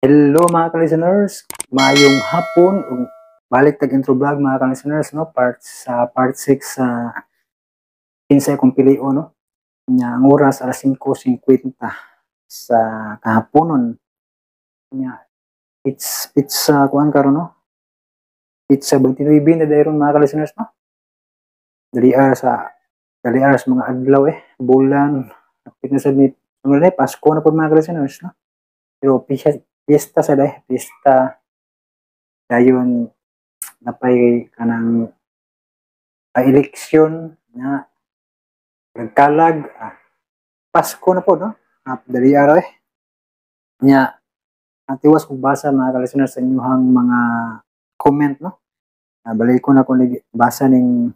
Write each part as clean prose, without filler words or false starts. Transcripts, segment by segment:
Hello mga ka-listeners, maayong hapon ug balik tag intro vlog mga ka-listeners no part 6 sa kinsay kong pilion no nya ang oras alas 5:50 sa kahaponon nya it's kuan karon no it's 29 na dayron mga ka-listeners no dali sa mga adlaw bulan kapit na sad ni Pasko na pud mga ka-listeners no pero piyesta sa piyesta dayon napay kanang eleksyon na nagkalag Pasko na po no dali araw nya tiwas kong basa mga ka-listeners sa inyong mga comment no balay ko na kung basa ning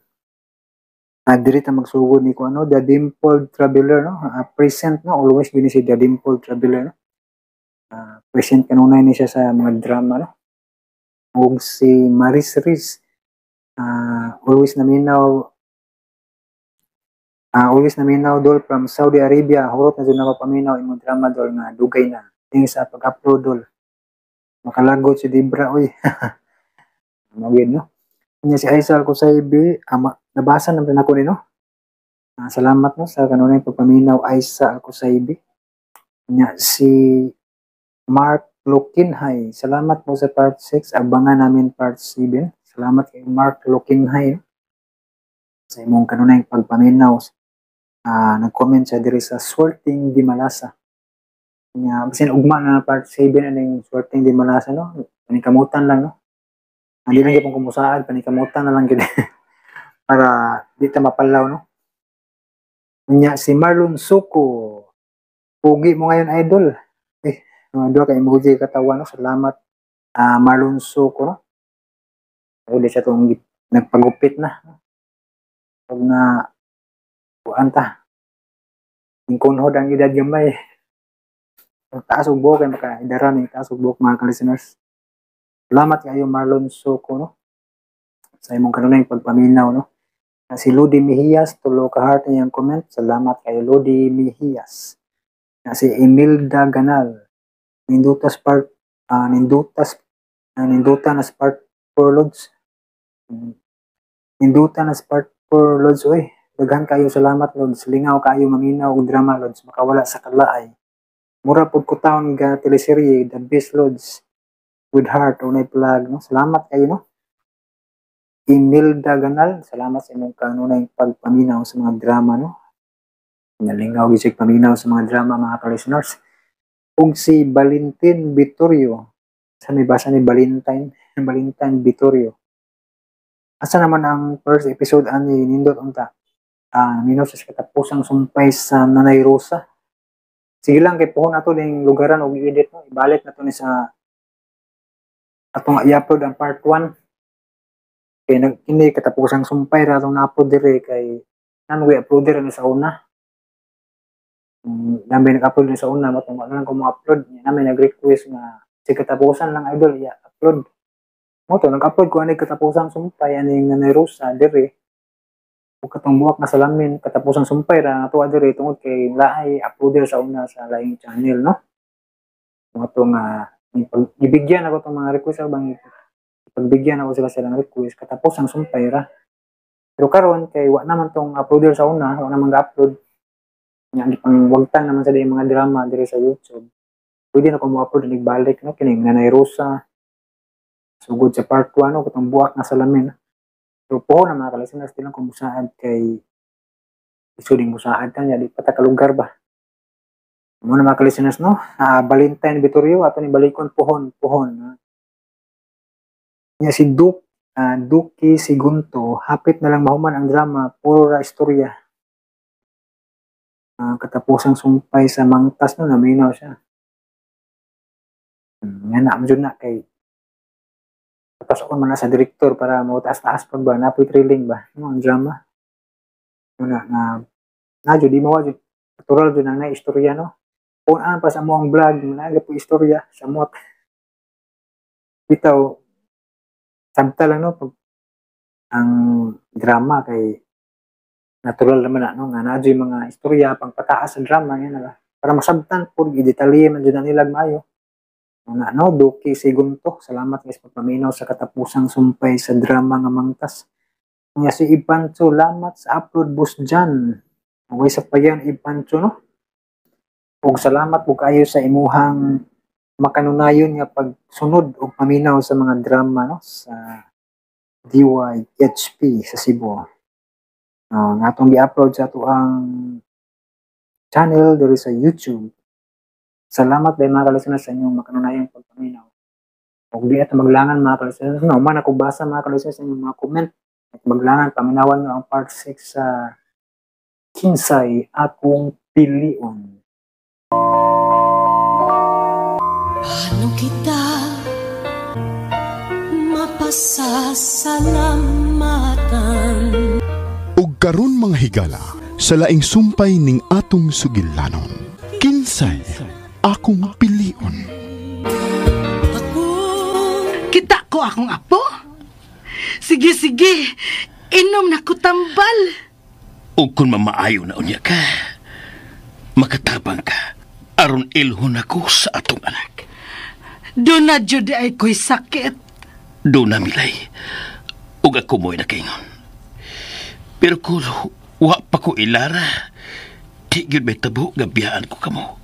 diri ta magsugod ni ko ano The Dimpled Traveler no present no always gini si The Dimpled Traveler no present kanunay ni siya sa mga drama no ug si Maris Riz always naminaw dol from Saudi Arabia hurot na dyan na mapaminaw imong drama dol nga dugay na tingin sa pag-upload dol makalagot si Dibra oy magin no nya si Aisal Kusaybi nabasa naman ako ni no salamat no sa kanunay pagpaminaw Aisal Kusaybi nya si Mark Lukinhay salamat po sa part 6 abangan namin part 7 salamat kay Mark Lukinhay sa imong kanunay pagpaminaw nag-comment siya diri sa Swerting di Malasa nya bisan ugma na part 7 aning Swerting di Malasa no panikamutan lang no hindi lang gyud kumusaad panikamutan na lang gyud para di ta mapalaw no nya si Marlon Suko pugi mo ngayon idol duha ka emoji katawan no salamat Marlon Suko no di siya tong nagpagupit na ug na kuanta kunhod ang edad gamay taas ug buhok kay makaidara ni taas ug buhok mga ka-listeners salamat kayo Marlon Suko no sa imong kanunay pagpaminaw no si Lodi Mejias tulo ka heart niyang comment salamat kay Lodi Mejias si Emilda Ganal ninduta na spark for loads ninduta na spark for loads oy daghan kayo salamat loads lingaw kayo maminaw og drama loads makawala sa kalaay mura pud ko taon ga teleserye the best loads with heart unay plug no salamat kayo no Imelda Ganal salamat sa imong kanunay pagpaminaw sa mga drama no nalingaw gisig paminaw sa mga drama mga ka-listeners ug si Valentin Vittorio sa may basa ni Valentine Vittorio asa naman ang first episode ani nindot unta minaw sa katapusang sumpay sa Nanay Rosa sige lang kay puhon ato ning lugaran og i-edit no ibalik na to ni sa atong i-upload ang part 1 kay kini katapusang sumpay ra atong na-upload dire kay nan we uploader ni sa una namin nag-upload ni sa una matong lang ko mo upload namin nag-request nga si katapusan lang idol upload mo to nag-upload ko ani katapusang sumpay ani Nanay Rosa dire ug katong buwak na salamin katapusang sumpay ra ato dire tungod kay laay uploader sa una sa laing channel no mo to nga ibigyan ako tong mga request bang pagbigyan ako sila silang request katapusang sumpay ra pero karon kay wa naman tong uploader sa una wa naman ga-upload nya gipang wagtang naman sa mga drama dire sa YouTube pwede na ko mo-upload nig balik no kining Nanay Rosa sugod sa part 1 no katong buwak na salamin pero po na mga ka-listeners lang kung musaad kay isuding musaad ka nya di pata ka lugar ba mo na mga ka-listeners no Valentine Vittorio ato ni balikon pohon nya si Duki Sigunto hapit na lang mahuman ang drama puro ra istorya katapusang sumpay sa Mangtas no naminaw siya nga na jud na kay tapos ako man sa director para mautaas-taas pa ba napoy thrilling ba ang drama na jud di mo jud natural jud na istorya no kung ano pa sa mo ang vlog naga po istorya sa mo bitaw sabta lang no pag ang drama kay natural naman na no nga nadyo mga istorya pang pataas sa drama yan para masabtan pud gidetalye man jud nilag maayo Nga no, Duki Sigunto. Salamat guys pagpaminaw sa katapusang sumpay sa drama nga mangtas. Nga si Ipancho, salamat sa upload bus dyan. Okay sa pa yan, Ipancho, no? Ug salamat po kayo sa imuhang makanunayon nga pagsunod o paminaw sa mga drama, no? Sa DYHP sa Cebu. Nga itong i-upload sa ito ang channel dito sa YouTube. Salamat dahil mga kalusunas sa inyong makanunayon pagpaminaw. Huwag di at maglangan mga kalusunas. Uman ako basa mga kalusunas sa inyong mga comment. At maglangan, paminawan nyo ang part 6 sa Kinsay Akong Pilion. Paano kita mapasasalamatan? Ug karon mga higala, sa laing sumpay ning atong sugilanon. Kinsay akong pilion. Kita ko akong apo? Sige, inom na ko tambal. O kung mamaayo na unya ka, makatabang ka, aron ilhon ako sa atong anak. Doon na jud ay ko'y sakit. Doon na milay, ug ako mo'y nakaingon. Pero kung wa pa ko ilara, di yun may tabo nga biyaan ko kamo.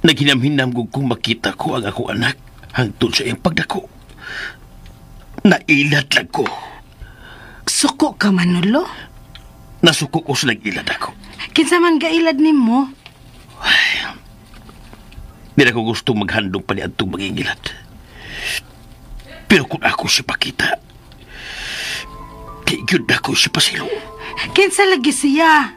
Naghinam-hinam kung makita ko ang ako anak hangtod sa iyang pagdako. Nailad lang ko. Suko ka, Manolo? Nasuko ko sa ilad ako. Kinsa man gailad nimo? Di na ko gusto maghandong pa ni Antong mangingilat. Pero kung ako siya pakita, di yun ako siya pasilong. Kinsa lagi siya?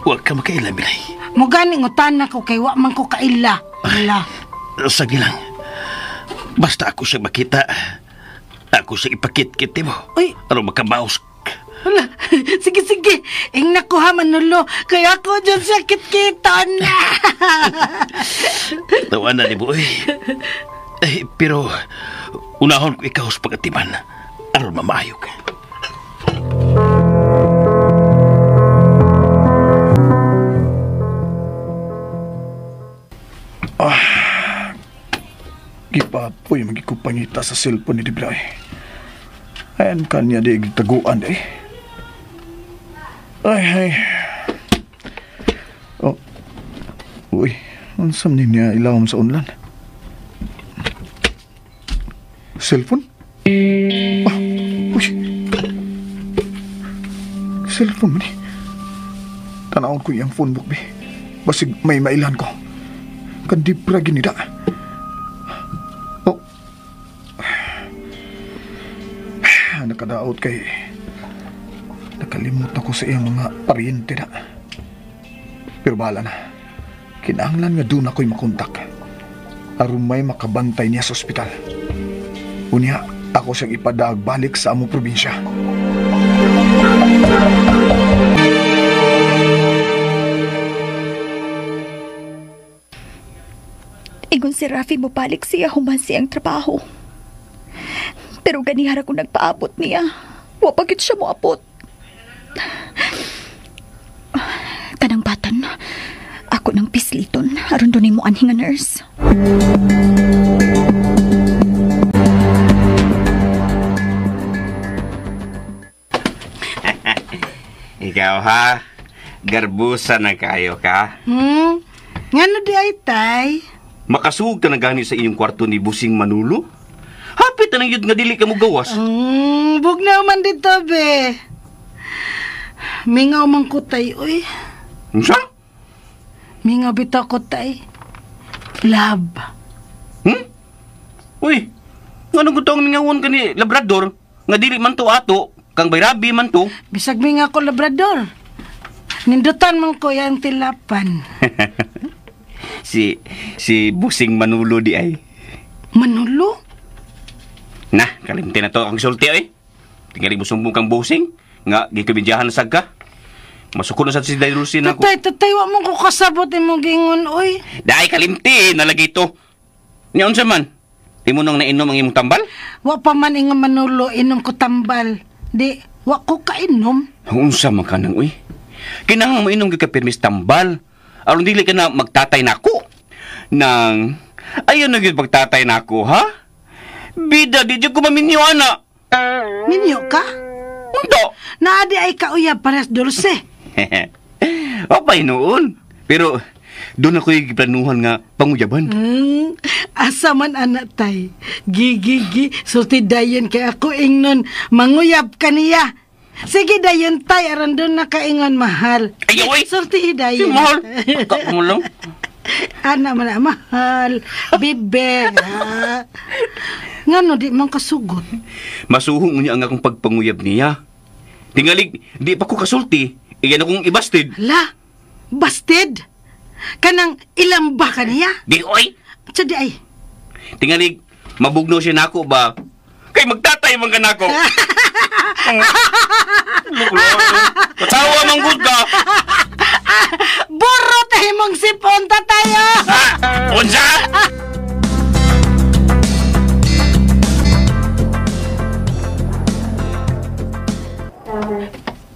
Huwag ka makaila, Milay. Muganing utan ko kay wa man ko kaila. Ala. Sige lang. Basta ako siya makita, ako siya ipakit-kit mo. Uy. Ano makabaos. Ala. Sige. Ingna ko ha, Manolo. Kaya ako dyan sa kit-kitan. Tawan na ni Boy. Pero, unahon ko ikaw sa pagatiman. Aron mamayo ka. Gipapoy magikupangita sa cellphone ni Dibray. Ayan kanya di taguan eh. Ay. Oh. Uy, unsam ni niya ilawom sa unlan? Cellphone? Uy. Cellphone ni. Tanawon ko yung phone book be. Basig may mailan ko. Kan Dibra ginida. Nakadaot kay nakalimot ako sa iyang mga paryente na. Pero bahala na. Kinahanglan nga doon ako'y makontak. Aron may makabantay niya sa ospital. Unya, ako siyang ipadaag balik sa among probinsya. Ingon si Rafi mo balik siya human siyang trabaho. Pero ganihara ko nagpaabot niya. Wapagit siya mo apot. Kanang batan, ako ng pisliton. Aron doon mo anhing nga nurse. Ikaw ha? Garbusa na kayo ka? Ngano di ay tay? Makasug ka na gani sa inyong kwarto ni Busing Manulo? Hapit na yun nga dili ka mo gawas. Bugnaw man dito, be. Mingaw man ko tay, uy. Sa? Mingaw bitaw ko tay. Love. Uy, anong gutong mingawon ka ni Labrador? Nga dili man to ato, kang bayrabi man to. Bisag mingaw ko Labrador. Nindutan man ko yung tilapan. si Busing Manulo di ay. Manulo? Nah, kalimti na to ang sulti ay. Tingali mo sumbong kang Busing, nga gikabidyahan sa ka. Masuko na sa si Dairusin ako. Tatay, wa mo ko kasabot imong gingon, oy. Dai kalimti, nalagi to. Niyon sa man, di mo nang nainom ang imong tambal? Wa pa man ingon Manulo, inom ko tambal. Di, wa ko kainom. Unsa man ka nang, uy? Kinahanglan mo inom ka permis tambal. Aron dili ka na magtatay nako. Nang Ayun na yun pagtatay na ako, ha? Bida, di dyan ko maminyo, ana. Minyo ka? Undo. Naadi ay kauyab pares dulce. Apay noon. Pero, doon ako yung planuhan nga panguyaban. Asa man anak tay. Gigi, sulti dayon kay ako ingnon. Manguyab ka niya. Sige dayon tay, aran doon na kaingon mahal. Ay, oy! Sulti Si dayon. mahal. Pagka mo lang. Ana man na, mahal. Bibe. Nga no, di man kasugot. Masuhong niya ang akong pagpanguyab niya. Tingalig, di pa ko kasulti. Iyan akong ibasted. Hala, busted. Kanang ilang ba ka niya? Di, oy! Sa di ay. Tingalig, mabugno siya nako ba? Kay magtatay man ka nako. Patawa mang good ka. Buro tayo mong siponta tayo. Unsa?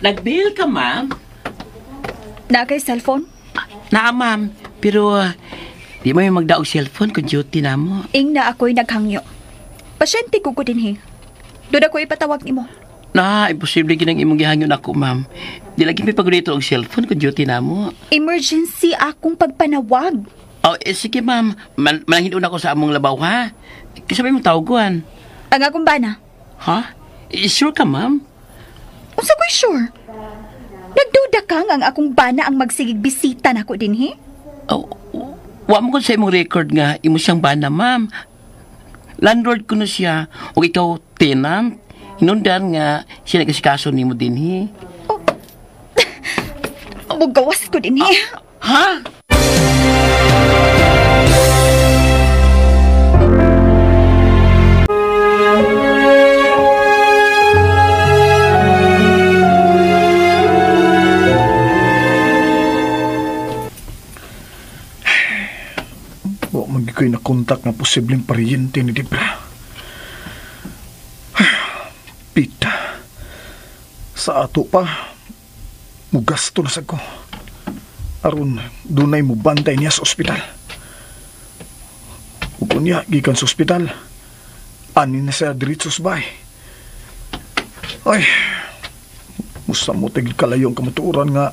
Nag-bail ka, ma'am? Na kay cellphone? Naa, ma'am. Pero, di mo yung magdaog cellphone kung duty na mo. Ing na ako'y naghangyo. Pasyente ko ko din, he. Doon ako ipatawag nimo. Na, imposible ginang imong gihangyon ako, ma'am. Di lagi may pagulito og cellphone kung duty na mo. Emergency akong pagpanawag. Oh, sige, ma'am. Manangin una ko sa among labaw, ha? Kisabay mong tawaguan. Ang akong bana. Ha? Sure ka, ma'am? Unsa ko'y sure? Nagduda ka nga ang akong bana ang magsigig bisita nako din, he? Oh, wa mo ko sa imong record nga imo siyang bana, ma'am. Landlord ko na siya. O ikaw, tenant. Hinundan nga siya nagkasikaso nimo din, he. Gawas ko din, he. Ha? Wa man gyud ko'y nakontak nga posibleng paryente ni Debra. Pita. Sa ato pa, mugasto na sad ko. Aron, dunay mo bantay niya sa ospital. Ug niya, gikan sa ospital, ani na siya diretso sa bahay. Ay, musta mo tigil kalayo ang kamatuoran nga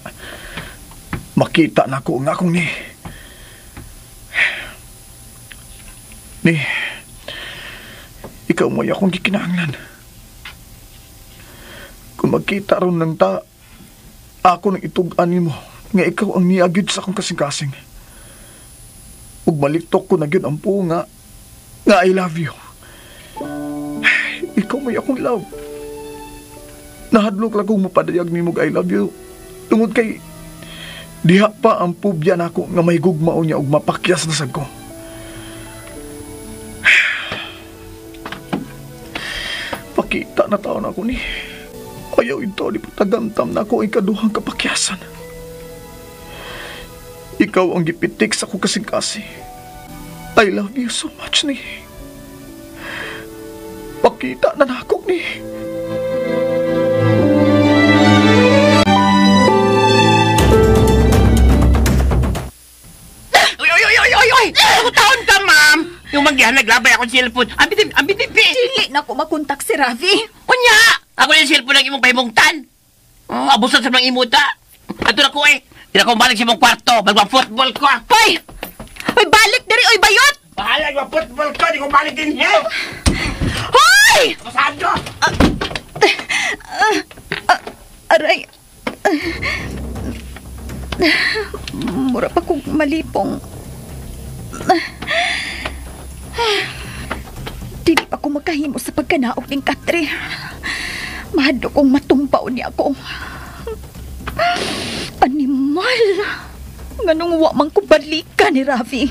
makita na ko nga akong ni ikaw mo akong gikinahanglan. Kung magkita ron ng ako nang itug-ani mo nga ikaw ang niagyod sa akong kasing-kasing. Ug maliktok ko na gyud ang puo nga I love you. Ikaw may akong love. Nahadlok lang kong mapadayag ni mo I love you. Tungod kay diha pa ang pubya na ako nga may gugmao niya ug mapakyas na sad ko. Pakita na taon ako ni. Ayaw ito, di patagamtam na ako ang ikaduhang kapakyasan. Ikaw ang gipitik sa ko kasing-kasi. I love you so much ni. Pakita na ako ni. Oy! Taon ka, ma'am! Yung manggihan, naglabay akong cellphone. Ambitin! Dili na ko makontak si Ravi. Kunya! Ako yung cellphone ng imong pahimungtan. Abusan sa mga imuta. Ato na ko eh. Hindi na ko balik sa imong kwarto. Magpa-football ko. Hoy! Hoy, balik diri! Oy, bayot! Bahala, magpa-football ko. Hindi ko balik din niya. Hoy! Pasado! Aray. Mura pa kong malipong. Dili pa ko makahimo sa pagkanaog ng Katri. Mahadlo kong matumpaw niya ako. Animal. Nganong wa man ko balikan ni Ravi.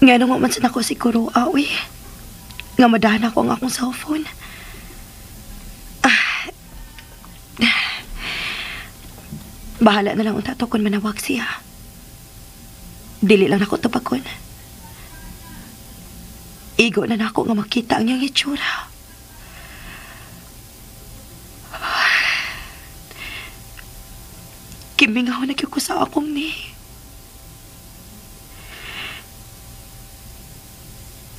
Nga nung man sa nako siguro, awi. Nga madahan ako ang akong cellphone. Bahala na lang ang tato kung manawag siya. Dili lang ako tapagon. Igo na nako nga makita ang iyang itsura. Kimingaw na ko sa akong ni.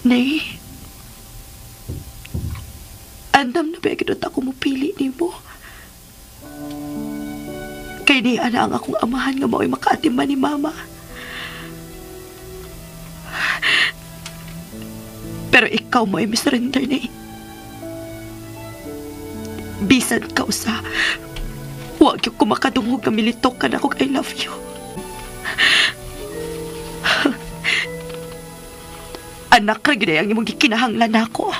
Nay, andam na ba gano'n ako mupili ni mo? Kay ni ana ang akong amahan nga mao'y makaatimba ni Mama. Pero ikaw mo'y misurrender na bisan ka sa huwag yung kumakadungog na militok ka na kung I love you. Anak ka ginayang imong gikinahanglan ako.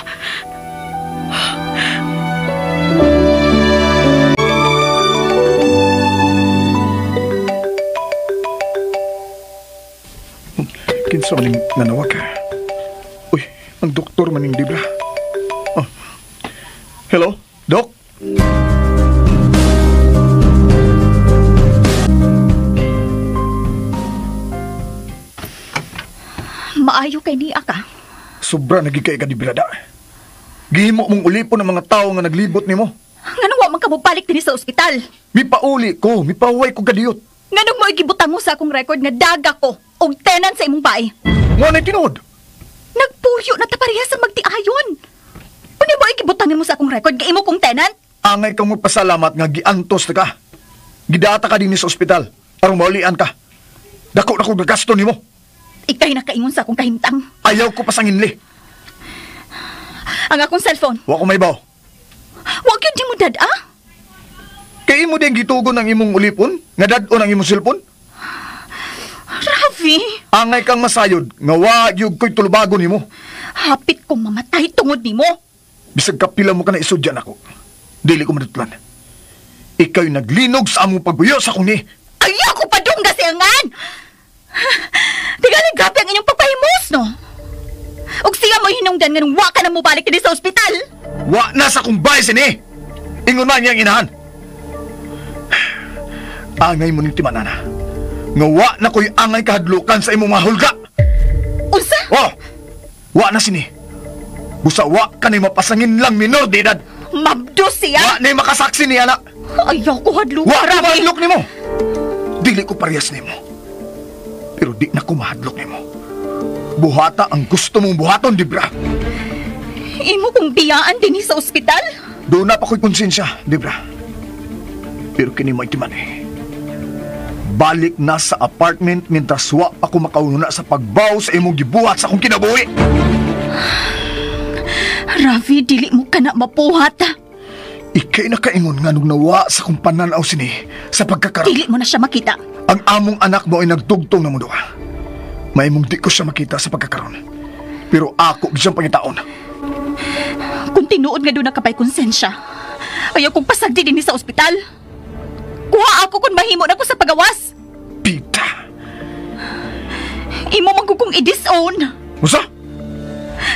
Kinsa maning nanawag ka? Uy, ang doktor maning Debra. Oh. Hello, Doc? Maayo kay niya ka. Sobra nagigay ka, Debra da. Gihimo mong ulipon ng mga tao nga naglibot nimo. Nganong wa man ka mobalik din sa ospital? Mipauli ko, mipahuway ko kadiyot. Nganong mo igibutang mo sa akong record nga daga ko og tenant sa imong bahay? Nganay tinuod? Nagpuyo na ta pareha sa magtiayon. Unya mo igibutang mo sa akong record nga imo kong tenant? Angay kang magpasalamat nga giantos na ka. Gidata ka din sa ospital aron maulian ka. Dako na ko gagasto nimo. Ikay nakaingon sa akong kahimtang. Ayaw ko pasanginli. Ang akong cellphone. Wa ko may baw. Wa gyud di mo dad-a. Kay imo din gitugon ang imong ulipon nga dad-on ang imong cellphone. Ravi, Angay kang masayod nga wa gyud ko'y tulubagon nimo. hapit kong mamatay tungod nimo. Bisag kapila mo ka na isudyan ako. Dili ko madutlan. Ika'y naglinog sa among pagbuyo sa kong ni. Ayaw ko pa doon gasiangan! Tigalig grabe ang inyong pagpahimos, no? Og siya mo hinungdan nga nung wa ka na mo balik din sa ospital. Wa na sa kong bahay sini. Ingon man niyang inahan. Angay mo ning timanana. Nga wa na ko'y angay kahadlukan sa imong mga hulga. Unsa? Oh! Wa na sini. Busa wa ka na mapasangin lang minor de edad. Mabdo siya? Wa na makasaksi ni anak. Ayaw ko hadlo. Wa ko mahadlok nimo. Dili ko parehas nimo. Pero di na ko mahadlok nimo. Buhata ang gusto mong buhaton, Debra. Imo kong biyaan din sa ospital? Doon na pa ko'y konsensya, Debra. Pero kini mo itiman eh. Balik na sa apartment mientras wa pa ko makauna sa pagbaw sa imong gibuhat sa akong kinabuhi. Ravi, dili mo ka na mapuhat. Ikay nakaingon nga nung nawa sa kong pananaw sini sa pagkakaroon. Dili mo na siya makita. Ang among anak mo ay nagtugtong na mundo. May mong di ko siya makita sa pagkakaroon. Pero ako siyang pangitaon. Kung tinuod nga doon na kapay konsensya, ayaw kong pasagdi din sa ospital. Kuha ako kung mahimo na ko sa pagawas. Pita. Imo magkukong i-disown. Musa?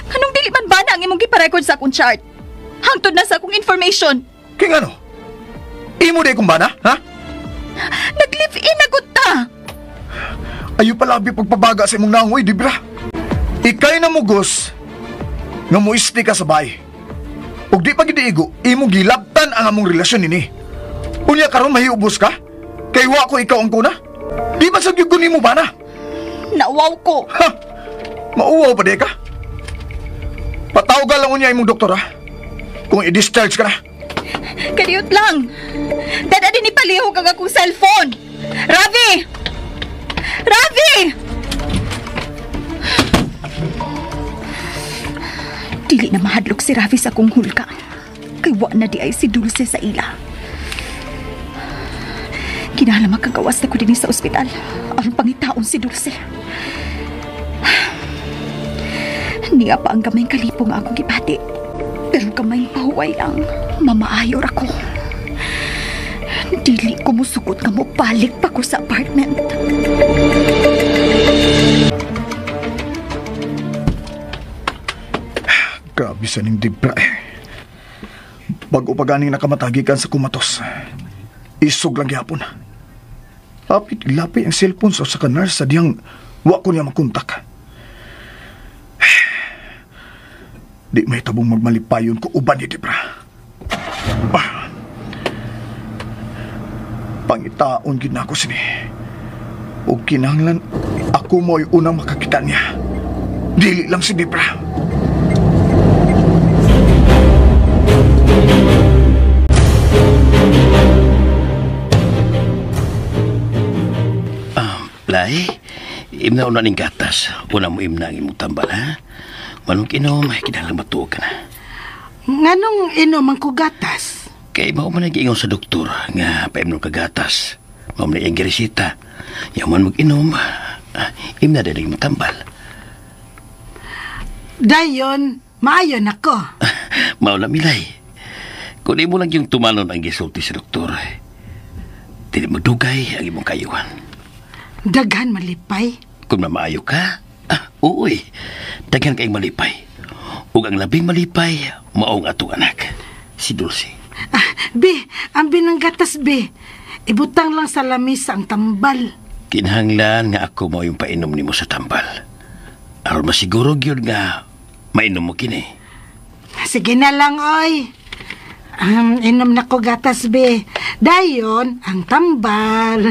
Kanong dili man ba na ang imong giparecord sa akong chart? Hangtod na sa akong information. Kaya ano? Imo day kung bana, ha? Nag-live-in na gud ta. Ayaw palabi pagpabaga sa imong nangoy, Debra. Ikay na mugos nga muisti ka sa bahay. Ug di pa gidiigo, imo gilabtan ang among relasyon nini. Unya karon mahiubos ka? Kay wa ko ikaw ang kuna? Di ba sa gyud nimo bana? Nauwaw ko. Ha? Mauwaw pa di ka? Patawag lang unya imong doktor, ha? Kung i-discharge ka na. Kadiyot lang. Dada din ipalihog ang akong cellphone. Ravi! Ravi! Dili na mahadlok si Ravi sa akong hulka. Kay wa na di ay si Dulce sa ila. Kinahanglan makagawas na ko din sa ospital. Aron pangitaon si Dulce. Niya pa ang gamayng kalipong akong gipati. Pero gamayng pahuway lang, mamaayor ako. Dili ko musugot nga mo balik pa ko sa apartment. Grabe sa ning Debra eh. Bago pa ganing nakamatagikan sa kumatos. Isog lang gyapon. Apit ilapay ang cellphone sa kanars sa diyang wa ko niya makontak. Di may tabong magmalipayon ko uban ni Debra. Pangitaon gid na ako sini. O kinahanglan ako mo'y unang makakita niya. Dili lang si Debra. Lai, imna una ning gatas. Una mo imna ang imong tambal, ha? Manong inom, kinahanglan matuog ka na. Nganong inom ang kugatas? Kay mao man nag-iingon sa doktor nga paimnon ka gatas. Mao man iyang giresita. Yaman mag-inom, imna dali imong tambal. Dayon, maayon ako. Mao na milay. Kung di mo lang yung tumanon ang gisulti sa doktor, dili magdugay ang imong kayuhan. Daghan malipay? Kung mamaayo ka, uy, daghan kayong malipay. Ug ang labing malipay, maong atong anak, si Dulce. Be, ang binanggatas, be. Ibutang lang sa lamisa ang tambal. Kinahanglan nga ako mo yung painom nimo sa tambal. Aron masiguro gyud nga mainom mo kini. Sige na lang, oy. Inom na ko gatas, be. Dayon, ang tambal.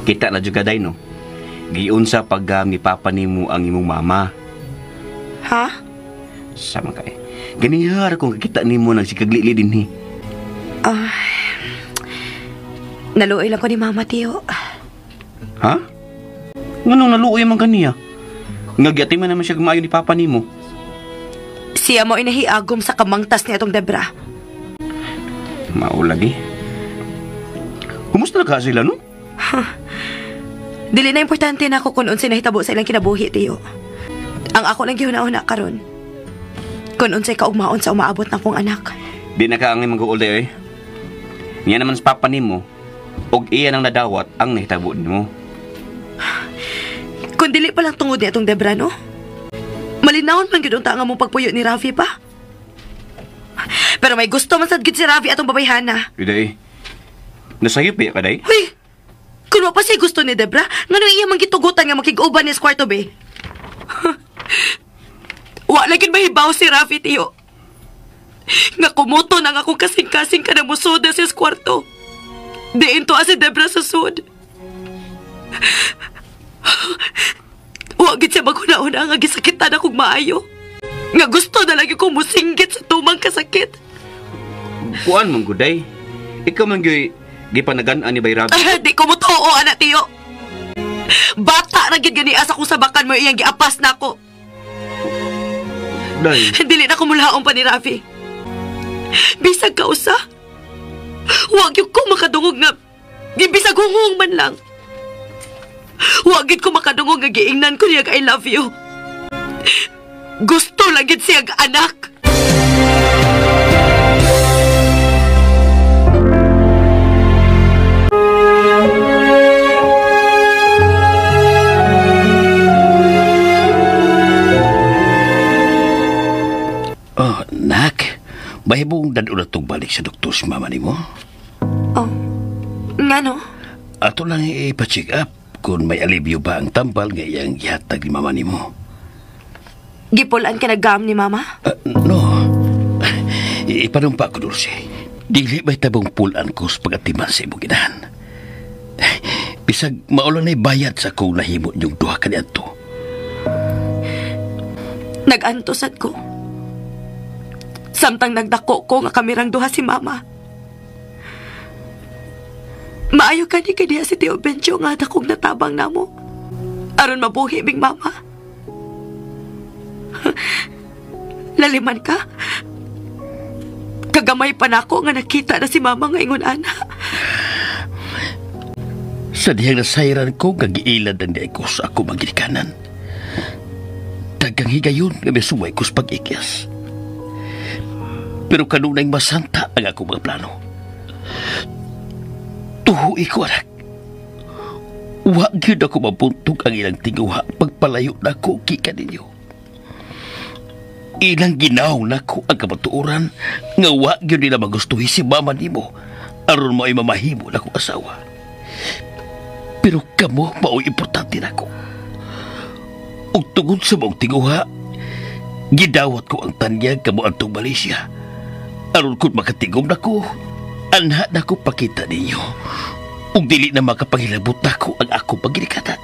Kita na juga day, no? Giunsa pag ni papa nimo ang imong mama. Ha? Sama ka eh. Ganihar kung kita nimo nagsikagli din ni. Naluoy lang ko ni Mama, Tiyo. Ha? Nganong naluoy man kaniya? Ngagyati man naman siya gumayo ni papa nimo. Siya mo inahiagom sa kamangtas niya itong Debra. Maulagi. Kumusta na ka sila, no? Dili na importante na ako kung unsay nahitabo sa ilang kinabuhi, Tiyo. Ang ako lang gihuna-una karon. Kung unsay kaugmaon sa umaabot na kong anak. Di na ka ang mag-uulday, eh. Niya naman sa papa nimo, og iya nang nadawat ang nahitabo nimo. Kung dili pa lang tungod niya itong Debra, no? Malinawon man gyud unta nga mong pagpuyo ni Rafi pa. Pero may gusto man sad gyud si Rafi atong babayhana. Day. Nasayop ya ka, day? Hoy! Kung pa siya gusto ni Debra, ngano iya man gitugutan nga makig-uban ni sa kwarto, be? Wa lagin mahibaw si Rafi, Tiyo. Nga kumuto nang akong kasing-kasing ka na musoda sa kwarto. Diin to si Debra sa sud. Wa gid siya maghuna-una nga gisakitan akong maayo. Nga gusto na lagi kong musinggit sa tumang kasakit. Kuan man guday. Ikaw man gyud gipanagan-an ni Bay Rabi. Di ko mo too, anak, Tiyo. Bata na gid gani asa ko sa bakan mo iyang giapas na ako. Day. Dili na ko mulaong pa ni Rafi. Bisag ka usa. Huwag yung ko makadungog nga gibisag hungong man lang. Huwag gid ko makadungog nga giingnan ko niya I love you. Gusto lang gid siyang anak. Nak, bahibong dadula tong balik sa doktor si mama ni mo? Oh, nga no? Ato lang ipa-check up kung may alibyo ba ang tambal nga iyang gihatag ni mama ni mo. Gipulaan ka nagam ni Mama? No. Ipanumpa ko, Dulce. Dili may tabong pulaan ko sa pagatiman sa imong ginahan. Bisag maulan ay bayad sa kung nahimo niyong duha ka niyanto. Nag-antosad ko. Samtang nagdako ko nga kamirang duha si Mama. Maayo ka ni kaniya si Tio Benjo nga dakong natabang namo. Aron mabuhi bing Mama. Laliman ka? Kagamay pa na ako nga nakita na si Mama nga ingon ana. Sa diyang nasayran ko, gagiilad ang diay ko sa ako magilikanan. Dagang higayon nga may suway ko sa pag-ikyas. Pero kanunay masanta ang ako mga plano. Tuhui ko, anak. Huwag yun ako mabuntog ang ilang tinguha pagpalayo na ko kika ninyo. Ilang ginaw na ko ang kamatuuran nga huwag yun nila magustuhi si mama ni mo aron mo ay mamahimo na kong asawa. Pero kamo mao'y importante na ko. Ug tungod sa mong tinguha, gidawat ko ang tanyag kamo antong Malaysia. Aron kung makatigom na ko, anha na ko pakita ninyo. Ug dili na makapangilabot na ko ang akong paggilikatan.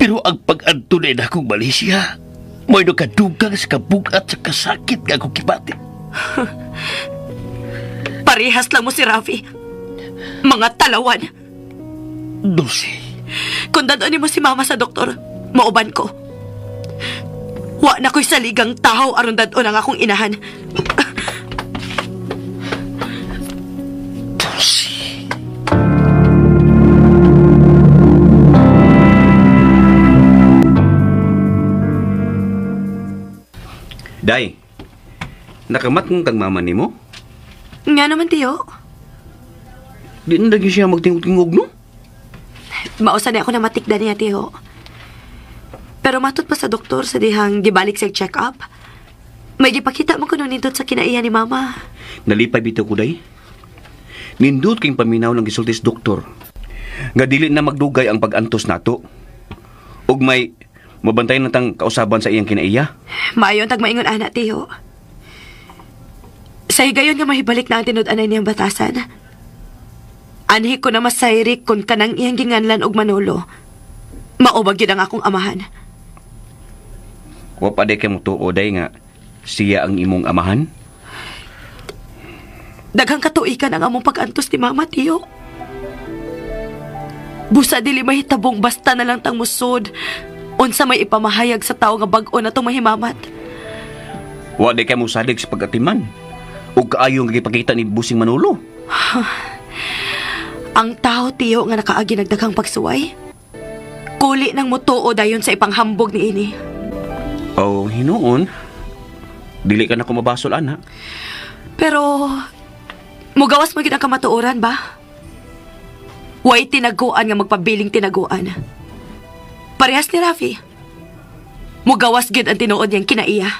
Pero ang pag-antunay na akong Malaysia, may nakadugang sa kabugat sa kasakit nga akong kibati. Parehas lang mo si Rafi. Mga talawan. Dulce, Kung dadaan mo si mama sa doktor, mauban ko. Wa na ko'y saligang tahaw aron dadon ang akong inahan. Dulce. Day, nakamat ng tagmama ni mo? Nga naman, tiyo. Di na lagi siya magtingog-tingog, no? Mausa na ako na matikda niya, tiyo. Pero matud pa sa doktor sa dihang gibalik sa check-up. May gipakita mo ko nung nindot sa kinaiya ni mama. Nalipay bitaw ko, day. Nindot kayong paminaw ng gisultis doktor. Nga dili na magdugay ang pag-antos nato. Ug may mabantay na tang kausaban sa iyang kinaiya. Maayon tag maingon ana, tiyo. Sa higayon nga mahibalik na ang tinud-anay niyang batasan. Anhi ko na masayrik kung kanang iyang ginganlan og Manolo. Maubag yun ang akong amahan. Wa pa day kay mo tuo, day, nga siya ang imong amahan. Daghang katuikan ang among pag-antos ni mama, tiyo. Busa dili mahitabong basta na lang tang musod. Unsa may ipamahayag sa tao nga bag-o na itong mahimamat. Wa day kay mo sadig sa pag-atiman. Ug kaayo nga gipakita ni Busing Manolo. Ang tao, tiyo, nga nakaagi nagdaghang pagsuway. Kuli ng mutuo dayon sa ipanghambog ni ini. Oh, hinuon. Dili ka na ko mabasol, ana. Pero, mugawas mo gid ang kamatuoran ba? Way tinaguan nga magpabiling tinaguan. Parehas ni Rafi. Mugawas gid ang tinuod niyang kinaiya.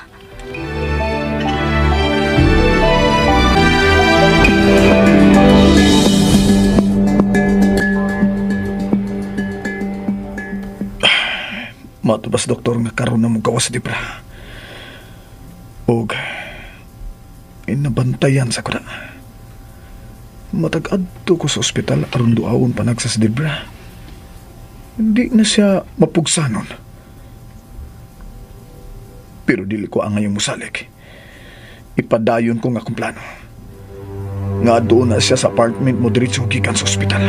Matubas doktor nga karon na mong gawas di pra. Og inabantayan sa kuda. Matag-adto ko sa ospital aron duawon pa nagsas dibra. Hindi na siya mapugsanon. Pero dili ko ang ngayong musalik. Ipadayon ko nga akong plano. Nga doon na siya sa apartment mo diretso gikan sa ospital.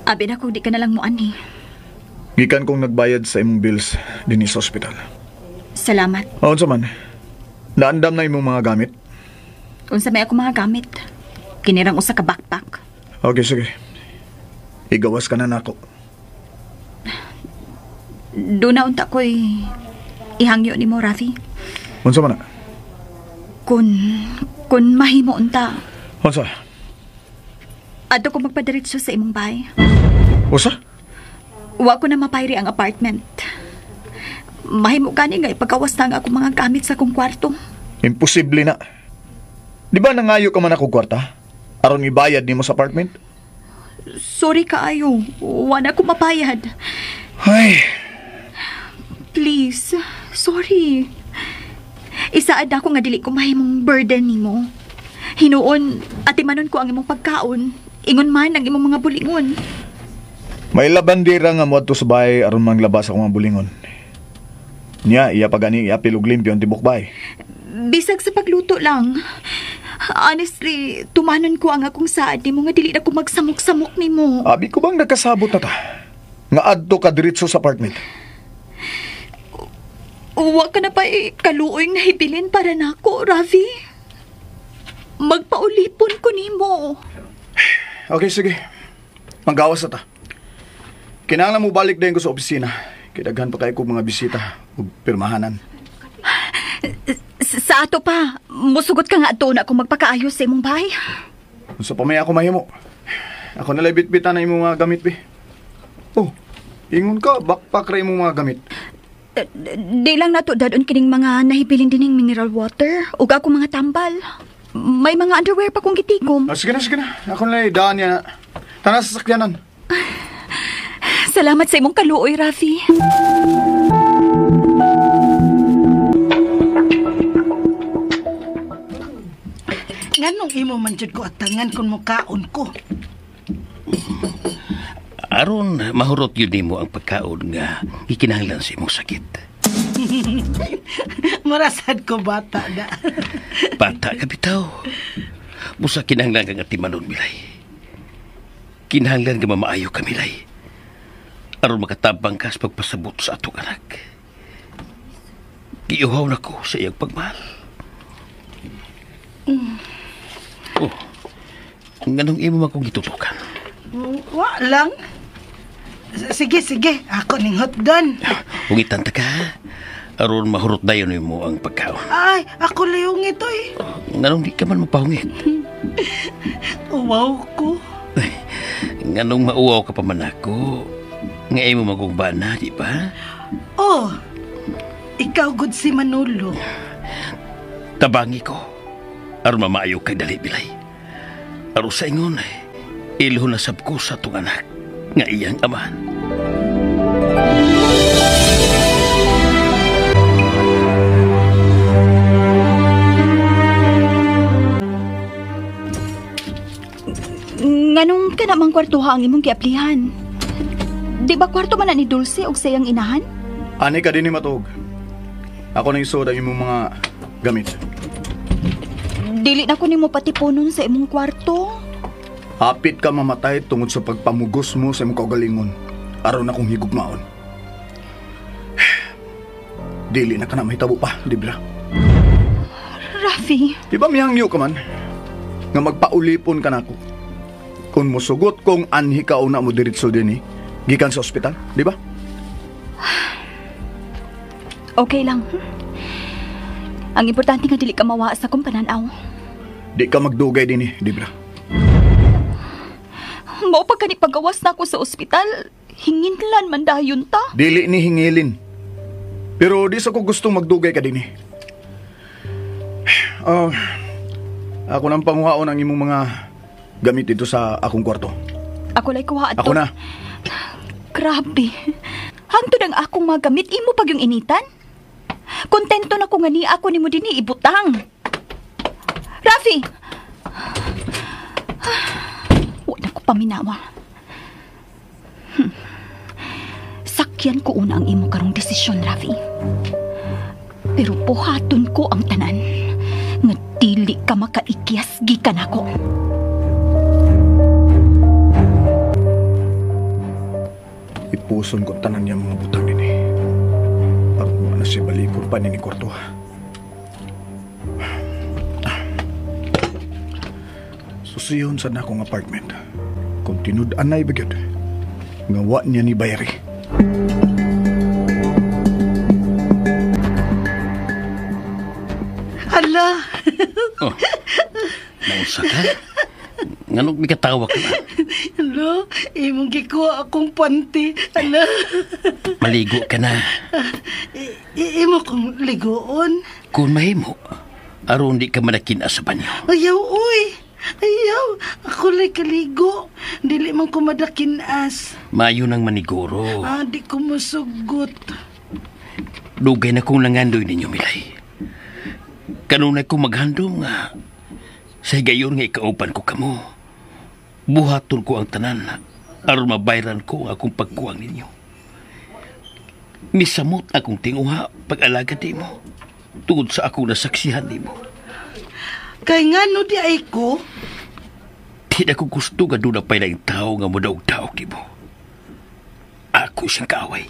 Abi na kung di ka na lang mo ani. Gikan kong nagbayad sa imong bills din sa ospital. Salamat. Unsa man? Naandam na imong mga gamit? Unsa may ako mga gamit. Kinirang usa ka backpack. Okay, sige. Igawas ka na nako. Doon na unta ko'y ihangyo ni mo, Rafi. Unsa man na? Kun mahimo unta, Unsa? adto ko magpadiretso sa imong bahay. Usa? Wa ko na mapayri ang apartment. Mahimo gani nga ipagawas na ang akong mga gamit sa kong kwarto. Imposible na. Di ba nangayo ka man ako kwarta? Aron ibayad nimo sa apartment? Sorry kaayo. Wa na ko mapayad. Ay, Please. Sorry. Isaad na ako nga dili ko mahimong burden nimo. Hinuon, atimanon ko ang imong pagkaon. Ingon man ang imong mga bulingon. may labandera nga mo adto sa bahay aron manglabas ako mga bulingon. Nya, iya pa gani iapilog limpyo ang tibok bahay. Bisag sa pagluto lang. Honestly, tumanon ko ang akong saad nimo nga dili na ko magsamok-samok nimo. Abi ko bang nagkasabot na ta? Nga adto ka diretso sa apartment. Wa ka na pa kaluoy na hibilin para nako, Rafi. Magpaulipon ko nimo. Okay, sige. Manggawas na ta. Kinahanglan mo balik din ko sa opisina. Kidaghan pa kayo kong mga bisita ug pirmahanan. Sa ato pa, musugot ka nga ato na kung magpakaayos sa imong bahay. Unsa pa may ako mahimo? Ako nalay bitbitan na imong mga gamit, be. Oh, ingon ka, backpack ra imong mga gamit. Di lang nato dadon kining mga nahibiling dining mineral water ug ako mga tambal. May mga underwear pa kong gitigom. Sige na. Ako na daan niya. Tana sa sakyanan. Salamat sa imong kaluoy, Rafi. Nganong imo man jud ko atangan kung mukaon ko? Aron mahurot yun nimo ang pagkaon nga ikinahanglan sa imong sakit. Marasad ko bata na. Bata ka bitaw. Busa kinahanglan ka nga timanon, Milay. Kinahanglan ka mamaayo ka, Milay. Aron makatabang ka sa pagpasabot sa atong anak. Giuhaw na ko sa iyang pagmahal. Oh, nganong imo man kong gitutukan? Wa lang. Sige. Ako ning hotdon. Ungitan ta ka. Aron mahurot dayon mo ang pagkaon. Ay, ako layong ito eh. Nganong di ka man mapahungit? Uwaw ko. Nganong mauwaw ka pa man ako? Nga imo magugbana, di ba? Oh, ikaw gud si Manolo. Tabangi ko. Aron mamaayo kay dali, Bilay. Aron sa ingon, ilho na sab ko sa tong anak nga iyang amahan. Nganong ka namang kwartuha ang imong giaplihan? Di ba kwarto man na ni Dulce og sayang inahan? Ani ka din ni Matog. Ako na isod ang imong mga gamit. Dili na ko nimo patipunon sa imong kwarto. Hapit ka mamatay tungod sa pagpamugos mo sa imong kaugalingon. Aron akong higugmaon. Dili na ka na mahitabo pa, Libra. Rafi, Di ba mihangyo ka man? Nga magpaulipon ka na ako. Kung musugot kong anhi ka una mo diritso din gikan sa ospital, di ba? okay lang. Ang importante nga dili ka mawa sa kong pananaw. Di ka magdugay din Libra. Mao pa kani pagawas na ako sa ospital, hinginlan man dayon ta. Dili ni hingilin. Pero di sa ko gustong magdugay ka din ako nang panguhaon ang imong mga gamit dito sa akong kwarto. Ako lay kuha ato. Ako na. Grabe. Hangtod ang akong mga gamit, imo pag yung initan? Kontento na ko nga ni ako nimo dinhi ibutang. Rafi! Wala ko paminawa. Sakyan ko una ang imo karong desisyon, Rafi. Pero puhaton ko ang tanan nga dili ka makaikyas gikan ako. Ipuson ko tanan niya mga butang din Aron mo na si balikor pa ni kwarto. Susiyon sa nakong apartment. Kung tinud-an na ibigod, ngawa niya ni Bayri. Hala. Oh, nausa ka? Nganong may katawa ka ba? Hala, imong gikuha akong panty. Hala. Maligo ka na. Imo kong ligoon. Kung mahimo, aron di ka manakin sa banyo. Ayaw, uy. Ayaw. Ako lay kaligo. Dili man ko madakinas. Mayo nang maniguro. Di ko masugot. Dugay na kong nangandoy ninyo, Milay. Kanunay kong maghandom nga. Sa higayon nga ikaupan ko kamo. Buhaton ko ang tanan aron mabayran ko ang akong pagkuwang ninyo. Misamot akong tinguha pag-alaga di mo tungod sa akong nasaksihan di mo. Kay nga no di ay ko? Di na ko gusto nga doon na pa'y lang tao nga mudaog-daog di mo. Ako siyang kaaway.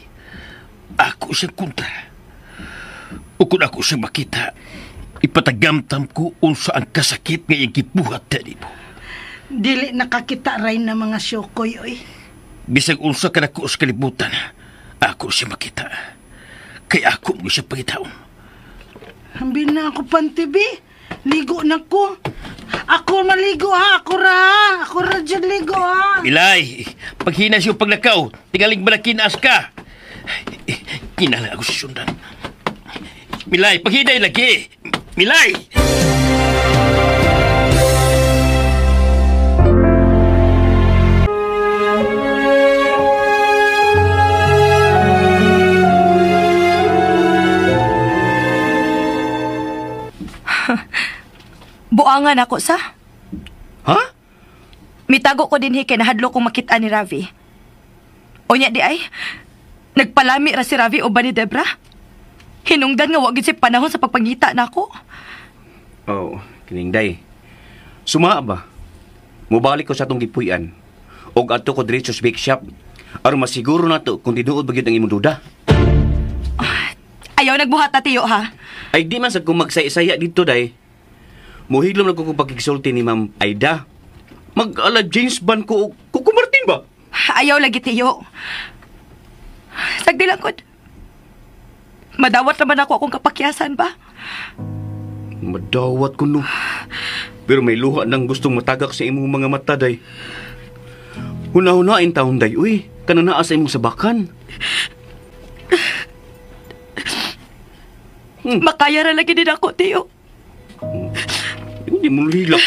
Ako siyang kontra. O kung ako siyang makita, ipatagamtam ko unsa ang kasakit nga igibuhat di mo. Dili nakakita ray na mga syokoy, oy. Bisag unsa ka na ko sa kalibutan, ako siya makita. Kaya ako mo siya pagitaon. Hambi na ako pantibi. Ligo na ko. Ako maligo ha. Ako ra dyan ligo ha. Ilay, paghinas yung paglakaw, tingaling malakinas ka. Kinala ako si sundan. Milay, paghiday lagi! Milay! Buangan ako sa. Ha? Mitago ko din kay nahadlo kong makita ni Ravi. Unya di ay, nagpalami ra si Ravi o ba ni Debra? Hinungdan nga wag gid si panahon sa pagpangita nako. Oh, kining day. Sumaa ba? Mubalik ko sa atong gipuy-an. Og adto ko diretso sa bake shop. Aron masiguro na to kung tinuod ba gyud ang imong duda. Ayaw nagbuhat na tiyo ha. Ay di man sa kung magsaya dito day. Muhilom na ko kung pagkiksulti ni Ma'am Aida. Mag-ala James Bond ko o Kuko Martin ba? Ayaw lagi tiyo. Sagdi lang ko. Madawat naman ako akong kapakyasan ba? Madawat ko no. Pero may luha nang gustong matagak sa imong mga mata day. Huna-hunain taon day, uy. Kanana sa imong sabakan. Makaya ra lagi din ako, tiyo. Hindi mo hilak.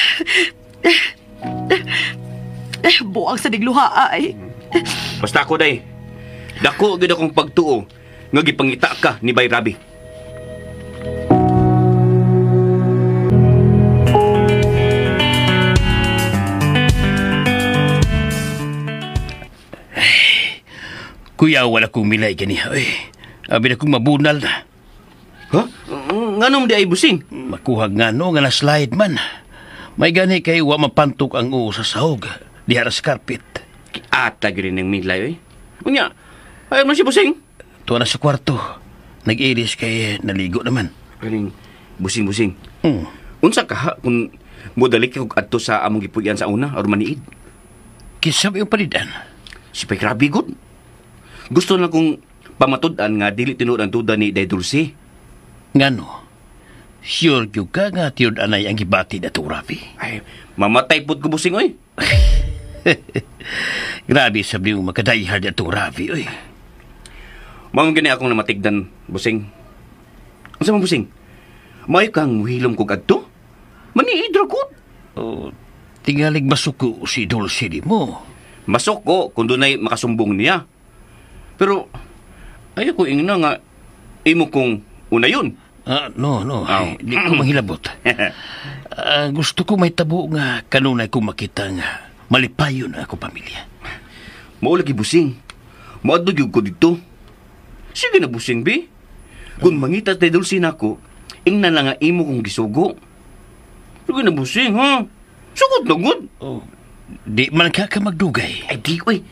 Buang sa digluha ay. Basta ako day. Dako gid akong pagtuo nga gipangita ka ni Bay Rabi. Kuya, wala kong milay ganiha. Abi na kong mabunal na. Ha? Nganong di ay busing? Makuha nga no, nga na-slide man. May gani kay wa mapantok ang uo sa sahog. Diha sa carpet. Ata gini ng milay, eh. Unya, ayaw man si busing. Tuwa na sa kwarto. Nag-iris kay naligo naman. Kaling busing-busing. Hmm. Unsa ka ha kung modalik ka kung adto sa among gipuyan sa una aron maniid? Kisam yung palidan. Si Pay Krabi good. Gusto na kong pamatud-an nga dili tinuod ang tuda ni Day Dulce. Ngano? Sure yung ka nga tiyod anay ang gibati na to, Rafi. Ay, mamatay pud ko busing, oy. Grabe sabi mo makadayhard na to, Rafi, oy. Maong gani akong namatigdan, busing. Unsa man busing? Mayo kang muhilom kog adto? Maniidra ko. Oh, tingalig masuko si Dulce di mo. Masok ko kung dunay makasumbong niya. Pero, ayaw ko ingna nga imo kong una yun. No. Ay, di ko manghilabot. Gusto ko may tabo nga kanunay ko makita nga malipayon ang ako pamilya. Maulagi busing. Maadog ko dito. Sige na busing, bi. Kung mangita tayo Dulce na ko, ingna lang nga imo kong gisugo. Sige na busing, ha? Sugod na good. Oh, di man ka magdugay. Ay, di ko eh.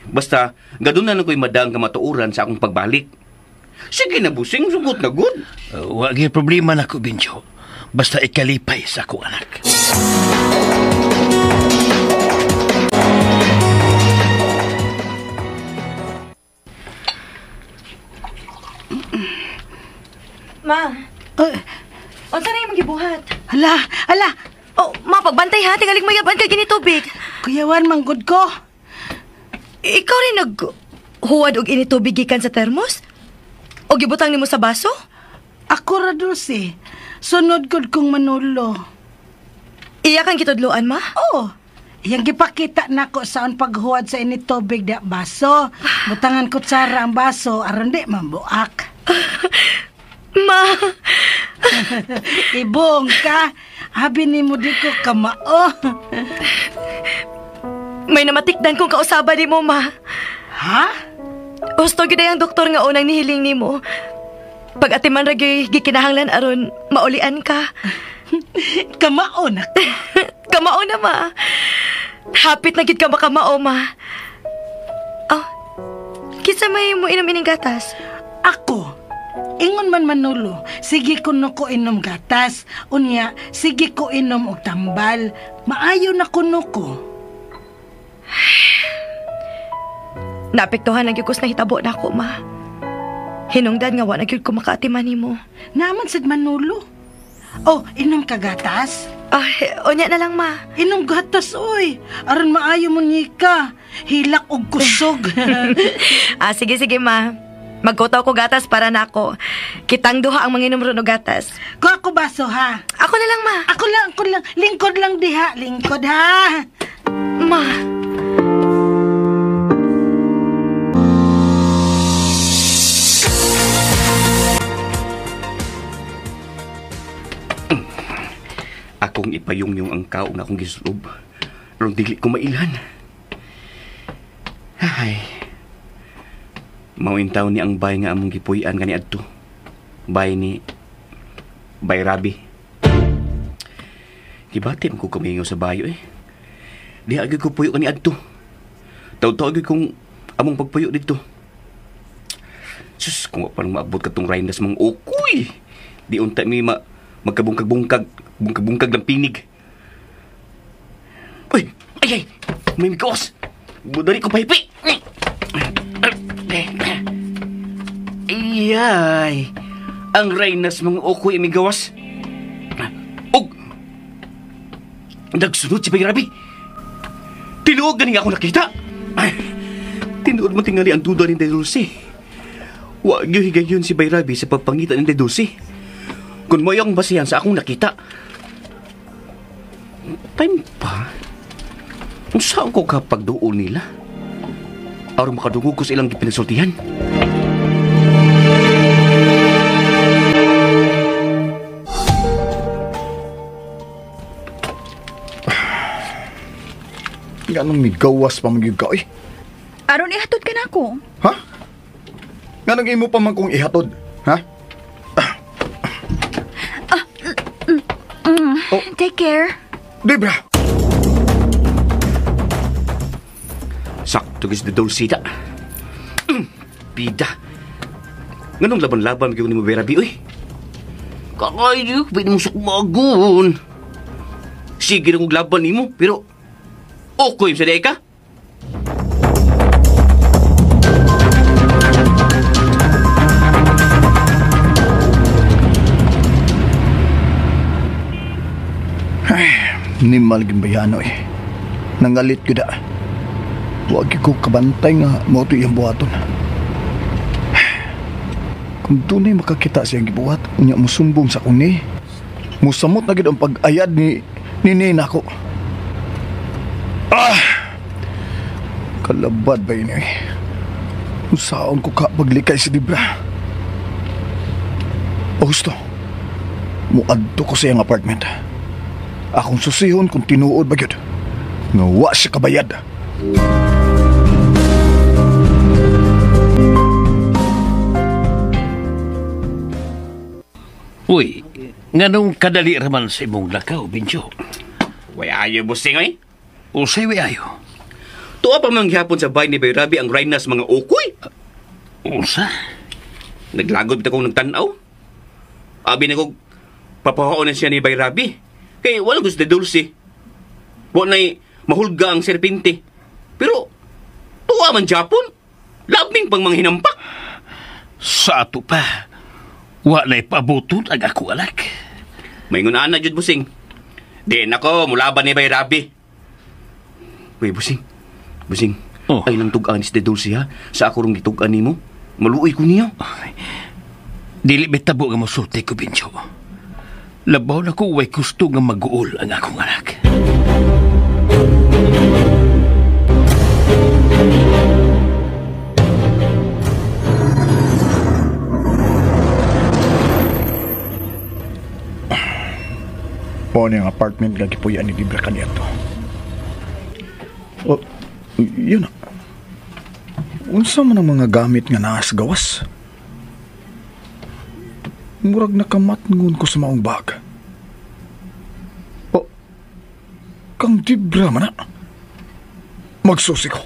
Basta, gadon na lang ko'y madang kamatuuran sa akong pagbalik. Sige na busing, sugot na good. Wag yung problema na ko, Binjo. Basta ikalipay sa akong anak. Ma, unsa na yung magibuhat? Hala, Oh, ma, pagbantay ha, tingalig mayaban ka gini tubig. kuyawan manggod ko. Ikaw rin naghuwad og ini tubig gikan sa termos? O gibutang nimo sa baso? Ako ra Dulce, sunod gud kong manulo. Iya kang kitudloan, ma? Oh, yang gipakita nako saon paghuwad sa ini tubig da baso. Butangan kutsara ang baso aron di mambuak. Ma, Ibong ka, habi ni mo di ko kamao. may namatikdan kong kausaba ni mo, ma. Ha? Gusto gid ang doktor nga unang nihiling nimo. Pag atiman ra gyud gikinahanglan aron maulian ka. Kamao na. Kamao na, ma. Hapit na gid ka makamao, ma. Oh, kisa may mo inom ining gatas? Ako, ingon man manulo, sige kuno ko inom gatas. Unya, sige ko inom og tambal. Maayo na kuno ko. Naapektuhan ang gyud na hitabo na ako, ma. Hinungdan nga wa na gyud ko makaatiman nimo. Naman sad manulo. Oh, inom ka gatas? Unya na lang, ma. Inom gatas, oy. Aron maayo mo ka. Hilak og kusog. Sige, ma. Magkutaw ko gatas para nako. Kitang duha ang manginom ron og gatas. Ko ako baso ha. Ako na lang, ma. Ako lang. Lingkod lang diha. Lingkod ha. Ma. Akong ipayungyong ang kaong akong gisulob. Pero dili ko mailan. Ay. Mawintaw ni ang bay nga among gipuy-an kani adto. Bay ni Bay Rabi. Gibati man ko kumingaw sa bayo eh. Di agad ko puyo kani adto. Taw-taw agad kong among pagpuyo dito. Sus, kung paano maabot ka tong Rhinas mang ukuy. Di unta mi magkabungkag ng pinig. Uy! Ay! May mikos! Budari ko pahipi! Iyay! Ang Rhinas mga okoy imigawas. Og! Nagsunod si Bay Rabi. Tinuod ganing ako nakita. Tinuod mo tingali ang duda ni Dulce. Wag yung higayon si Bay Rabi sa pagpangitan ni Dulce. Kung mo yung basihan sa akong nakita. Time pa? Saan ko kapag doon nila? Aron makadungog ko sa ilang pinasultihan. Ganong migawas pa magigaw eh. Aron ihatod ka na ako. Ha? Ganong imo pa man kong ihatod, ha? Take care. Debra! Sakto gis de Dulcita. Pida. Nganong laban-laban kayo ni mo Bay Rabi, uy? Kakayo, pwede mo sukmagon. Sige na kong laban ni mo, pero okay sa day ka? Ni malgin bayano eh. Nangalit ko da. Huwag ko kabantay nga mo ito iyang buhaton. Kung doon ay makakita siyang gibuhat, unya mo sumbong sa kuni. Musamot na gid ang pag-ayad ni Nina ko. Kalabad ba yun eh. Kung saan ko ka paglikay si Debra. Gusto. Muadto ko sa iyang apartment. Akong susihon kung tinuod ba yun. Nga wa siya kabayad. Uy, nganong kadali raman sa imong lakaw, Binjo? Way ayo, busing, oy. Usay way ayo. Tuwa pa mang hapon sa bahay ni Bay Rabi ang Rhinas mga ukoy. Usa? Naglagod na kong nagtanaw. Abi na kong papahoon na siya ni Bay Rabi. Kaya walang gusto na Dulce. Wala na'y mahulga ang serpente. Pero, tuwa man Japon. Labing pang mga hinampak. Sa ato pa, wala'y pabuton ang ako alak. May ngunaan na, Jud Busing. Di nako, mulaban ni Bay Rabi. Uy, Busing. Busing, ay nang tugaan ni Dulce ha. Sa ako rong gitugaan ni mo. Maluoy ko niya. Dili betabo nga masulti ko, Binjo. Labaw na ko way gusto nga mag-uol ang akong anak. Po ang apartment nga gipuyan ni Debra kaniya to. Yun na. Unsa man ang mga gamit nga naas gawas? Murag nakamatngon ko sa maong bag. Kang Debra man na. Magsusi ko.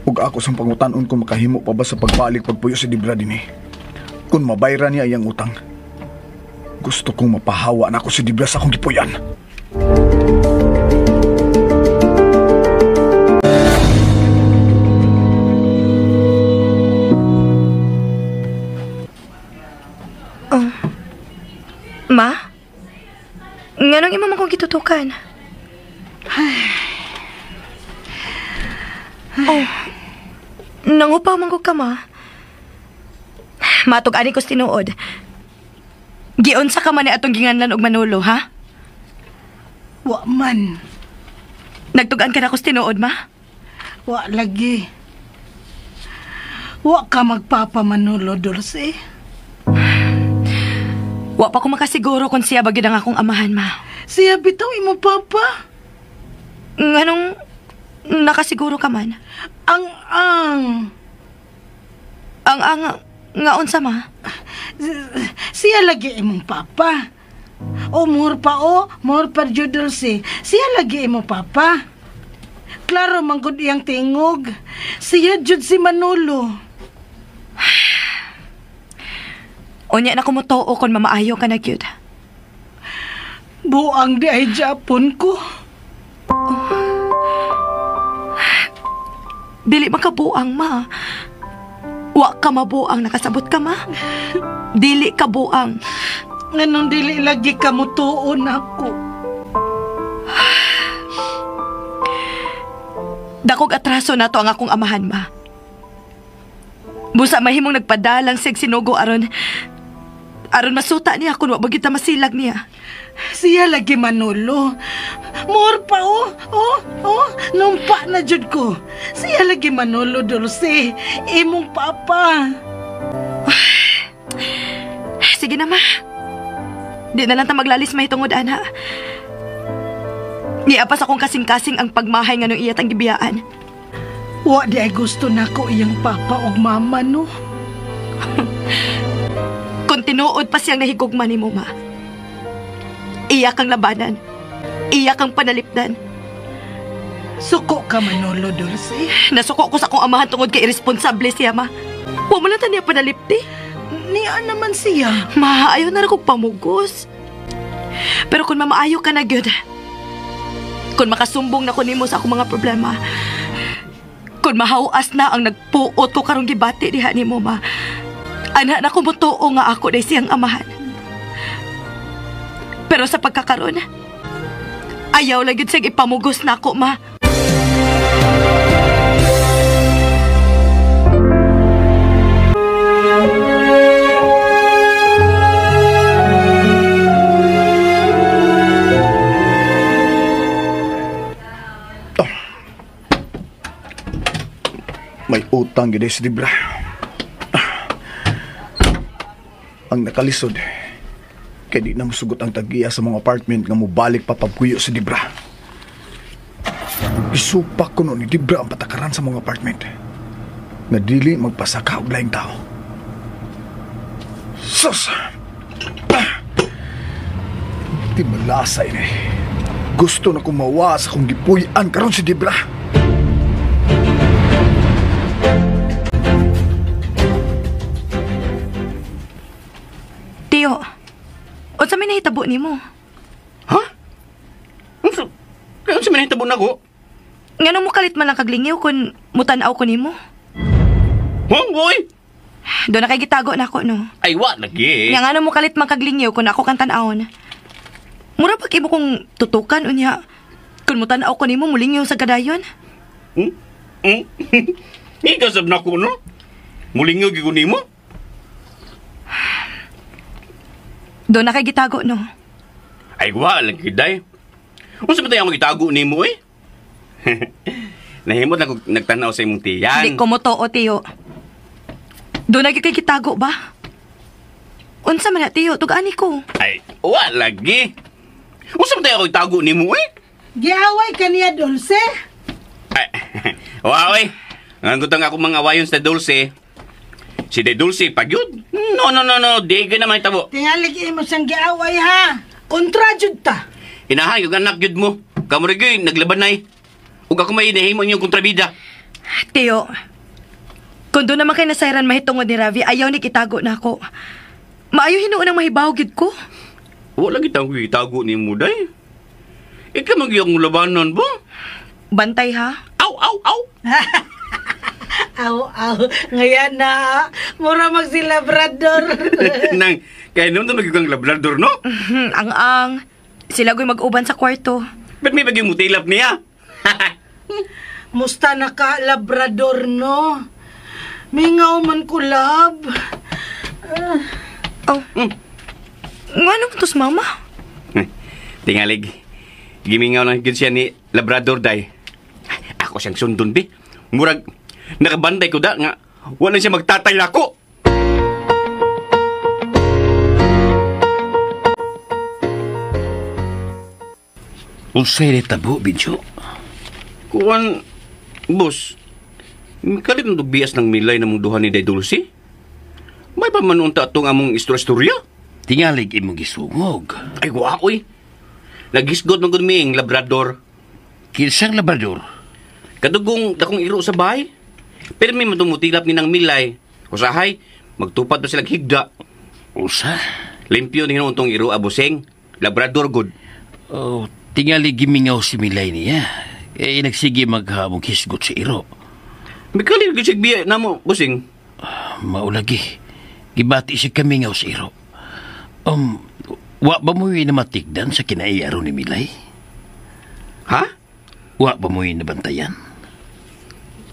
Ug ako sang pangutanon kung makahimo pa ba sa pagbalik pagpuyo si Debra din eh. Kung mabayra niya iyang utang. Gusto kong mapahawa na ako si Debra sa akong gipuyan. Ma? Nganong imo man kong gitutukan? Nangupaw man ko ka, ma. Matog ani ko tinuod. Giunsa ka man ni atong ginganlan og Manolo, ha? Wa man. Nagtugan ka na ko tinuod, ma? Wa lagi. Wa ka magpapamanulo, Dulce. Wa pa ko makasiguro kung siya bagid ang akong amahan, ma. Siya bitaw imo papa. Nganong nakasiguro ka man? Ang Nga unsa, ma? siya lagi imong papa. O more pa Dulce. Siya lagi imong papa. Klaro man gud iyang tingog. Siya jud si Manolo. Unya na kumutuo kon mamaayo ka na gyud. Buang di ay Japon ko. Dili makabuang, ma. Wa ka mabuang, nakasabot ka, ma. Dili ka buang. Nganong dili lagi ka mutuon ako. Dakog atraso na to ang akong amahan, ma. Busa mahimong nagpadalang sig sinugo aron masuta niya kung wa bagita masilag niya. Siya lagi Manolo. More pa numpa na jud ko. Siya lagi Manolo, Dulce. Imong papa. Sige na, ma. Di na lang ta maglalis mahitungod, ana. Niapas akong kasing-kasing ang pagmahay nga nung iyat ang gibiyaan. Wa di ay gusto nako iyang papa ug mama, no? Kung tinuod pa siyang nahigugma ni mo, ma. Iyak ang labanan. Iyak ang panalipdan. Suko ka, Manolo, Dulce. Nasuko ko sa akong amahan tungod kay irresponsable siya, ma. Wa mo lang niya panalipdi. Niya naman siya. Ma, ayaw na rin kong pamugos. Pero kung mamaayo ka na, gyud. Kung makasumbong na ko nimo sa akong mga problema. Kung mahawas na ang nagpuot ko karong gibati diha nimo, ma. Anak na kumutuo nga ako na siyang amahan. Pero sa pagkakaroon, ayaw lang yun siyang ipamugos na ako, ma. May utang gid si Dibra. Ang nakalisod, kaya di na musugot ang tagiya sa mga apartment nga mubalik pa pagkuyo si Dibra. Isupak ko ni Dibra ang patakaran sa mga apartment. Nga dili magpasaka og laing tao. Sus! Di malasa ini. Gusto na kong mawas akong gipuy-an karon si Dibra. Tiyo, unsa may nahitabo nimo? Ha? Unsa may nahitabo na ko? Nganong mo kalit man lang kaglingiw kung mutan-aw ko nimo? Boy! Doon na kay gitago na ako, no? Ay, wa lagi. Nga nga mo kalit man kaglingiw kung ako kang tan-awon. Mura pag imo kong tutukan, unya. Kung mutan-aw ko nimo, mulingiw sa kadayon. Ikaw sab na ko, no? Mulingaw gigun mo? Doon na kay gitago, no? Ay, wa lagi, day. Unsa ba tayo ang gitago nimo, eh? Nahimot na kung nagtanaw sa imong tiyan. Di ko mo to, Tiyo. Doon na kay gitago ba? Unsa man na, Tiyo? Tugani ko. Ay, wa lagi. Unsa ba tayo ang gitago nimo, eh? Giaway ka niya, Dulce. Ay, wa, oy. Nangutang ako mga awayon sa Dulce. Si De Dulce, pagyud? No. Di ka na mahitabo. Tingalig mo siyang giaway, ha? Kontra jud ta. Inahan, yung anak yun mo. Kamurigay, naglaban na eh. Huwag ako may inahimo yung kontrabida. Tiyo, kung doon naman kayo nasayran mahitungod ni Ravi, ayaw ni kitago na ako. Maayo hinuunang mahibawgid ko. Wala kitang kitago ni mo, day. Ikaw magyang labanan ba? Bantay, ha? Aw! Aw. Ngayon na, mura magsilabrador. Nang, kaya naman ito magiging labrador, no? Ang sila ko'y mag-uban sa kwarto. Ba't may bagay mo tilap niya? Musta na ka, labrador, no? Mingaw man ko, love. Nga naman tos, mama? Tingalig. Gimingaw lang gid siya ni Labrador, day. Ako siyang sundon, be. Murag, nakabantay ko da nga. Wala siya magtatay lako. Unsay ni tabo, Binjo? Kuwan, boss, kalit ng bias ng milay na mong duha ni Day Dulce? May pa manunta itong among istorya? Tingalig imong gisungog. Ay, wakoy. Nagisgot ng gudming Labrador. Kinsang Labrador? Kadugong dakong iro sa bahay. Pero may matumutilap ni ng milay. Usahay, magtupad pa silang higda. Usa? Limpyo ni hinuuntong iro abuseng. Labrador good. Oh, tingali gimingaw si Milay niya. Nagsige maghamong hisgot si Iro. May kalit gisig biya na mo, busing. Maulagi. Gibati si kamingaw si Iro. Wa ba mo yung namatigdan sa kinaiyaro ni Milay? Ha? Wa ba mo yung nabantayan?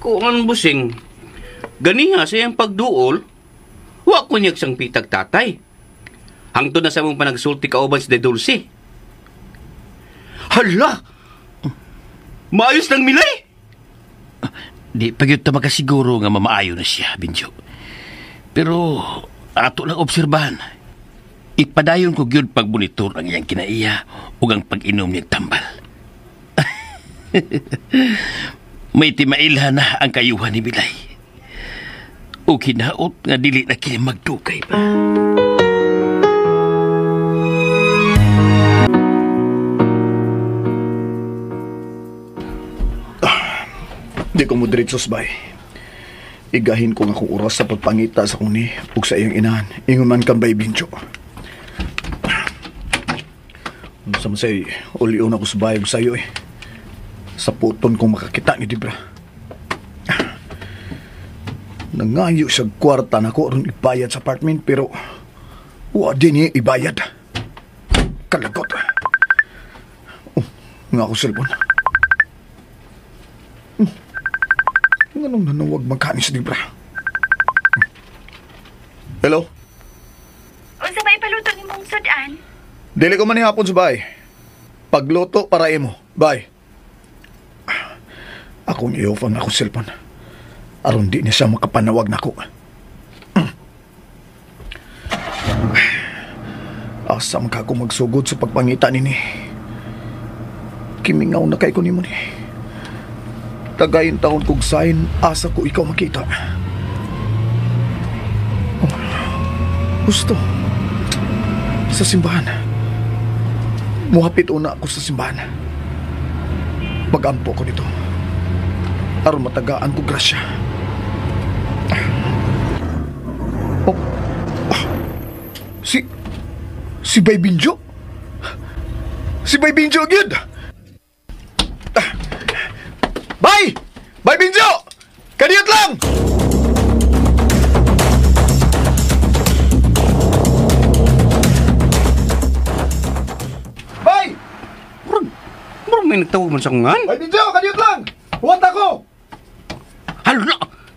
Kuan busing. Ganiha sa iyang pagduol, wa ko niyag sang pitag tatay. Hangtod na sa mong panagsulti kauban si De Dulce. Hala! Maayos ng Milay! Di pagyod ta makasiguro nga mamaayo na siya, Binjo. Pero ato lang obserbahan. Ipadayon ko gyud pagbunitor ang iyang kinaiya ug ang pag-inom niyang tambal. May timailhan na ang kayuhan ni Milay. O kinaot nga dili na kini magdugay pa. Di ko mo diretso sa bay. Igahin ko nga kung oras sa pagpangita sa kuni ug sa iyong inahan. Ingon man kang bay, Binjo. Sa masay, ulion ako sa bayag sa'yo eh. Sa puton kong makakita ni Dibra. Nangayo siya kwarta na ko aron ibayad sa apartment pero wa din niya ibayad. Kalagot. Nga ako cellphone. Anong nanawag magkani sa Dibra? Hello? Unsa ba ipaluto ni mong sudan? Dili ko man hapon sa bay. Pagluto para imo. Bye. Akong i-off ang ako cellphone. Aron di niya siya makapanawag na ko. Asa man ka ako magsugod sa pagpangita nini. Kimingaw na kay ko ni mo ni. Tagayin taon kong sign, asa ko ikaw makita. Oh, gusto. Sa simbahan. Muhapit una ako sa simbahan. Magampo ko dito. Aron matagaan ko grasya. Oh. Si Bay Binjo? Si Bay Binjo agad! Bay! Bay Binjo! Kaniyot lang! Bay! Murag may nagtawag man sa kungan. Bay Binjo! Kaniyot lang! Huwat ako! Hala!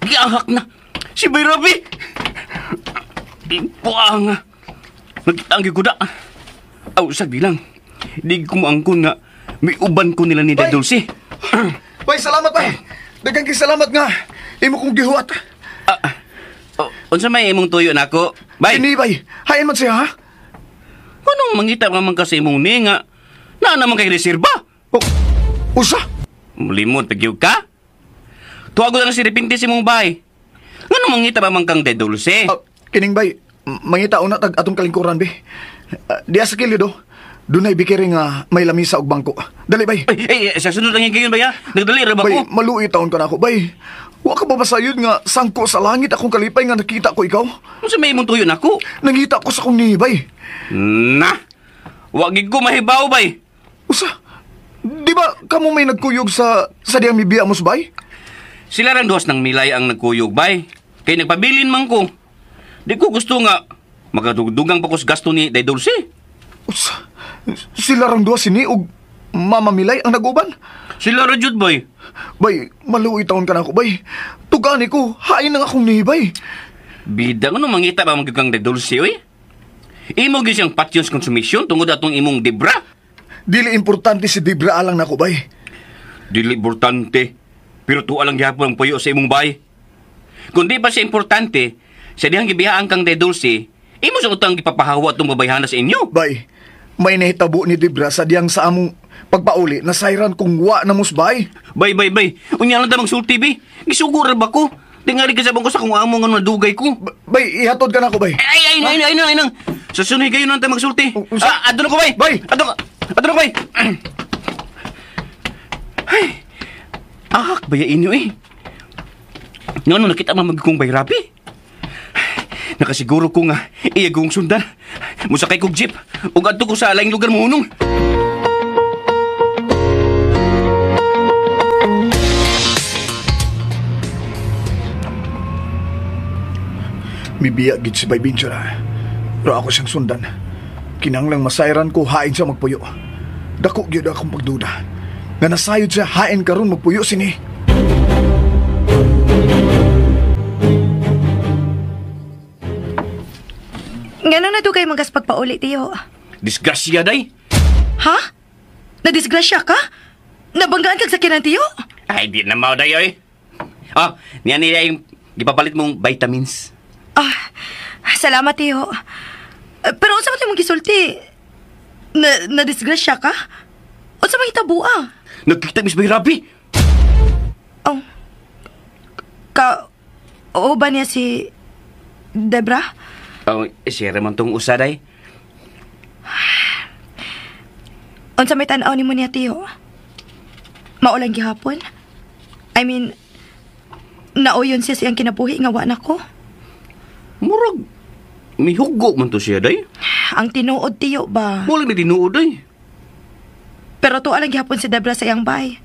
Giahak na! Si Bay Rabi! Ipuang! Nagtanggi ko na. Aw, sagdi lang. Di ko maangkon nga may uban ko nila ni Day Dulce. Bay, salamat bay! Dagang salamat nga! Imo kong gihuat! Unsa may imong tuyo nako? Bay! Ini bay! Hayan man siya ha? Anong mangita naman kasi imong ni nga? Na naman kay reserba? Oh, usa? Mulimot, pagyog ka? Tuwago lang si Repinti si mong bay. Anong mangita ba man kang Day Dulce? Kining bay, mangita una tag atong kalingkuran be. Diya sa kilid dunay bikiri nga may lamisa og bangko. Dali bay. Ay, sa sunod lang yung gayon ba ya? Nagdali ra ba Bay, ko? maluoy taon ka na ako bay. Wa ka ba basayod nga sangko sa langit akong kalipay nga nakita ko ikaw? Unsa may imong tuyo nako? Nangita ko sa kong ni bay. Na! Wa gid ko mahibaw bay. Usa? Di ba kamo may nagkuyog sa diyang mibiya mo sa bay? Sila ran duwas ng milay ang nagkuyog bay. Kay nagpabilin man ko. Di ko gusto nga magadugdugang pa ko sa gasto ni Day Dulce. Usa? Sila rang duwa sini og Mama Milay ang naguban. Sila ra jud bay. Bay, maluoy taon ka na ako, bay. Tugani ko, hain na akong nihibay. Bida nga no mangita ba magkang dedulsi oy? Imo gyud siyang patyons consumption tungod atong imong dibra. Dili importante si Dibra alang na ako, bay. Dili importante. Pero tuwa lang gyapon ang puyo sa imong bay. Kung di pa siya importante, sa dihang gibiyaan kang dedulsi, imo sa utang gipapahawa atong babayhana sa inyo. Bay, may nahitabo ni Dibra sa diyang sa among pagpauli na sayran kung wa na musbay. Bay. Unya lang ta magsulti bi. Gisugura ba ko? Tingali ka sabang ko sa kung amo nga nadugay ko. Bay, ihatod ka na ako, bay. Ay nang. Sa sunay kayo nang tayo magsulti. Adto na ko bay. Bay! Adto na ko bay. Ay. Baya inyo eh. Nga nakita mo magkong bay rapi. Nakasiguro ko nga iya kong sundan. Musakay kong jeep. Ug adto ko sa laing lugar mohunong. Mibiya gid si Bay Binjara. Pero ako siyang sundan. Kinanglang masayran ko, hain siya magpuyo. Dako gyud akong pagduda. Nga nasayod siya, hain karon magpuyo sini. Ganun na to kayo magas pagpauli, tiyo. Disgrasya day. Ha? Nadisgrasya ka? Nabanggaan kag sakyanan, tiyo? Ay, di na mao day oy. Niyan nila yung gipapalit mong vitamins. Salamat, tiyo. Pero unsa man mong gisulti? Nadisgrasya ka? Unsa man hitabo? Nagkita Miss Bay Rapi. Oo ba niya si Debra? Siya man tong usaday. Unsa may tan-aw nimo niya, tiyo? Maulang gihapon? I mean, nauyon siya siyang kinabuhi nga wa nako. Murag, may hugo man to siya day. Ang tinuod, tiyo ba? Wala na tinuod day. Pero to alang gihapon si Debra sa iyang bay.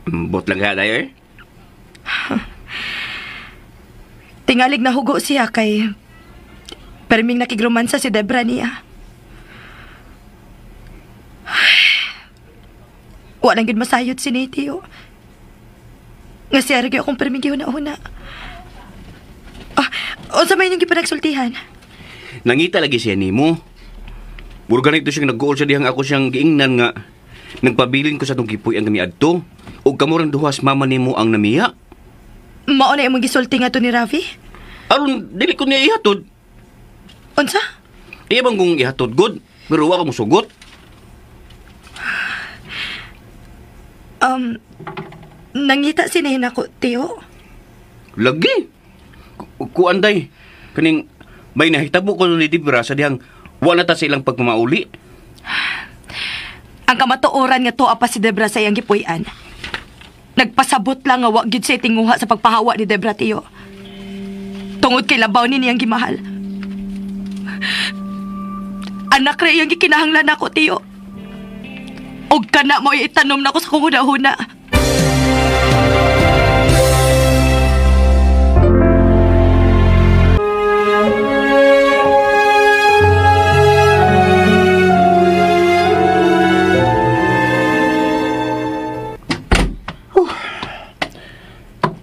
Bot lang ka day eh. Tingalig na hugo siya kay perming nakigromansa si Debra niya. Walang gid masayod si Nitiyo. Nga siya rin akong perming gihuna-huna. Unsa may niyong gipanagsultihan? Nangita lagi siya nimo. Burga nito siyang nag-goal sa dihang ako siyang giingnan nga nagpabilin ko sa tong gipuy ang kamiadto ug kamo ring duhas mama nimo ang namiya. Mao na imong gisulti nga to ni Ravi? Aron dili ko niya ihatod. Unsa? Iya bang kung ihatod good, pero wa ka mo sugot. Nangita sinahin ako, tiyo. Lagi. Kuanday. Kaning may nahitabo ko ni Dibra sa dihang wala ta silang pagmamauli. Ang kamatuoran nga to apa si Debra sa iyang gipuy-an. Nagpasabot lang nga wa gyud siya tinguha sa pagpahawa ni Debra, tiyo. Tungod kay labaw ni niyang gimahal. Anak ra iyang gikinahanglan ako, tiyo. Og kana mo itanom na ko sa kong huna-huna.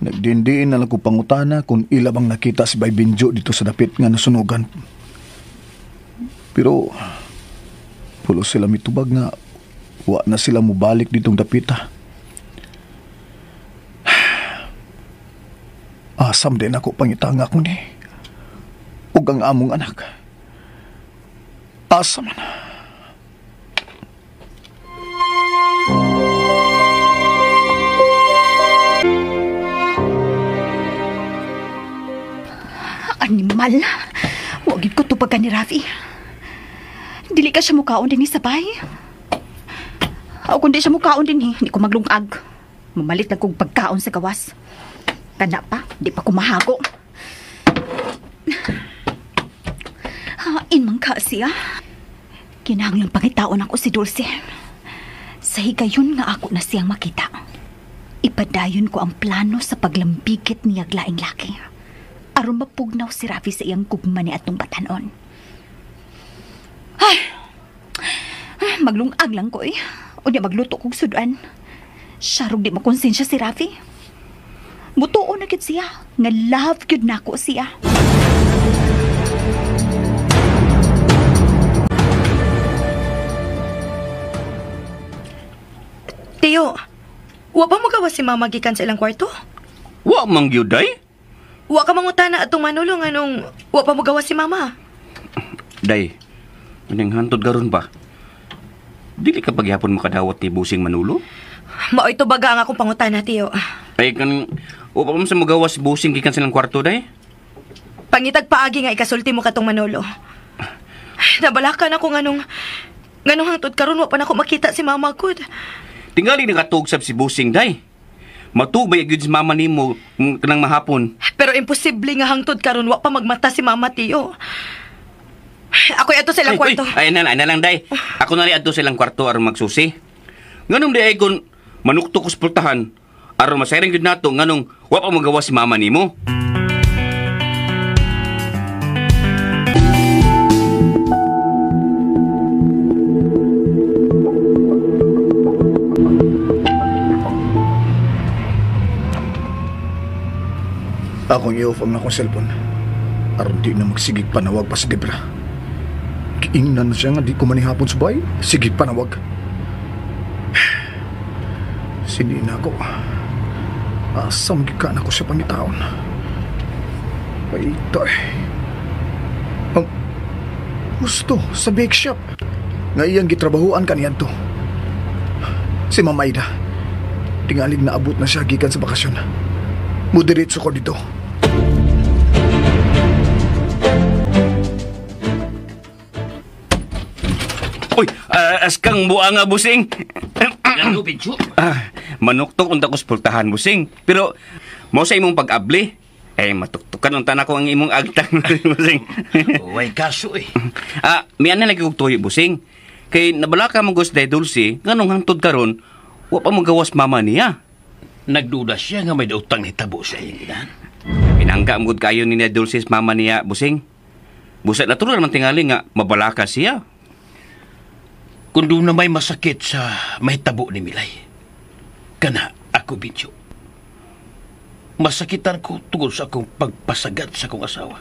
Nagdindiin na lang ko pangutana kung ilabang nakita si Bay Binjo dito sa dapit nga nasunugan. Pero pulo sila mitubag nga wa na sila mubalik ditong dapita. Asam din ako pangitanga ko ni. Ug ang among anak. Asam man. Animal. Huwag ko to pagka ni Rafi. Dili ka siya mukaon din sa bay. O kung di siya mukaon din, hindi ko maglungag. Mamalit lang kong pagkaon sa gawas. Kana pa, di pa kumahago. Hain man ka siya. Kinahanglang pangitaon ako si Dulce. Sa higayon nga ako na siyang makita. Ipadayon ko ang plano sa paglambigit niyag laing laki. Aron mapugnaw si Rafi sa iyang gugma ni atong batanon. Ay! Maglungag lang ko eh. O di magluto kong sudan. Sarog di makonsensya si Rafi. Mutuo na gid siya. Nga love gid nako siya. Tiyo, wa pa mo gawa si mama gikan sa ilang kwarto? Wa mang gyud day. Wa ka mangutana atong manulong anong wa pa mo gawa si mama? Day, anong hantod garon ba? Dili ka pagyapon makadawat ni Busing Manulo? Mao ito baga ang akong pangutana, Tiyo. Ay kan wa pa mo sa magawas Busing gikan silang kwarto day. Pangitag paagi nga ikasulti mo katong Manolo. Nabalakan ako nganong hangtod karon wa pa nako makita si mama ko. Tingali nakatugsab si Busing day. Matubay gyud si mama nimo kanang mahapon. Pero imposible nga hangtod karon wa pa magmata si mama, Tiyo. Ako ato sa ilang kwarto. Ay na lang day. Ako na ri adto sa ilang kwarto aron magsusi. Nganong day kon manukto ko sa pultahan aron masayran gyud nato nganong wa pa magawa si mama nimo. Akong i-off ang akong cellphone. Aron di na magsigig panawag pa si Debra. Giingnan na siya nga di ko manihapon sa bay. Sigig panawag. Sindi na ako. Asam gikan ako sa pangitaon. Paita eh. Ang gusto sa bake shop. Nga iyang gitrabahuan kaniyan to. Si Mama Ida. Tingalig na abot na siya gikan sa bakasyon. Mudiritso ko dito. Uy, askang buanga Busing. Ano, Benjo? Manuktok unta ko sa pultahan Busing. Pero mo sa imong pag-abli. Matuktukan unta na ko ang imong agtang Busing. Uy, kaso eh. Miyan na lagi kong tuyo Busing. Kay nabala ka mong gusto Dulce, nganong hangtod karon, wa pa magawas mama niya. Nagduda siya nga may dautang hitabo sa iyang inan. Pinangga amgod kayo ni Dulce sa mama niya Busing. Busa na naman tingali nga mabalaka siya. Kung doon na may masakit sa mahitabo ni Milay, kana ako, Benjo. Masakitan ko tungkol sa akong pagpasagat sa akong asawa.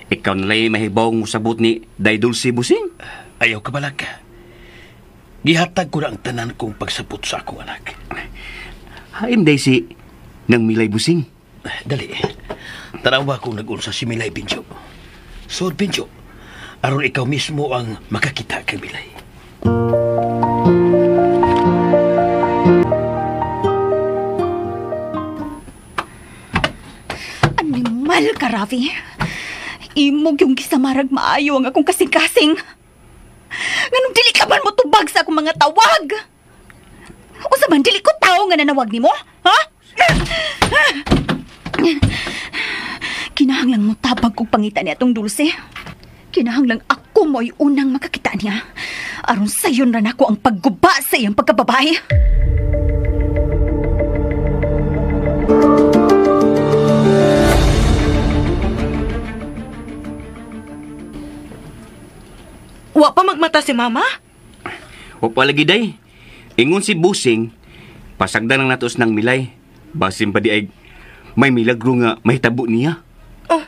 Ikaw nalay mahibaw mo sabot ni Dulce Busing. Ayaw ka balaga. Gihatag ko na ang tanan kong pagsapot sa akong anak. Haim day si nang Milay Busing. Dali. Tarawa kong nag-unsa si Milay, Benjo. So, Benjo, aron ikaw mismo ang makakita kay Milay. Animal ka, Rafi. Imog yung gisamarag maayo ang akong kasing-kasing. Nganong dili ka man mo tubag sa akong mga tawag? O sa man, dili ko tao nga nanawag ni mo? Ha? Kinahanglang mo tabag kong pangita niya itong Dulce. Kinahanglang ako mo'y unang makakita niya. Aron sayon ran ako ang pagguba sa iyang pagkababae. Wa pa magmata si mama? O palagi day. Ingon si Busing, pasagdan ng natos ng Milay. Basin pa di ay may milagro nga mahitabo niya. Oh,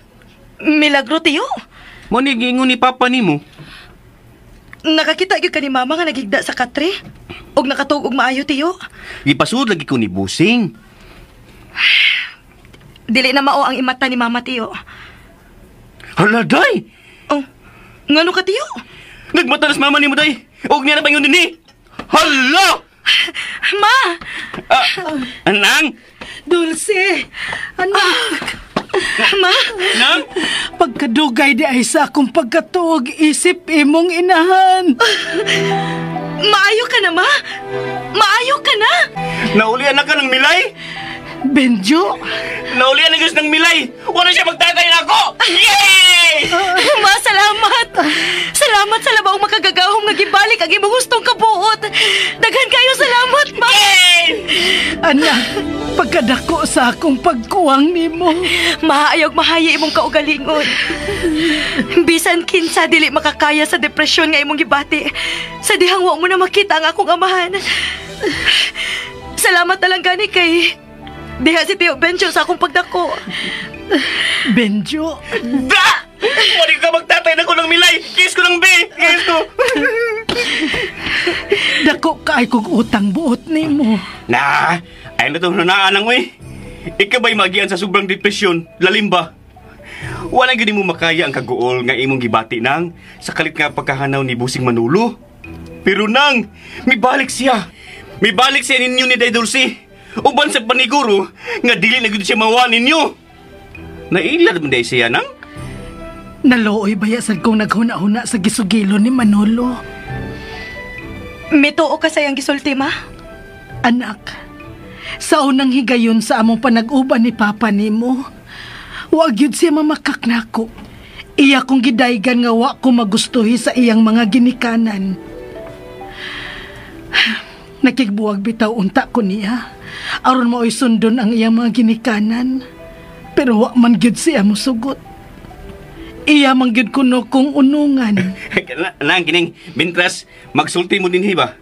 milagro, Tiyo. Manigingon ni Papa nimo. Nakakita gyud ka ni mama nga nagigda sa katre. Og nakatug og maayo, Tiyo. Ipasud lagi ko ni Busing. Dili na mao ang imata ni mama, Tiyo. Hala, day! Oh, ngano ka, Tiyo? Nagmata na sa mama nimo, day! Og niya na pa yun din eh! Hala! Ma! Anang! Dulce, anak. Ma! Nang! Pagkadugay di ay sa akong pagkatuog isip imong inahan. Maayo ka na, Ma! Maayo ka na! Naulian na ka ng Milay! Benjo, Naulian na gas ng Milay! Wala siya magtatay na ako! Yay! Ma, salamat! Salamat sa labaong makagagahom nga gibalik ang imong gustong kabuot! Daghan kayo salamat, Ma! Yay! Anak, pagkadako sa akong pagkuwang nimo. Maayog mahaya imong kaugalingon. Bisan kinsa dili makakaya sa depresyon nga imong gibati. Sa dihang wa mo na makita ang akong amahan. Salamat na lang gani kay diha si Tio Benjo sa akong pagdako. Benjo? Da! Wari ka magtatay na ko ng milay! Kiss ko ng B! Kiss ko! Dako kaay kog utang buot nimo. Na! Ay na itong nanaan mo eh. Ikaw ba'y magian sa sobrang depresyon? Lalim ba? Wala gini mo makaya ang kaguol nga imong gibati nang sa kalit nga pagkahanaw ni Busing Manolo. Pero nang, may balik siya. May balik siya ninyo ni Day Dulce. Uban sa paniguro nga dili na gud siya mawa ninyo. Nailad mo day siya nang? Nalooy bayasan kong naghuna-huna sa gisugilo ni Manolo. Mituo ka sayang gisulti, ma? Anak, sa unang higayon sa among panag-uban ni Papa nimo, wag yun siya mamakak nako. Iya kong gidaygan nga wa ko magustuhi sa iyang mga ginikanan. Nakigbuwag bitaw unta ko niya. Aron mao'y sundon ang iyang mga ginikanan. Pero wa man gyud siya musugot. Iya man gyud kuno kong unungan. Nang kining mintras magsulti mo din ba?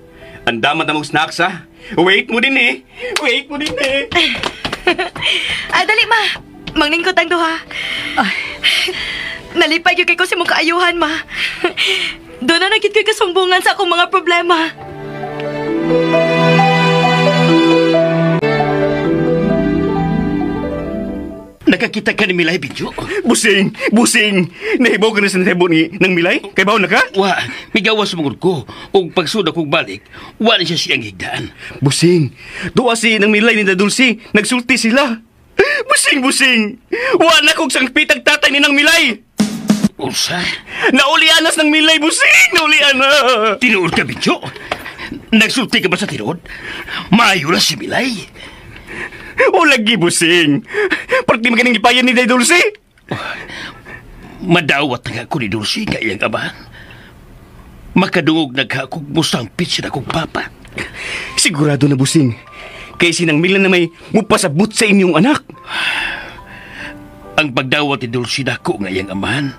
Andaman na mong snacks ha? Wait mo din eh. Wait mo din eh. Dali ma. Mangningkot ang duha. Nalipay yung kay ko si mong kaayuhan, ma. Doon na nagkit ko'y kasumbungan sa akong mga problema. Nakakita ka ni Milay, Benjo? Busing! Busing! Nahibaw ka na sa nahibaw ng Milay? Kay baon na ka? Wa, may gawas mong ko. O pagsuda kong balik, wala siya siyang higdaan. Busing! Doa si ng Milay ni Dulce. Nagsulti sila. Busing! Busing! Wala kong sangpitag tatay ni ng Milay! Unsa? Naulianas ng Milay, Busing! Naulianas! Tinuod ka, Benjo? Nagsulti ka ba sa tinuod? Maayo na si Milay. O lagi, Busing. Parang di maganing ipayan ni Day Dulce. Madawat nga ako ni Dulce nga iyang amahan. Makadungog nagkakog musangpit siya na kong papa. Sigurado na, Busing. Kaya sinang Milan na may mupasabot sa inyong anak. Ang pagdawat ni Dulce na ako nga iyang amahan,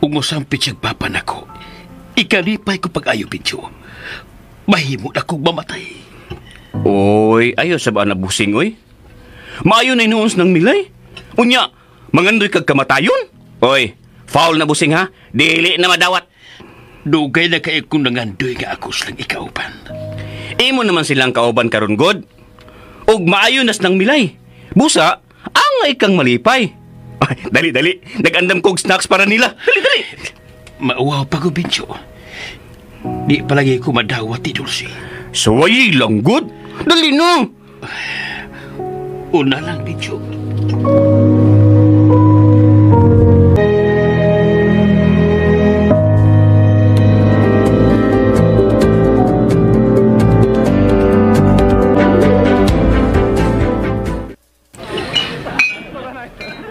ug musangpit siyang papa na ko, ikalipay ko pag-ayo, Benjo. Mahimo na kong mamatay. Oy, ayaw sa ba na, Busing, oy? Maayo na inuons ng Milay. Unya, mangandoy kag kamatayon? Oy, foul na, Busing, ha? Dili na madawat. Dugay na kayo kung nangandoy nga ako silang ikauban. Imo naman silang kauban karon God. Og maayo nas ng Milay. Busa, angay kang malipay. Ay, dali. Nag-andam kog snacks para nila. Dali. Mauwaw pa ko, Benjo. Di palagi ko madawat ni Dulce. Suway lang, God. Dali no. Una lang, Benjo.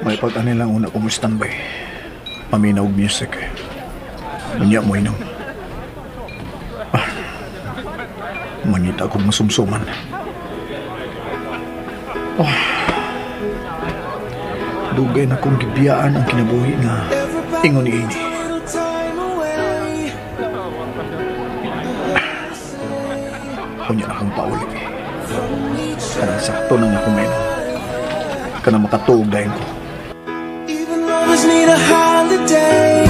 May pag-anilang una kumustambay. Paminaw music. Unya mo inom. Mangita akong masumsuman. Dugay na kong gibiyaan ang kinabuhi nga ingon ini. Kunya na kang pauli. Kanang sakto nang ako menon. Kanang makatuog dahin ko. Even lovers need a holiday.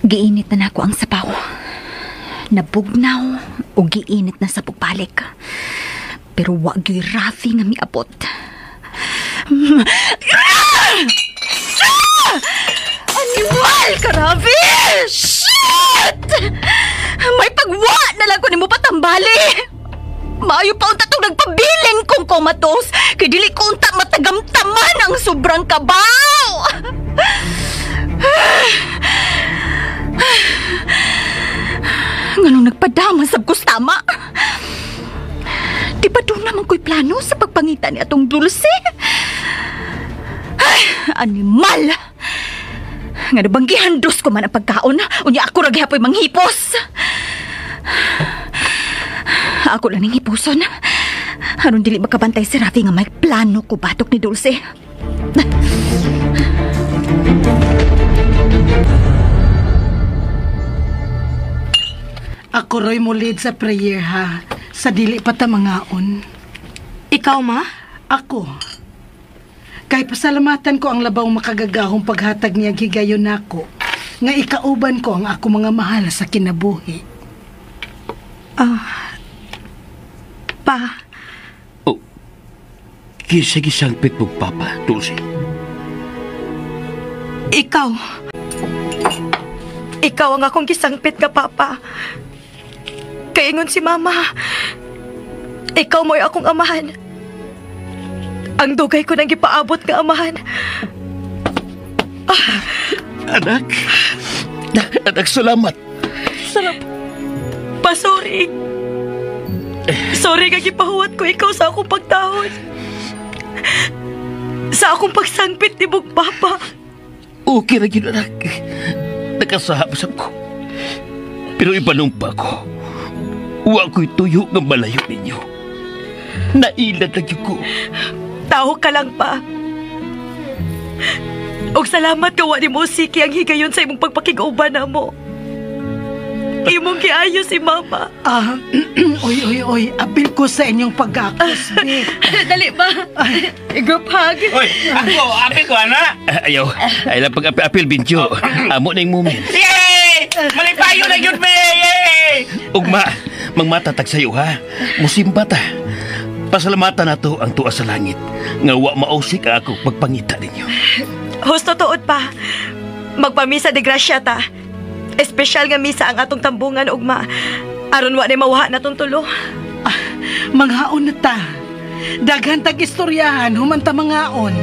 Giinit na nako ang sapaw. Nabugnaw o giinit na sa pagpalik. Pero wag yo'y Rafi nga miabot. Animal ka, Rafi! Shit! May pagwa na lang ko ni mo patambali. Maayo pa unta itong nagpabiling kong komatos. Kaya dili ko unta matagamtaman ang sobrang kabaw. Nganong nagpadama sa kustama? Di ba doon naman ko'y plano sa pagpangita ni atong Dulce? Ay, animal! Nga nabanggihan dos ko man ang pagkaon. Unya ako ragyapoy manghipos. Ako lang ning ipuson. Aron dili makabantay si Rafi nga may plano ko batok ni Dulce. Ako ro'y mulid sa prayer ha. Sa dili pa ta mangaon. Ikaw, ma? Ako. Kay pasalamatan ko ang labaw makagagahong paghatag niya gigayon nako. Nga ikauban ko ang ako mga mahal sa kinabuhi. Pa, Oh, kisag-isangpit mo, Papa, Dulce. ikaw. Ikaw ang akong gisangpit nga, Papa. Kaingon si Mama. Ikaw mo'y akong amahan. Ang dugay ko nang gipaabot nga amahan. Anak, anak, salamat. Sorry. Sorry nga gipahuwat ko ikaw sa akong pagtahod. Sa akong pagsangpit ni Bug Papa. Okay ra gyud, anak. Nakasahapsam ko. Pero ipanumpa ko. Wa ko'y tuyo nga malayo ninyo. Nailad lagi ko. Taho ka lang pa. Og salamat ka wa ni mo siki ang higayon sa imong pagpakiguban na mo. Imong giayo si Mama. Oy, apil ko sa inyong pag-akos, be. Dali ba? I-group hug. Hoy, ako, apil ko, ana. Ayaw, ay lang pag-apil, Bintyo. Amo na yung moment. Yay! Malipayo na yun, be! Yay! Ugma, mangmatatag sa'yo, ha? Musimba ta. Pasalamatan na to ang tuwa sa langit. Nga wa mausik ako pagpangita ninyo. Husto tuod pa. Magpamisa de grasya ta. Espesyal nga misa ang atong tambungan, ugma. Aron wa na mawha na tong tulo. Manghaon na ta. Daghan tag istoryahan, humanta mangaon.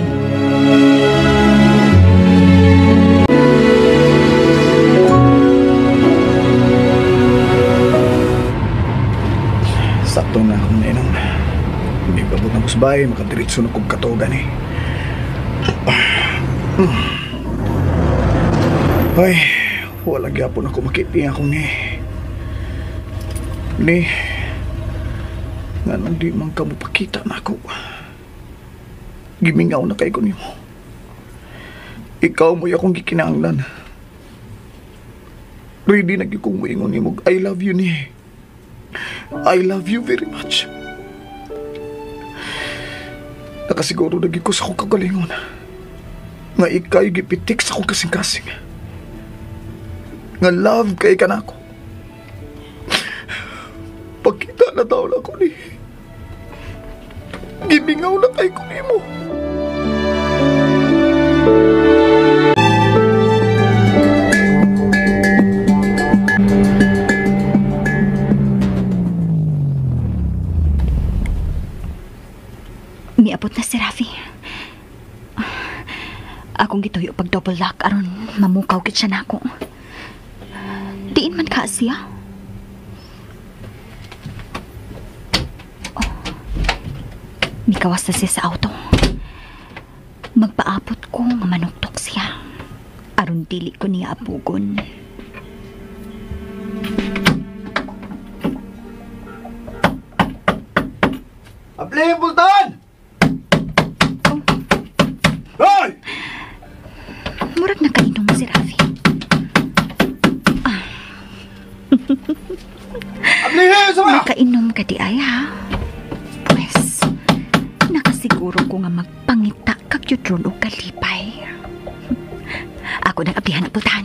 Sakto na akong nainom. Hindi pabot na musbay, makadiritso na kong katogan eh. Ay, wala gyapon ako makiping ako ni nga nang di man ka mapakita na ako. Gimingaw na kay ko nimo. Ikaw mo akong gikinahanglan. Ready na gyud kong moingon nimo. I love you ni. I love you very much. Nakasiguro na gyud ko sa akong kagalingon nga ikay gipitik sa akong kasing-kasing. Nga love kay ka na ako. Pagkita na daw na ko ni. Gimingaw na kay ko ni mo. Miabot na si Rafi. Akong gituyo pag double lock aron mamukaw gid siya nako. Diin man ka siya. Mikawas na siya sa auto. Magpaabot ko nga manuktok siya. Aron dili ko niya apugon. Apli yung bultan! Hoy! Murag nakainom si Rafi. Apli yung sama! Nakainom ka di ay ha? Pues, nakasiguro ko nga magpangita kag yudron o kalipay. Ako nang ablihan na putahan.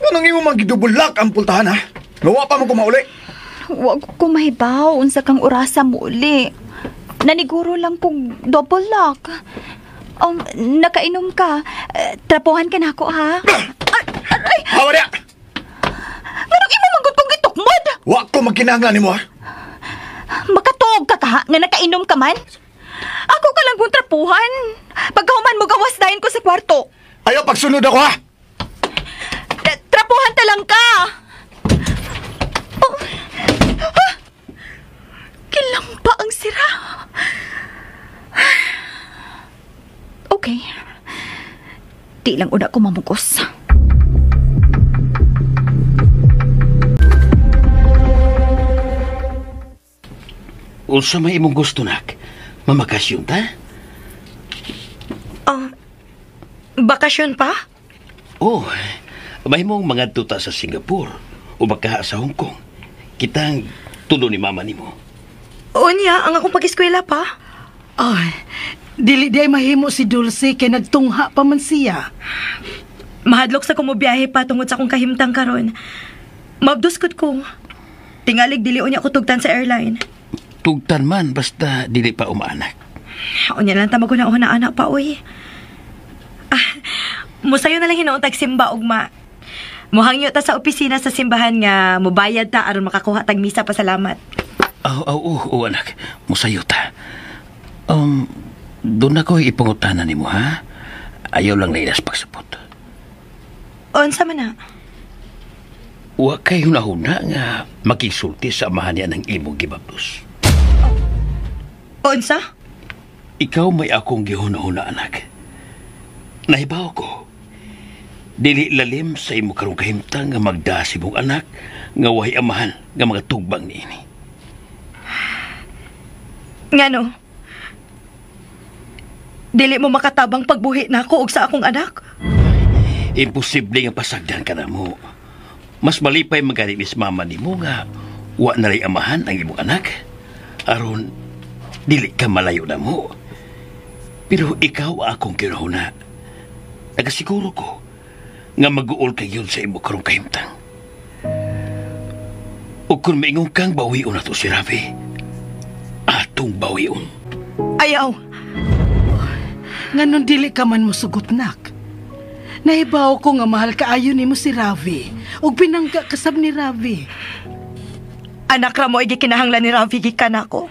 Anong imo magidubulak ang pultahan ha? Gawa pa mo kumauli. Huwag ko mahibaw unsa kang orasa mo uli. Naniguro lang kong double lock. Nakainom ka. Trapuhan ka na ako, ha? Aray! Hawa niya! Nganong imo manggod kong gitukmod? Wa ko magkinahanglan ni mo ha? Makatuog ka ka, nga nakainom ka man? Ako ka lang kong trapuhan. Pagkahuman mo gawas dahin ko sa kwarto. Ayaw pagsunod ako ha? Trapuhan ta lang ka! Oh. Kilang pa ang sira. Okay. Di lang una ko mamugos. Unsa may imong gusto, nak? Mamakasyon ta? Bakasyon pa? Oh, may mong mga tuta sa Singapore o baka sa Hong Kong. Kitang tulo ni mama nimo. Unya, ang akong pag-eskwela pa. Ay, dili di ay mahimo si Dulce kay nagtungha pa man siya. Mahadlok sa kumubiyahe pa tungod sa akong kahimtang karon. Mabduskot ko. Tingalig dili unya ko tugtan sa airline. Tugtan man, basta dili pa umaanak. Unya lang tamago na una anak pa, uy. Musayo na lang hinuon tag simba ugma. Muhangyo ta sa opisina sa simbahan nga mubayad ta aron makakuha tag misa pa salamat. Oo, anak. Musayo ta. Doon ako ipangutanan nimo, ha? Ayaw lang na ilas pagsapot. Unsa man na? Wa kay hunahuna nga makisulti sa amahan niya ng imong gibaplos. Unsa? Ikaw may akong gihuna-huna, anak. Nahibaw ko. Dili lalim sa imo karong kahimtang nga magdasi mong anak nga wahay amahan nga mga tugbang niini. Ngano? Dili mo makatabang pagbuhi na ako og sa akong anak? Imposible nga pasagdan ka na mo. Mas malipay maganis mama nimo nga wa na rin amahan ang imong anak. Aron, dili ka malayo na mo. Pero ikaw akong kinahuna. Nagasiguro ko nga mag-uol kayo sa imo karong kahimtang. O kung maingong kang bawion na to si Ravi, atong bawion. Ayaw. Nganon dili ka man mo sugot, nak. Nahibaw ko nga mahal kaayo nimo si Ravi ug pinangga kasab ni Ravi. Anak ra mo gikinahanglan ni Ravi gikan ako.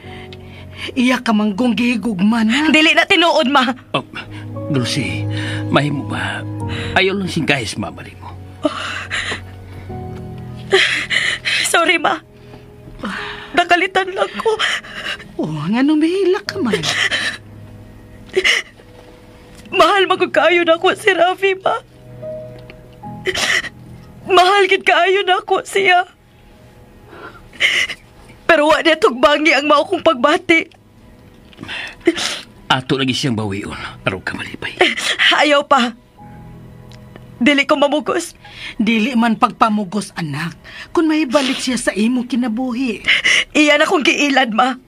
Iya ka manggong gihigugman, ha? Dili na tinuod, ma. Dulce, mahimo ba? Ayaw lang singgahis mama nimo. Sorry, ma. Nakalitan lang ko. Nga numihila ka man. Mahal magkaayo na ako si Rafi, ma. Mahal gid kaayo na ako siya. Pero wa niya tugbangi ang mao kong pagbati. Ato lagi siyang bawion, araw ka malipay. Ayaw pa. Dili ko mamugos. Dili man pagpamugos, anak. Kung may balik siya sa imo kinabuhi. Iyan akong giilad, ma.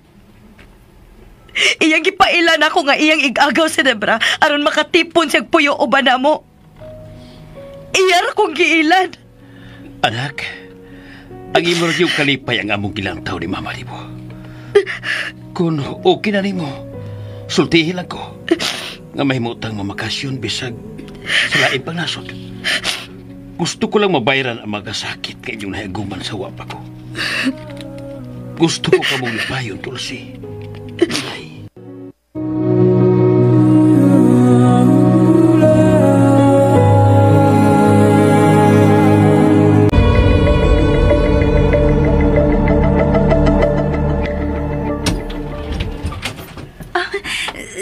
Iyang gipailan ako nga iyang igagaw si Debra aron makatipon siyang puyo o bana mo. Iyan akong giilad. Anak, ang imo rin yung kalipay ang among gilantaw ni mama ni mo. Kung okay na ni mo, sultihin lang ko nga mahimutang mamakasyon bisag sa laing pangnasod. Gusto ko lang mabayaran ang mga sakit kay inyong nahaguman sa wapa ko. Gusto ko ka mong lipayon, Dulce.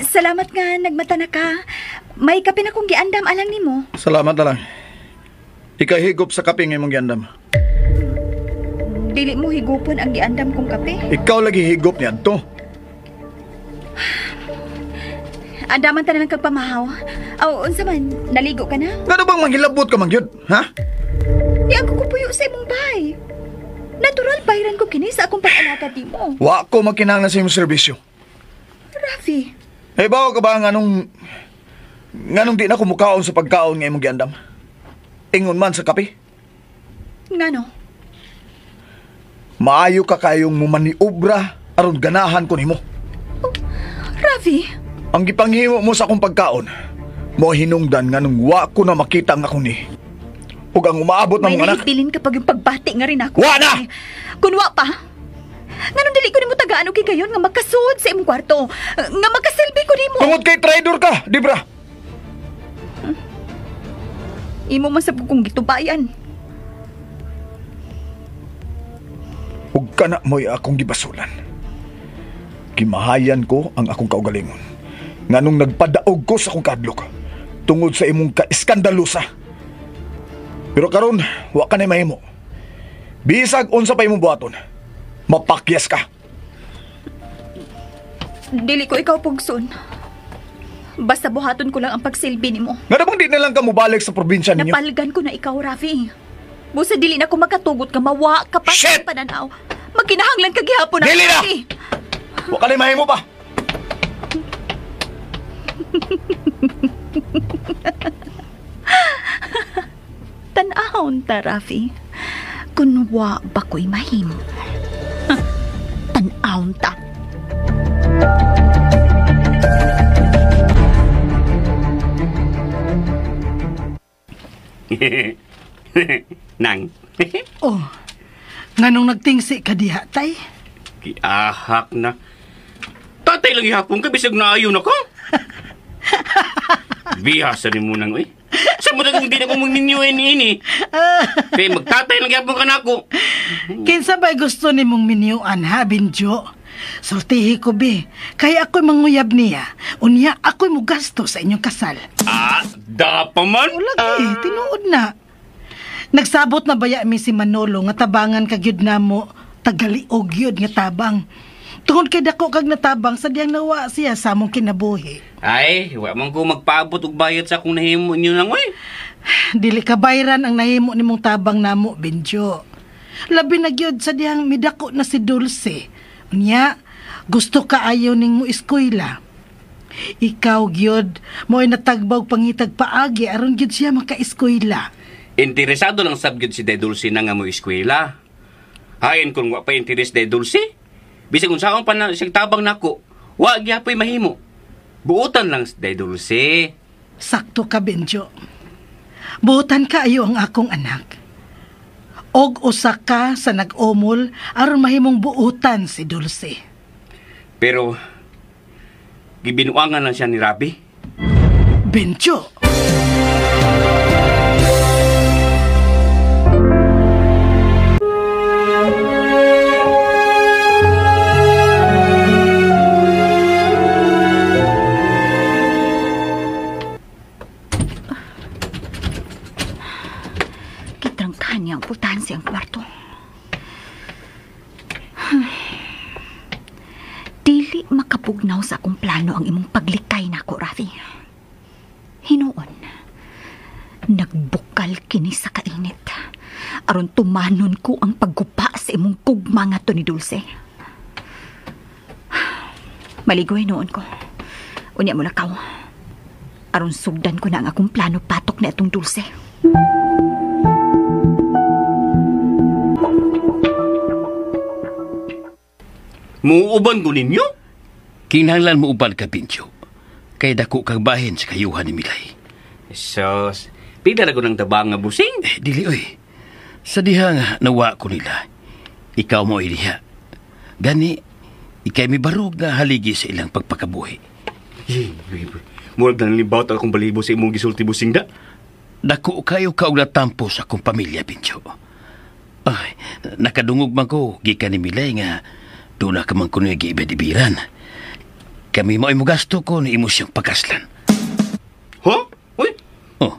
Salamat nga, nagmata na ka. May kape na kong giandam alang nimo. Salamat na lang. Ikahigop sa kape ng imong giandam. Dili mo higupon ang giandam kong kape. Ikaw lagi higop niyan to. Andaman ta na lang kagpamahaw. Aw, unsa man, naligo ka na? Nga bang manghilabot ka mangyud, ha? Di ako kupuyo sa imong bahay. Natural bayaran ko kini sa akong pag-alaga di mo. Wa ko magkinahanglan sa imong serbisyo. Rafi. Bawa ka ba nganong di na kumukaon sa pagkaon nga imong giandam? Ingon man sa kape? Ngano? Maayo ka kayong mumaniobra aron ganahan ko nimo. Oh, Rafi? Ang gipanghimo mo sa akong pagkaon, mo hinungdan nganong wa ko na makita nga akong ni. Ug ang umaabot ng mga anak. May nahibilin kapag yung pagbati nga rin ako. Wa na! Kung wa pa, nganong dili ko nimo tagaan og kayon nga makasud sa imong kwarto, nga makasilbi ko nimo. Tungod kay traidor ka, Debra. Imo man sa kong gitubayan. Ug kana mo'y akong gibasulan. Gimahayan ko ang akong kaugalingon. nga nung nagpadaog ko sa kong kadlok tungod sa imong ka-iskandalusa. Pero karon, wa ka na mahimo. Bisag unsa pa imong buhaton, mapakyas ka. Dili ko ikaw pugson. Basta buhaton ko lang ang pagsilbi nimo. Nga namang di na lang ka mubalik sa probinsya ninyo. Napalgan ko na ikaw, Rafi. Busa dili na ko makatugot ka, mawa ka pa Shit! sa pananaw. Magkinahanglan ka gihapon Dili na! Rafi. Wa ka na mahimo pa. Tanahon ta, Rafi. Kunwa ba ko'y mahimo? Tanahon ta. Nang. Oh, nganong nagtingsi ka diha, tay? Giahak na. Tatay lang ihapon ka, bisag naayon ako. Bihasa ni mo nang, oy. Sa mo nang hindi na kong magninyo ini. Kaya magtatay lang ihapon ka na ako. Kinsa ba'y gusto ni mong minyuan, ha, Binjo? Sultihi ko, be. Kaya ako'y manguyab niya. Unya, ako'y mugasto sa inyong kasal. Da pa man. Lagi, tinuod na. Nagsabot na baya mi si Manolo nga tabangan kagyud namo tagaliog yun nga tabang. Tungod kay dako kag natabang sadyang nawa siya sa among kinabuhi. Ay, wa man ko magpaabot og bayad sa akong nahimo niyo nang, oy. Dili ka bayran ang nahimo nimong tabang namo, Benjo. Labi na gyud sadyang midako na si Dulce. Unya, gusto ka ayaw ning mo eskwela. Ikaw gyud mo'y natagbaw pangitag paagi aron gyud siya maka-eskwela. Interesado lang sabgyud si Dulce na nga mo eskwela. Hain kung wa pa interes Dulce. Bisag unsaon pa na siyang tabang nako, wa gyapon mahimo. Buutan lang si Dulce. Sakto ka, Benjo. Buutan ka ayo ang akong anak. Og usa ka sa nag-umol aron mahimong buutan si Dulce. Pero gibinuangan lang siya ni Rabi. Benjo. Ang putansi ang kwarto. Dili makapugnaw sa akong plano ang imong paglikay nako, Rafi. Hinuon, nagbukal kini sa kainit aron tumanon ko ang paggupa sa imong kugma nga to ni Dulce. Maligoy noon ko. Unya mo lakaw. Aron sugdan ko na ang akong plano patok na itong Dulce. Muuban ko ninyo? Kinahanglan mo uban ka, Pincho. Kay dako kang bahin sa kayuhan ni Milay. Sos, pila na ko ng tabang nga busing. Dili, oy. Sa diha nga nawa ko nila. Ikaw mo iliha. Gani, ikay may barog na haligi sa ilang pagpakabuhi. Murag na nalibaw akong balibo sa imong gisulti busing da. Dako kayo kaog natampo sa akong pamilya, Pincho. Ay, nakadungog man ko, gikan ni Milay nga doon na ka man kuno yung giibadibiran. Kami mo ay mugasto ko ni imo siyang pagkaslan. Huh? Uy? Oh,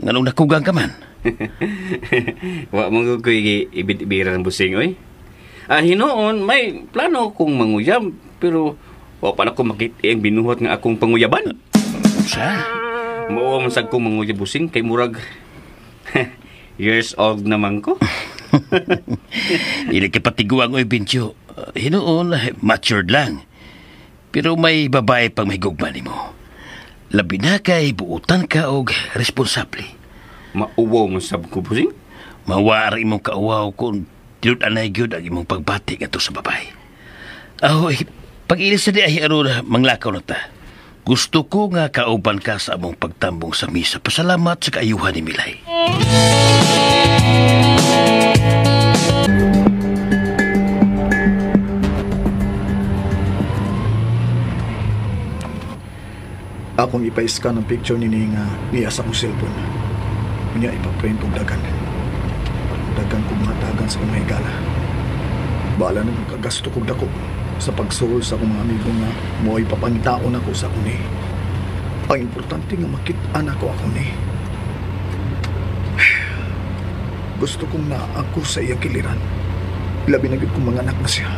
nganong nakugang ka man? Wa mong ko ibid-ibiran ng busing, oy. Hinoon, may plano kong manguyab, pero wa pa na ko makita ang binuhat nga akong panguyaban. Sa? Mao man sad kong manguyab busing, kay murag years old naman ko. Dili ka patiguang, oy, Pincho. Hinoon, matured lang. Pero may babae pang may gugma ni mo. Labi na kay buutan ka og responsable. Mauwaw mo sab ko, busing? Mawari mong kauwaw kung tinud-anay gyud ang imong pagbati nga to sa babae. Ahoy, pag-ilis na di ay aron manglakaw na ta. Gusto ko nga kauban ka sa among pagtambong sa misa. Pasalamat sa kaayuhan ni Milay. Akong ipa-scan ang picture ni nga niya sa akong cellphone. Kunya ipa-print kong dagan. Dagan kong mga dagan sa mga higala. Baala na kagasto kong dako. sa pagsuol sa akong mga amigo nga mo'y papangitaon ako sa akong ni. Ang importante nga makita na ko ako ni. Gusto kong na ako sa iyang kiliran. Labi na gid kong mga anak na siya.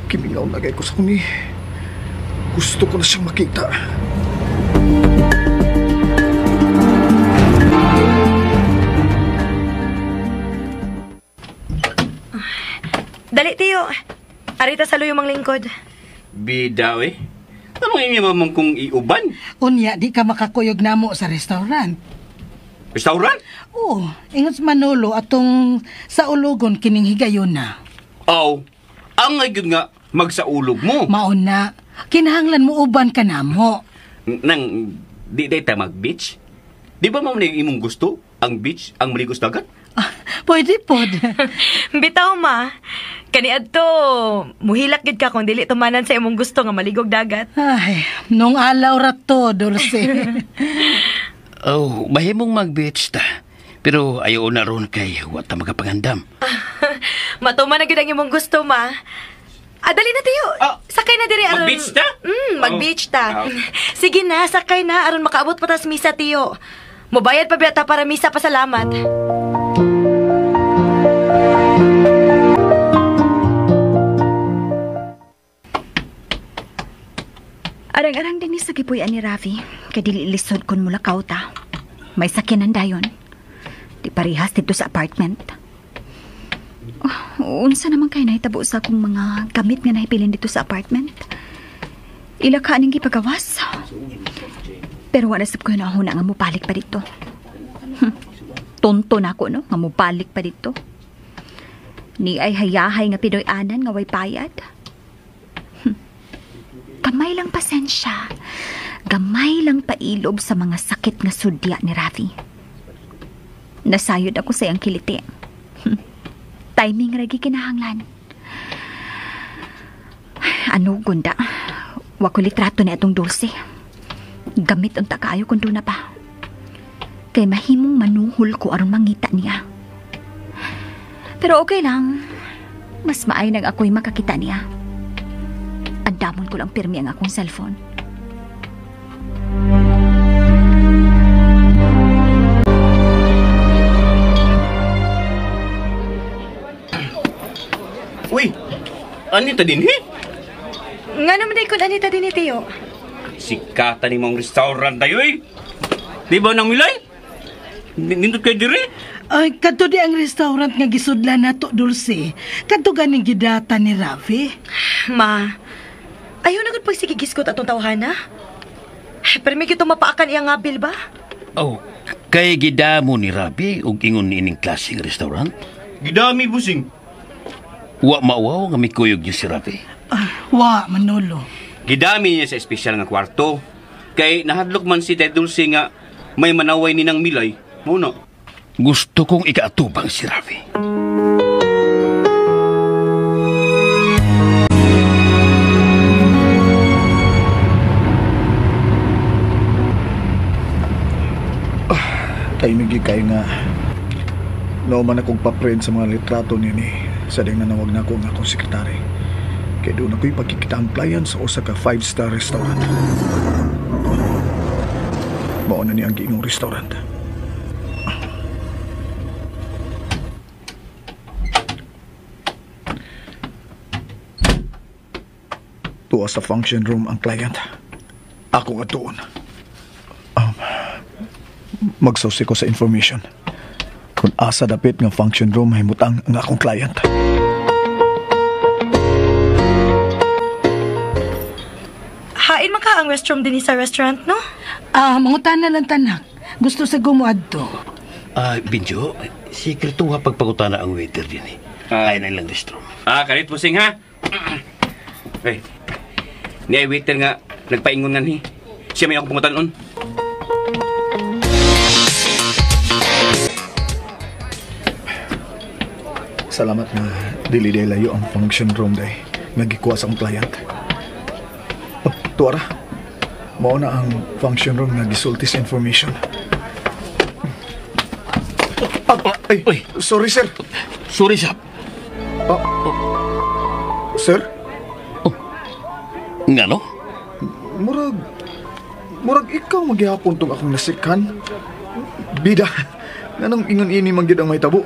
Kimingaw na gay ko sa akong ni. Gusto ko na siyang makita. Dali, Tiyo. Arita sa luyong mang lingkod. Bidaw eh. Ano nga mamang kong iuban? Unya, di ka makakuyog namo sa restaurant. Restaurant? Oo, ingat Manolo atong sa ulugon kining higayon na. Aw, ang ngayon nga magsaulog mo. Maon na, kinahanglan mo uban ka namo. Nang di day ta mag-beach? Di ba mamang imong gusto? Ang beach, ang maligos dagat? Ah, pwede pod. Bitaw, ma. Kaniadto, muhilak gid ka kung dili tumanan sa imong gusto nga maligog dagat. Ay, nung alaw ra to, Dulce. Oh, mahimong mag-beach ta. Pero ayaw na ron kay wata magapangandam. Matuman na gid ang imong gusto, ma. Dali na, Tiyo. Sakay na diri aron. Mag-beach ta? Mag-beach ta. Okay. Sige na, sakay na aron makaabot pa tas misa, Tiyo. Mobayad pa biyata para misa pa salamat. Arang-arang din ni sa gipuyan ni Rafi. Kay dili lisod kon mula kauta. May sakyanan dayon. Di parihas dito sa apartment. Unsa naman kay nahitabo sa akong mga gamit nga nahipilin dito sa apartment? Ila ka aning gipagawas. Pero wala sab ko na ako na nga mupalik pa dito. Tonto na ako, no? Nga mupalik pa dito. Ni ay hayahay nga Pinoy anan nga way payad. Gamay lang pasensya. Gamay lang pailob sa mga sakit nga sudya ni Rafi. Nasayod ako sa iyang kiliti. Timing ragi kinahanglan. Ano, gunda? Wako litrato na itong Dulce. Gamit ang takaayo kung doon na pa. Kay mahimong manuhol ko aron mangita niya. Pero okay lang. Mas maay nang ako'y makakita niya. Andamon ko lang pirmi ang akong cellphone. Uy, anita din eh? Nga naman day kun anita din ni Tiyo. Sikata ni mong restaurant tayo eh. Di ba nang milay? Nindot kayo diri? Ay, kadto di ang restaurant nga gisudlan nato, Dulce. Kadto ganing gidata ni Rafi. Ma, ayaw na gud pagsigigiskot atong tawhana. Pero may gito mapaakan iyang nga bill ba? Oh, kay gidamo ni Rabi ug ingon ni ining klaseng restaurant. Gidami busing. Wa maawaw nga may kuyog niya si Rabi. Wa, Manolo. Gidami niya sa espesyal nga kwarto. Kay nahadlok man si Ted Dulce nga may manaway ni nang milay. Muna. Gusto kong ikaatubang si Rafi. Tayo naging kayo nga nauman akong paprint sa mga litrato niya ni sa ding nanawag na ako nga akong sekretary. Kaya doon ako'y pagkikita-amplayan sa usa ka 5-star restaurant. Mauna ni ang giingong restaurant. Tuwa sa function room ang client. Ako nga doon. Magsausi ko sa information. Kung asa dapit ng function room ay mutang ang akong client. Hain man ka ang restroom din sa restaurant, no? Mangutan na lang tanak. Gusto sa gumuad to. Binjo, sikreto nga pagpagutana ang waiter din eh. Ay na lang restroom. Kalit busing ha? Hey, ni ay waiter nga nagpaingon nga ni. Siya may akong pangutanon. Salamat na dili layo ang function room day. Nagikuha sa akong client. Tuwara, mao na ang function room nga gisulti sa information. Ay, sorry sir. Sorry, Sap. Sir? Nga no? Murag ikaw maghihapon tong akong nasikhan. Bida, nganong ingon ini manggid ang may tabo.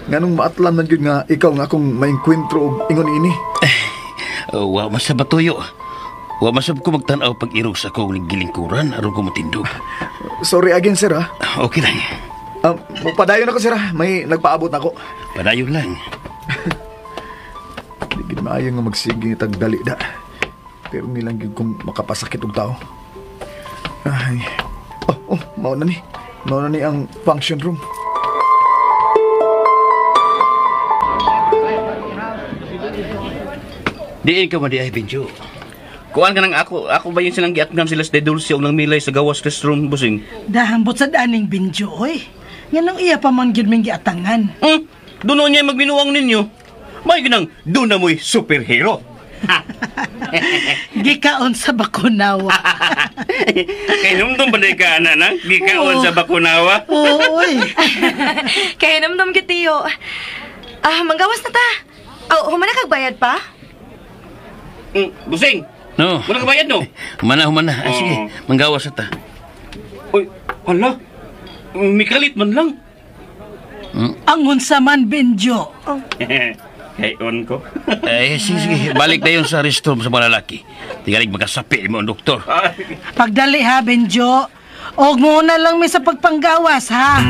Nganong maatlan man gyud nga ikaw nga akong maengkwentro og ingon ini. Wa masab tuyo. Wa masab ko magtanaw pag irog sa akong gilingkuran aron ko matindog. Sorry again, sir, ha? Okay lang. Padayon ako, sir, ha? May nagpaabot ako. Padayon lang. Di gid maayo nga magsige tagdali da. Pero nilang gyud kong makapasakit og tao. Ay. Mao na ni. Mao na ni ang function room. Diin ka ba di ay, Benjo? Kuhaan ka ng ako ba yun silang giatnam sila sa Dulce o ng milay sa gawas restroom, busing? Dahambot sa daning Benjo, oy. Nga nang iya pa man gyud ming giatangan. Doon niya magbinuwang ninyo. May ginang, doon na mo'y superhero. Gikaon sa bakunawa. Kay numdum ba ka, anak? Gikaon sa bakunawa? Oy. Kaya namdam kitiyo. Manggawas na ta. Humana kag bayad pa? Busing! No. Wala ka bayad, no? Humana. Sige, manggawas na ta. Uy, hala. Mikalit man lang. Angon sa man, Benjo. Kay on ko. Sige. Balik na yun sa restroom sa mga lalaki. Tingalig magkasapi mo ang doktor. Pagdali ha, Benjo. Og muna lang mi sa pagpanggawas, ha?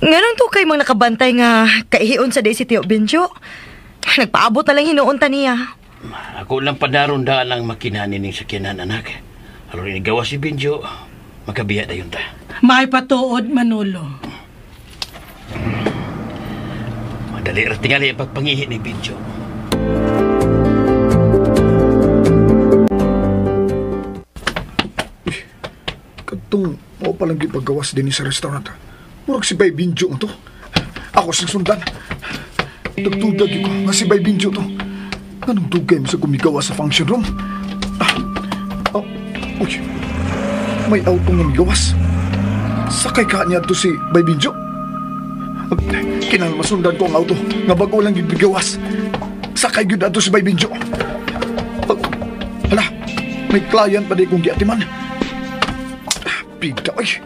Nganong to kay mga nakabantay nga kaihion sa day si Tio Benjo. Nagpaabot na lang hinuunta niya. Ako lang padaron daan ang makinanin ng sakyanan, anak. Aron inigawa si Benjo, makabiya na yun ta. May patuod, Manolo. Madali tingali ang pagpangihi ni Benjo. Kadtong mo palang gipagawas din sa restaurant. Murag si Bay Binjo to. Ako sing sundan. Tagtudag ko nga si Bay Binjo to. Anong dugay mo sa gumigawa sa function room? Uy, may auto nga migawas. Sakay ka niya to si Bay Binjo. Kinahanglan masundan ko ang auto nga bago lang yung bigawas. Sakay yun ato si Bay Binjo. Hala, may client pa di kong giatiman. Bigda, ay.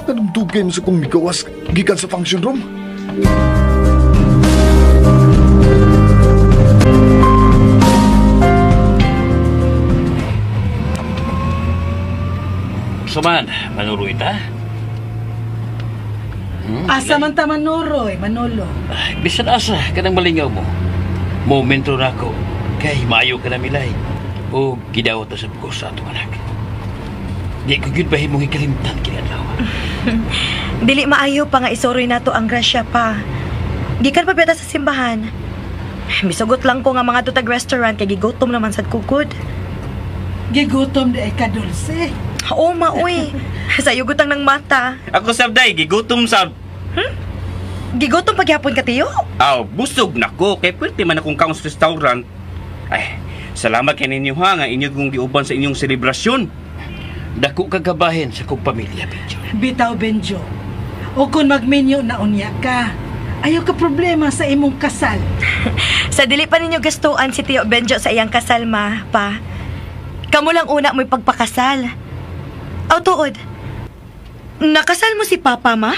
Anong dugay mo sa kong migawas gikan sa function room? Suman, manuroy ta? Asa man ta manuroy, Manolo. Bisan asa, kanang malingaw mo. Momento na ako, kay maayo ka na milay. O gidawat sa bukos sa atong anak. Di ko yun bahin mong ikalimtan kinadlaw. Dili maayo pa nga isoroy nato ang grasya pa. Gikan pa beta sa simbahan. Misugot lang ko nga mga tutag restaurant kay gigotom naman sad kukod. Gigutom di ka, Dulce. Oo, maoy. Sa yugutang ng mata. Ako sabday, gigutom sab. Gigotom paghapon ka, Tiyo? Busog na ko. Kay pwerte man akong kaon sa restaurant. Ay, salamat kay ninyo ha, nga inyo kong giuban sa inyong selebrasyon. Dako kagabahin sa kong pamilya, Benjo. Bitaw, Benjo. O kung magmenyo na unya ka, ayaw ka problema sa imong kasal. Sa dili pa ninyo gastuan si Tio Benjo sa iyang kasal, ma, pa. Kamu lang una mo'y pagpakasal. Tuod. Nakasal mo si Papa, ma?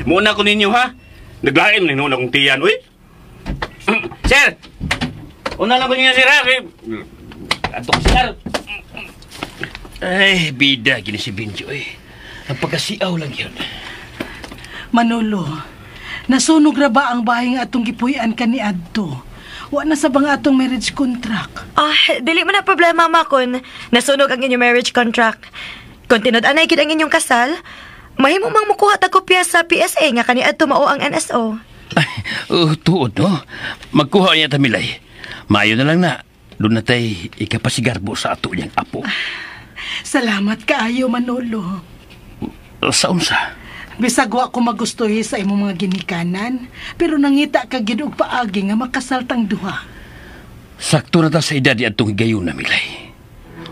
Muna ko ninyo ha. Naglaim na nung akong tiyan, uy. Sir! Una lang ko ninyo, sir, ha? Ato ko, sir. Ay, bida, gini si Benjo, Ang pagkasiaw lang yun. Manolo, nasunog ra ba ang bahay nga atong gipuy-an ka ni Adto? Wa na sa bang atong marriage contract? Dili man na problema, ma, kun nasunog ang inyong marriage contract. Kung tinud-anay gid ang inyong kasal, mahimo mang mukuha ta kopya sa PSA nga kani Adto mao ang NSO. Ay, tuod, no? Magkuha niya tamilay. Maayo na lang na. Doon na tayo ikapasigarbo sa ato niyang apo. Salamat kaayo, Manolo. Sa unsa? Bisag wa ko magustuhi sa imong mga ginikanan, pero nangita ka gid og paagi nga makasaltang duha. Sakto na ta sa edad atong higayon na milay.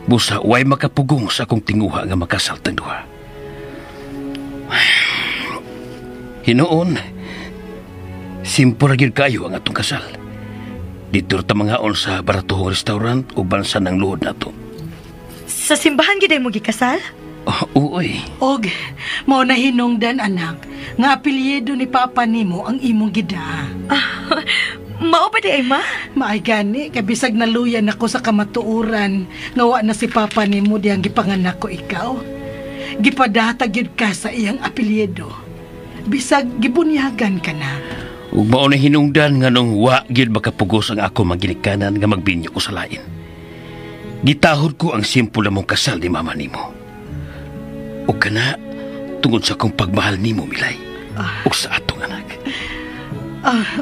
Busa, way makapugong sa akong tinguha nga makasaltang duha. Hinoon, simple gyud kayo ang atong kasal. Dito ta mangaon sa baratuhong restaurant o bansa ng luhod nato. Sa simbahan gid ay mo gikasal? Uy. Og, mao na hinungdan anak, nga apelyido ni Papa nimo ang imong gidaa. Mao ba di ay ma? Maay gani, kay bisag naluyan ako sa kamatuuran, nga wa na si Papa nimo diyang gipanganak ko ikaw. Gipadatag yun ka sa iyang apelyido. Bisag gibunyagan ka na. Ug mao na hinungdan nga nung wa gyud makapugos ang ako maginikanan nga magbinyo ko sa lain. Gitahod ko ang simple mong kasal ni mama nimo. O kana, tungod sa akong pagmahal nimo, Milay. O sa atong anak.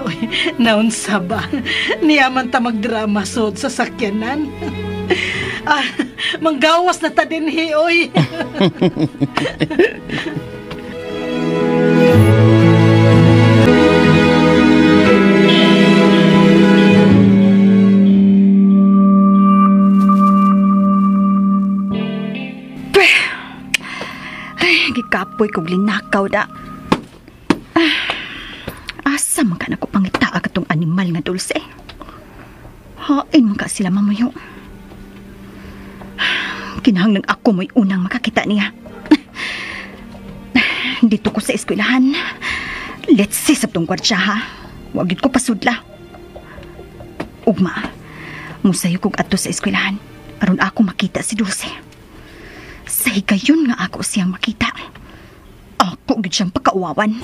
Uy, naunsa ba? Niyaman ta magdrama sod sa sakyanan. Manggawas na ta dinhi, oy. Gikapoy kog linakaw da. Asa man ka na ko pangitaa katong animal nga dulce. Hain man ka sila mamuyo. Kinahanglan ako mo'y unang makakita niya. Dito ko sa eskwelahan. Let's see sa tong kwartsa ha. Wagid ko pasudla. Ugma, musayo kog ato sa eskwelahan aron ako makita si Dulce. Sa higayon nga ako siyang makita. Ako gid siyang pagkauwawan.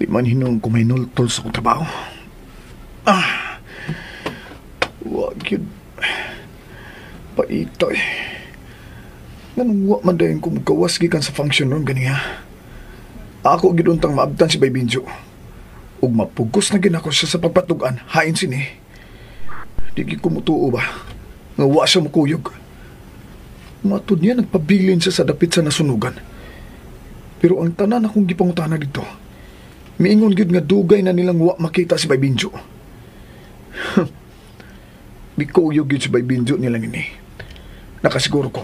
Di man hinong kumainultol sa kong trabaho. Wag yun. Paitoy. Ganun wa man dayon kung gawas gikan sa function nun ganiya. Ako giduntang maabtan si Baybinjo. Ug mapugos na ginako siya sa pagpatugan, hain sini. Di kumutuo ba? Nga wa siya mukuyog. Matod niya nagpabilin siya sa dapit sa nasunugan. Pero ang tanan akong gipangutana dito, miingon gyud nga dugay na nilang wa makita si Baybinjo. Bikuyog gyud si Baybinjo nilang ini. Nakasiguro ko,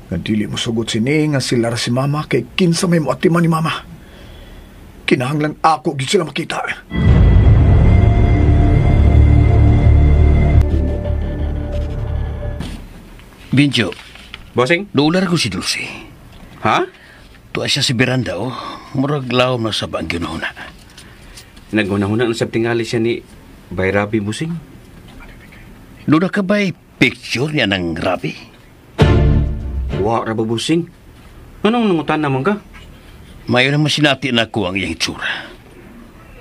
nga dili mo sugot sini nga sila si mama kay kinsa may muatiman ni mama. Kinahanglan ako gyud sila makita. Binjo. Bossing? Luular ko si Dulce. Ha? Tuwa siya si Miranda, murag lawom na sa bang ginuna. Naguna-huna sa tingali siya ni Bay Rabi, Bossing. Luna ka ba'y picture niya ng Rabi? Wa, Raba, Bossing. Anong nangutan naman ka? Mayon naman sinati na ako ang iyang itsura.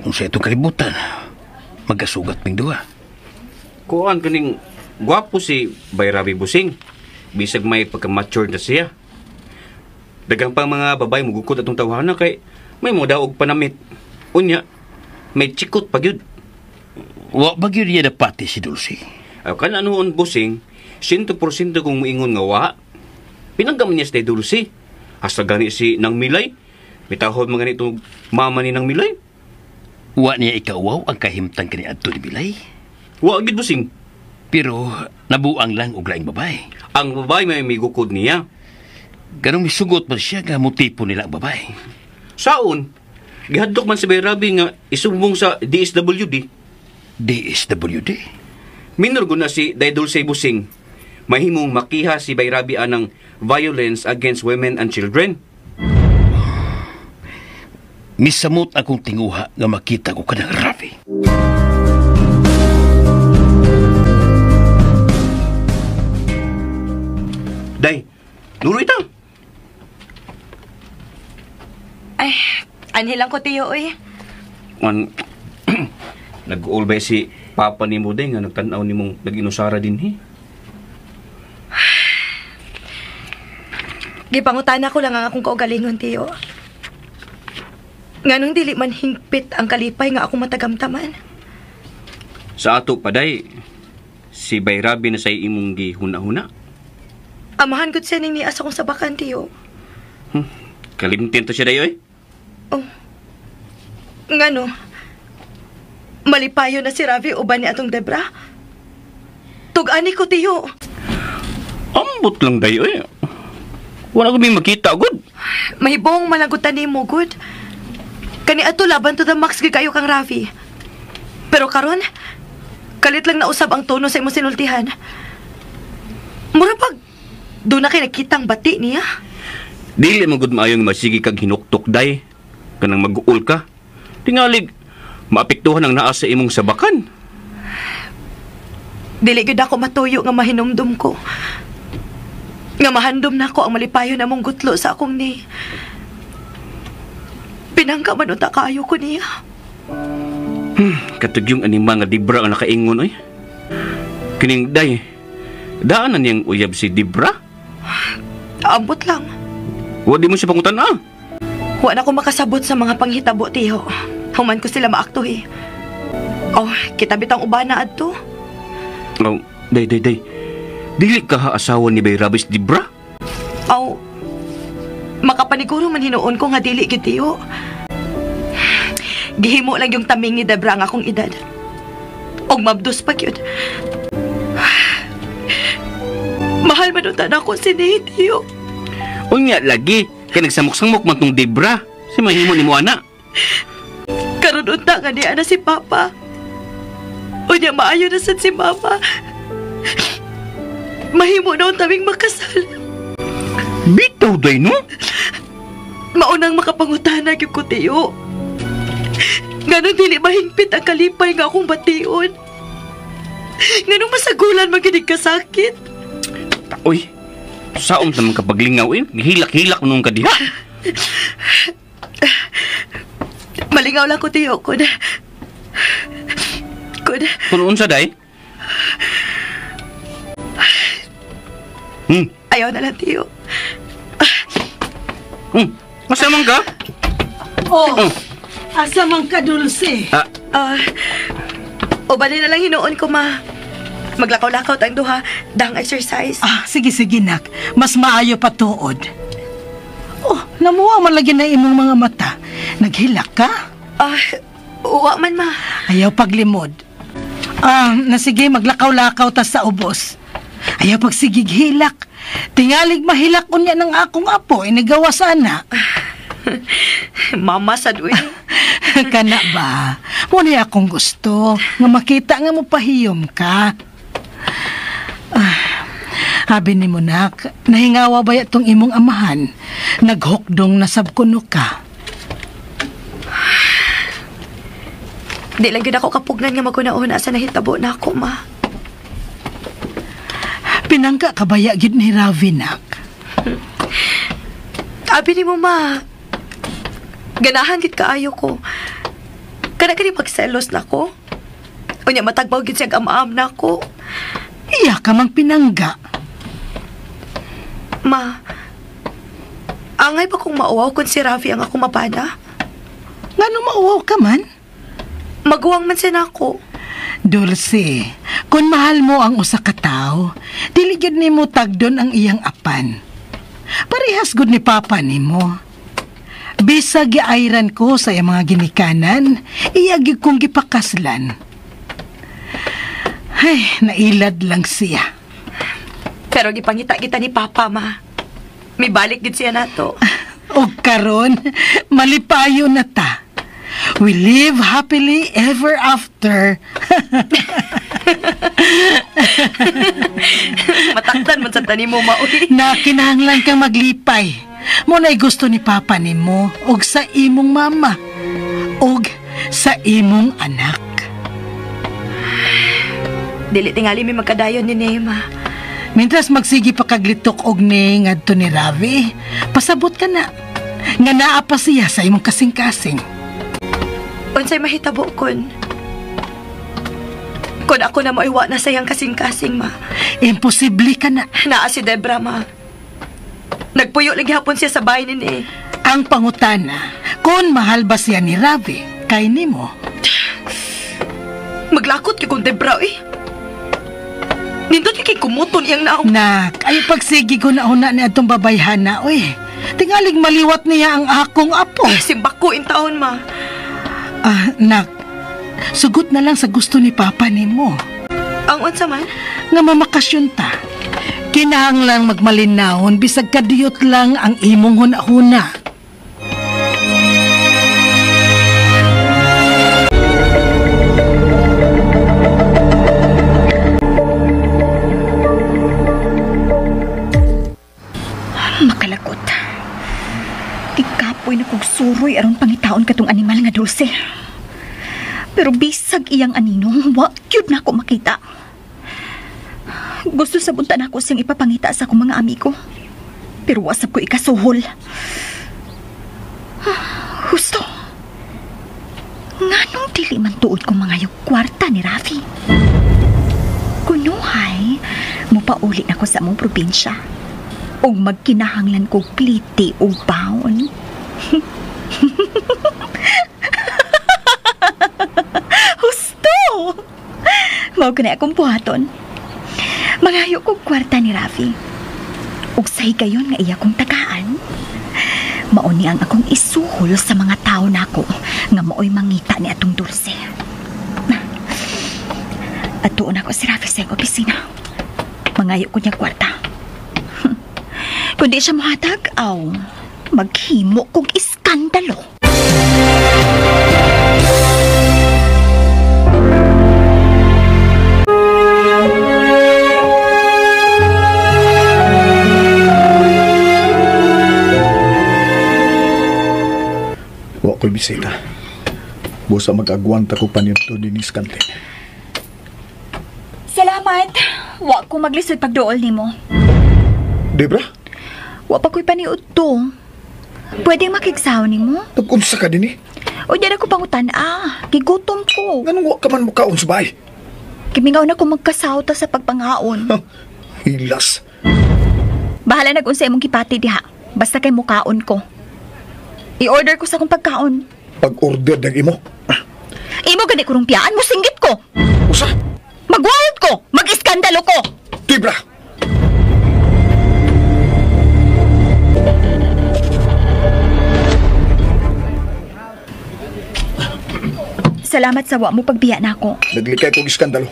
Kung sa itong kalibutan, magkasugat ming duha. Kuan kaning gwapo si Bay Rabi, Bossing. Bisag may pagka-mature na siya. Dagang pang mga babae mugukod atong tawhana kay may mga daog panamit. Unya, may chikot pagyud. Wa bagyud niya napati si Dulce. Kan anoon, Bossing, 100% kung muingon nga wa. Pinanggaman niya si Dulce. Hasta gani si Nang Milay. Mitahod mga nitong mama ni Nang Milay. Wa niya ikawaw ang kahimtang kani adto ni Milay. Wa gid, Bossing. Pero nabuang lang og laing babae. Ang babae may migukod niya. Ganong misugot man siya nga motipo nila ang babae. Saon? Gihadlok man si Bay Rabi nga isumbong sa DSWD. DSWD? Minor na si Dulce, Bossing. Mahimong makiha si Bay Rabi anang violence against women and children. Misamot akong tinguha nga makita ko kanang Rabi. Day, duro ita. Ay, anhi lang ko tiyo, oy. Nag-ulbay si Papa ni mo, Day, nga nagtanaw ni mong nag-inusara din, he. Gipangutana ko lang ang akong kaugalingon, tiyo. Nganong dili man hingpit ang kalipay nga akong matagamtaman. Sa ato paday, si Bayrabi na sa imong gihuna-huna. Amahan gud siya ning nias akong sabakan, tiyo. Kalimtin to siya dayo eh. Oh. Ngano? Malipayo na si Ravi uban ni atong Debra? Tug-ani ko, tiyo. Ambot lang dayo eh. Wala ko may makita, good. Mahibong malagutan ni mo, good. Kani ato laban to the max kayo kang Ravi. Pero karon, kalit lang nausab ang tono sa imong sinultihan. Mura pag doon na kayo nakitang bati niya. Dili mo gud maayong masigi kag hinuktok day. Kanang mag-uul ka. Tingalig, maapektuhan ang naa sa imong sabakan. Dili gud ako matuyo nga mahinumdum ko. Nga mahandom na ko ang malipayo na mong gutlo sa akong ni. Pinangka man unta kaayo ko niya. Katug yung anima nga Dibra ang nakaingon oy. Kining day, daanan niyang uyab si Dibra? Ambot lang. Wa di mo siya pangutan ah. Wa na ko makasabot sa mga panghitabo, tiyo. Human ko sila maaktuhi. Oh, kita bitang ubana adto. Oh, day. Dili ka ha asawa ni Bayrabis Dibra? Oh, makapaniguro man hinuon ko nga dili gid, tiyo. Gihimo lang yung taming ni Debra ang akong edad. Og mabdos pa gyud. Mahal man unta na ako si Tiyo. Unya lagi, kay nagsamok-samok man tong Debra. Si mahimo ni mo ana. Karon unta nga niya na si Papa. Unya maayo na sad si Mama. Mahimo na untaming makasal. Bitaw day no? Maunang makapangutana gyud ko, Tiyo. Nganon dili mahingpit ang kalipay nga akong bation. Nganong masagulan maginig ka sakit. Uy, saon naman kapaglingaw eh. Hilak-hilak nung ka diha. Malingaw lang ko, Tiyo. Kun unsa day? Ayaw na lang, Tiyo. Masamang ka? Oh, asa man ka, Dulce? Ubalin na lang hinuon ko, ma. Maglakaw-lakaw tayong duha, dang exercise. Sige, nak. Mas maayo pa tuod. Oh, namuha man lagi na imong mga mata. Naghilak ka? Uwa man, ma. Ayaw paglimod. Sige, maglakaw-lakaw ta sa ubos. Ayaw pagsigig hilak. Tingalig mahilak unya ng akong apo, inagawa sana. Mama, sadwi. Kana ba? Muna akong gusto nga makita nga mo pahiyom ka. Habi ni mo nak, nahingawa ba itong imong amahan? Naghukdong na sabkuno ka. Di lang yun ako kapugnan nga maguna-una sa nahitabo na ako, ma. Pinangka kabaya gid ni Ravi, nak. Abi ni mo, ma. Ganahan gid kaayo ko. Kana-kani pagselos na ko. Unya matagbaw gid siyang amaam na ko. Iya ka mang pinangga. Ma, angay pa kong mauwaw kung si Ravi ang ako mapana. Ngano mauwaw ka man? Maguwang man siya na ako. Dulce, kung mahal mo ang usa ka tawo, dili gyud nimo tagdon ang iyang apan. Parehas gud ni Papa nimo. Bisag giayran ko sa iyang mga ginikanan, iya gyud kong gipakaslan. Ay, nailad lang siya. Pero gipangita kita ni Papa, ma. May balik gid siya nato. O karon, malipayo na ta. We live happily ever after. Matakdan man sa tanim mo, maui. Na kinahanglan kang maglipay. Muna'y gusto ni Papa nimo og sa imong mama og sa imong anak. Dili tingali mi magkadayon ni Nema. Mintras magsigi pa kaglitok og ni ngadto ni Ravi, pasabot ka na. Nga naa pa siya sa imong kasing-kasing. Unsay mahitabo kon? Kon ako na maiwa na sayang kasing-kasing, ma. Imposible ka na. Naa si Debra, ma. Nagpuyo lagi hapon siya sa bahay ni. Ang pangutana, kung mahal ba siya ni Ravi, kay nimo? Maglakot kay kong debra eh. Nindot kay kumuton iyang naong. Nak, ay pagsigi ko na una ni atong babayhan na, oy. Tingaling maliwat niya ang akong apo. Simbako in taon, ma. Nak, sugot na lang sa gusto ni Papa nimo. Ang unsa man? Nga mamakasyon ta. Kinahanglang magmalinahon bisag kadiyot lang ang imong huna-huna. Makalakot. Ikapoy na kog suroy aron pangitaon katong animal nga Dulce. Pero bisag iyang aninong, wa gyud na ako makita. Gusto sabuntan ako siyang ipapangita sa akong mga amigo. Pero wasap ko ikasuhol. Gusto. Nganong dili man tuod ko mga yung kwarta ni Rafi? Kunuhay, mupauli na ko sa among probinsya. O magkinahanglan ko pliti o baon. Husto! Mao ko na akong buhaton. Mangayo kong kwarta ni Rafi. Ug say gayon nga iya kong tagaan. Mauni ang akong isuhol sa mga tao nako nga maoy mangita ni atong Dulce. At tuon ako si Rafi sa opisina. Mangayo ko niya kwarta. Kundi siya mahatag, maghimo kong iskandalo. Wa ko'y bisita. Busa mag-agwanta ko panito din iskante. Salamat. Wa ko maglisod pagdool nimo. Debra? Wa pa ko'y paniud to. Pwede makigsaw nimo? Nag-unsa ka din eh. O diyan ako pangutan, gigutom ko. Ganun wa ka man mukaon sa bahay. Kimingaw na ko magkasaw ta sa pagpangaon. Hilas. Bahala nag-unsa imong kipati diha. Basta kay mukaon ko. I-order ko sa akong pagkaon. Pag-order ng imo. Imo gani ko rumpiyaan mo, singgit ko. Usa? Mag-wild ko! Mag-iskandalo ko! Debra! Salamat sa wa mo pagbiya na ako. Naglikay kong iskandalo.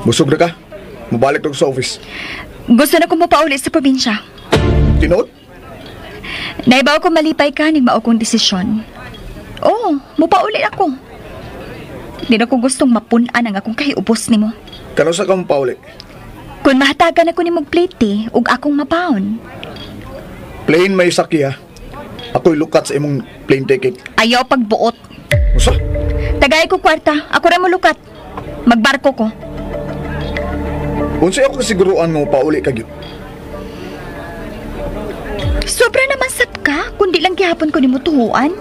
Busog na ka? Mabalik na ko sa office. Gusto na ko mo pauli sa probinsya. Tinood? Naibaw ko malipay ka ning mao kong desisyon. Oo, mupauli ako. Di na ko gustong mapunan ang akong kahiubos nimo. Kano sa kang pauli? Kung mahatagan ako ni mong plate, ug akong mapaon. Plane may sakya. Ako'y lukat sa imong plane ticket. Ayaw pagbuot. Usa? Tagay ko kwarta, ako rin mo lukat. Magbarko ko. Unsay ako kasiguruan nga pauli ka gyud? Sobra naman sat ka, kundi lang gihapon ko ni mo tuhuan.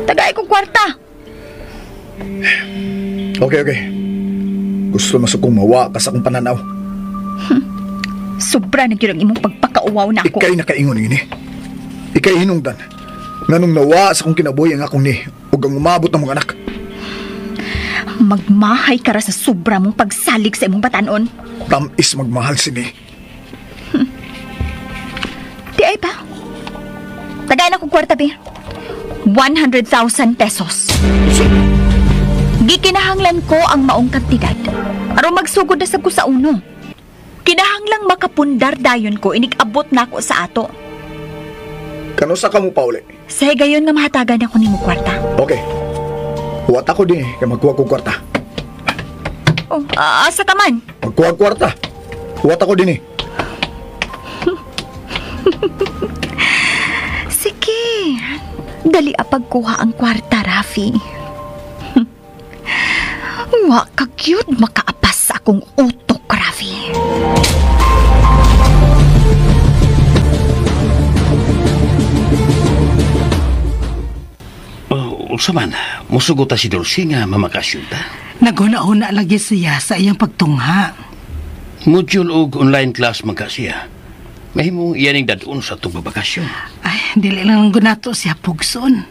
Tagay ko kwarta. Okay. Gusto masukong mawa ka sa akong pananaw. Sobra na gyud ang imong pagpakauwaw na ako. Ikay nakaingon ini. Ikay hinungdan. Nganong nawa sa akong kinabuhi ang akong ni ug ang umabot ng mga anak. Magmahay ka ra sa sobra mong pagsalig sa imong batanon. Tamis magmahal sini. Di ay pa. Tagay na kong kwarta, be. 100,000 pesos. Gikinahanglan ko ang maong kantidad. Aron magsugod na sab ko sa uno. Kinahanglang makapundar dayon ko inig-abot na ako sa ato. Kano sa kamo pauli? Sa gayon nga mahatagan ako nimo kwarta. Okay. Huwat ako din kaya magkuha kong kwarta. Oh, asa ka man? Magkuha kwarta. Huwat ako din Sige. Dali pagkuha ang kwarta, Rafi. Wa ka cute makaapas sa akong utok, Rafi. Unsa man, musugot ta si Dulce nga mamakasyon ta. Naguna-una lagi siya sa iyang pagtungha. Module og online class man ka siya. Mahimong iyaning dadun sa itong babakasyon. Ay, dili lang gunato siya pugson.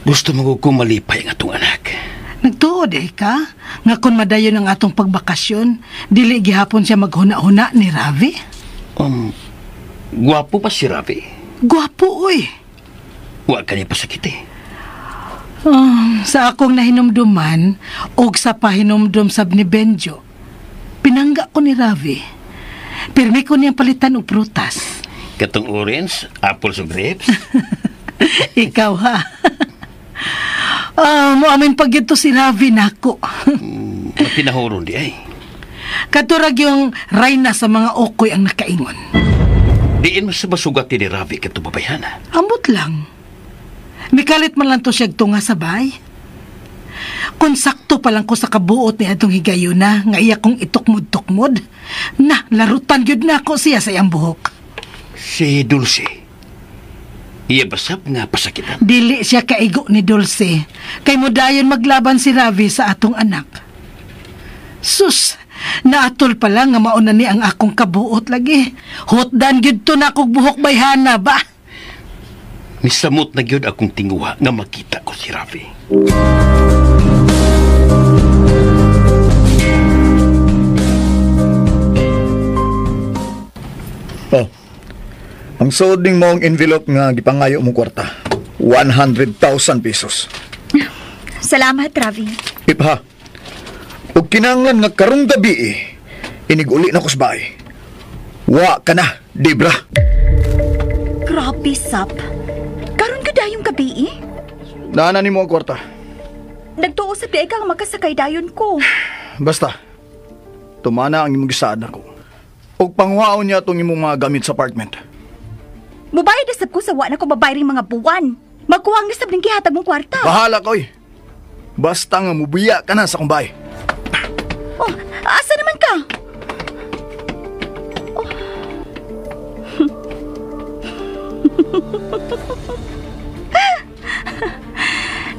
Gusto mo ko malipay ang atong anak. Nagtuod ka? Nga kung madayon ang atong pagbakasyon, dili gihapon siya maghuna-huna ni Ravi? Gwapo pa si Ravi. Gwapo, uy. Wa ka niya pasakit eh. Sa akong nahinumduman, o sa pahinumdum sab ni Benjo, pinangga ko ni Ravi. Pirmi ko niyang palitan og prutas. Katong orange, apples o grapes. Ikaw ha. Mo amin pag ito si Ravi nako. Matinahoron di ay. Katurag yung rayna sa mga okoy ang nakaingon. Diin mas masugat ni Ravi katong babayana. Ambot lang. Mikalit man lang to siya tunga sa bay. Kung sakto pa lang ko sa kabuot ni atong higayon na nga iya kong itukmod-tukmod, na larutan yun na ako siya sa iyang buhok. Si Dulce. Iya basap nga pasakitan. Dili siya kaigo ni Dulce. Kay mo dayon maglaban si Ravi sa atong anak. Sus, naatol pa lang nga mauna ni ang akong kabuot lagi. Hotdan gyud to na akong buhok bayhana ba? Misamot na gyud akong tinguha nga makita ko si Ravi. Oh. Ang soding mong envelope nga gipangayo mong kwarta. 100,000 pesos. Salamat, Ravi. Ipha. Ug kinahanglan nga karong gabi iniguli na ko sa bahay. Wa ka na, Debra. Grabe, Sap. Karon ka dayong gabi Naanan ni mo ang kwarta. Nagtuo sa di kang makasakay dayon ko. Basta, tumana ang imong gisaad ako. Ug pangwaon niya itong imong mga gamit sa apartment. Mubayad na sab ko sa wa na ko babayring mga buwan. Magkuhang na sab ning gihatag mong kwarta. Bahala ka, oy. Basta nga mubiya ka na sa kong bahay. Oh, asa naman ka? Oh.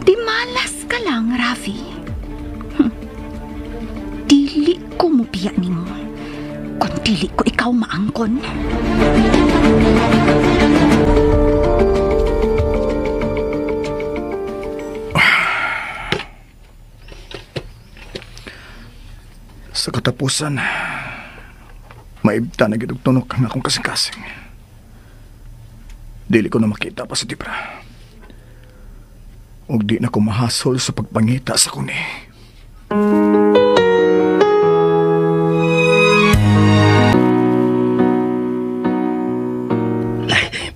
Di malas ka lang, Ravi. Dili ko mubiya nimo. Kung dili ko ikaw maangkon. Sa katapusan, maibta na gitog tunok ang akong kasing-kasing. Dili ko na makita pa si Debra. Ug di na ko mahasol sa pagpangita sa kuni.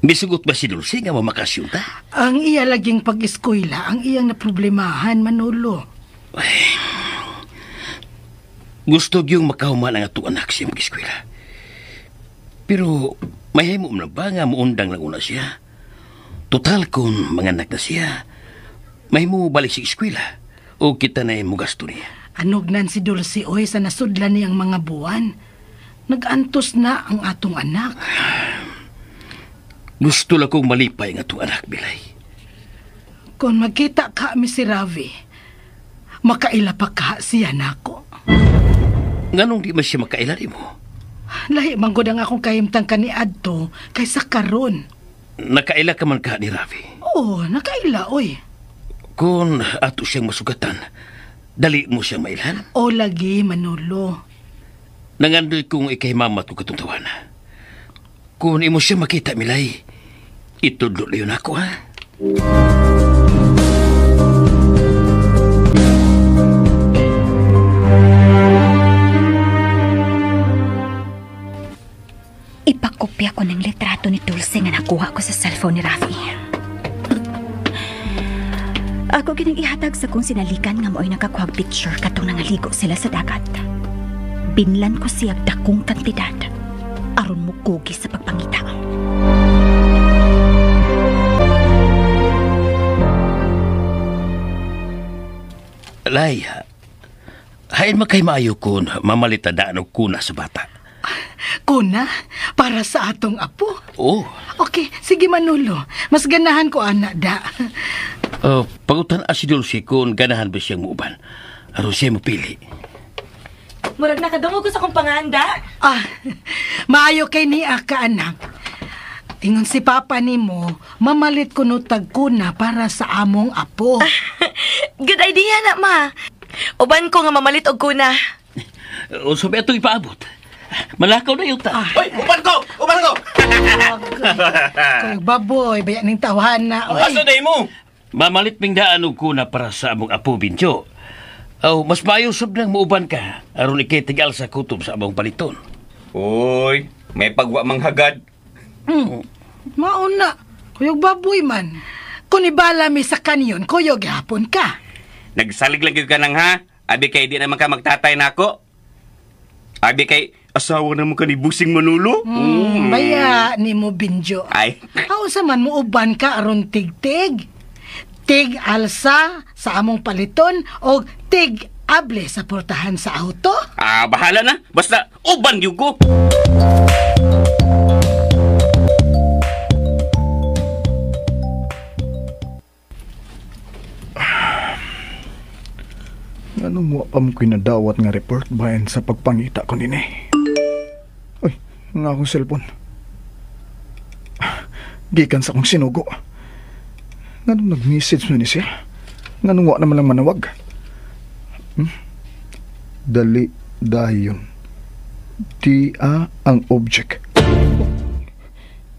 Misugot ba si Dulce nga mamakasyon ta? Ang iya laging pag-eskwela, ang iyang naproblemahan, Manolo. Gusto gyung makahuman ang atong anak siya mag-eskwela. Pero may mo na ba nga muundang lang una siya? Total kung manganak na siya, may mo balik sa eskwela o kita na yung gasto niya. Anugnan si Dulce oy sa nasudlan niyang mga buwan. Nag-antos na ang atong anak. Gusto lang kong malipay ang atong anak, Bilay. Kung magkita ka mi si Ravi, makaila pa ka siya nako. Nganong di man siya makailari mo? Lahi manggod ang akong kahimtang kaniadto kaysa karon. Nakaila ka man ka ni Ravi? Oo, nakaila, oy. Kung ato siyang masugatan, dali mo siyang mailhan? O lagi, Manolo. Nangandoy kong ikahimamat ko katuntawan. Kung imo siya makita, Milay, itudlo na yun ako, ha? Ipakopya ko ng litrato ni Dulce nga nakuha ko sa cellphone ni Rafi. Ako ginang ihatag sa kong sinalikan nga mo'y nakakuhag picture katong nangaligo sila sa dagat. Binlan ko siya dakong kantidad aron mo kugi sa pagpangita. Laya, hain makay maayo kun mamalitadaan og kuna sa bata. Kuna? Para sa atong apo? Oo. Okay, sige Manolo. Mas ganahan ko, anak da. Pagutan si Dulce kung ganahan ba siyang muuban. Aron siya mapili. Murag nakadungog ko sa kong panganda. Maayo kay ni ka, anak. Ingon si Papa ni mo, mamalit ko no tagkuna para sa among apo. Good idea na, ma. Uban ko nga mamalit og kuna. O sabi ito ipaabot. Malakaw na yung ta. Oy, uban ko! Uban ko! Kay baboy, bayan ning tawahan na. Oy. Asa day mo? Mamalit ming daan og kuna para sa among apo Bintyo. Aw, mas maayo sab nang muuban ka. Aron ikitigal sa kutob sa among paliton. Uy, may pagwa manghagad. Mauna. Kuyog baboy man. Kung ibala mi sa kanyon, kuyog hapon ka. Nagsalig lang ka nang ha? Abi kay di naman ka magtatay na ako. Abi kay asawa naman ka ni Busing Manolo. Baya ni mo Binjo. Ay. Kausa man mo uban ka aron tig-tig. Tig alsa sa among paliton o tig able sa portahan sa auto. Bahala na. Basta uban yung ko. Anong mo pa mo kinadawat nga report bayan sa pagpangita ko nini? Uy, nga akong cellphone. Gikan sa akong sinugo. Nganong nag-message mo ni siya? Nganong wa naman lang manawag? Dali dayon. Dia ang object.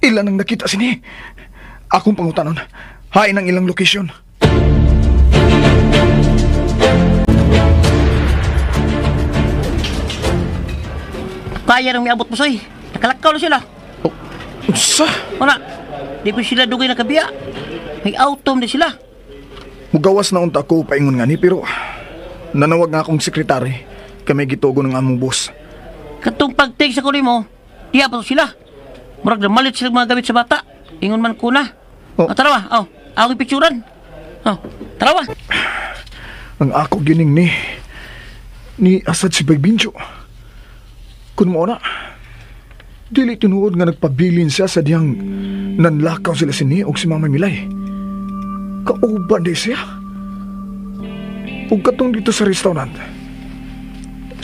Ilan ang nakita sini? Akong pangutanon. Hain ang ilang location. Kaya nang miabot mo, soy. Nakalakaw na sila. Sa? Wala. Di ko sila dugay na kabiya. May autom na sila. Mugawas na unta ko paingon nga ni pero nanawag nga akong sekretary kami gitugo ng among boss. Katong pag-take sa kunin mo, diya pa to sila. Murag na malit sila mga gamit sa bata. Ingon man kuna. Oh. Tarawa. Ako picturan. Tarawa. Ang ako gining ni Asad si Baybincho. Kung mo na, dili tinuod nga nagpabilin siya sa diyang nanlakaw sila si Ni o si Mama Milay. Kauban di siya. Ug katong dito sa restaurant,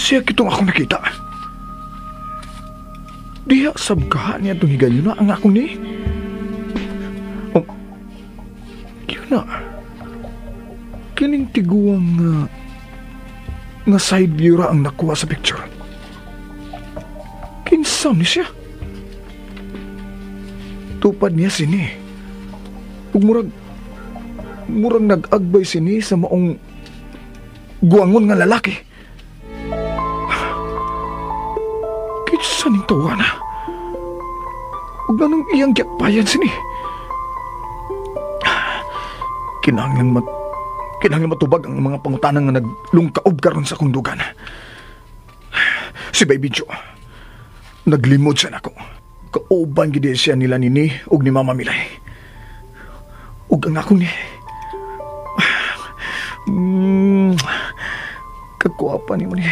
siya kitong ako nakita. Diya sabkahan niya itong higayon na ang akong ni. Yun na. Kining tiguang nga side view ra ang nakuha sa picture. Kinsa ni siya? Tupad niya sini. Ug murag nag-agbay sini sa maong guwangon nga lalaki. Kinsa ning tuwa na? Ug anong iyang gyakpayan sini? Kinahanglan matubag ang mga pangutanan nga naglungkaob karon sa akong dugan. Si Baby Joe, naglimod siya nako. Kauban gid siya nila nini ug ni Mama Milay. Ug ang akong ni kagwapa ni mo ni.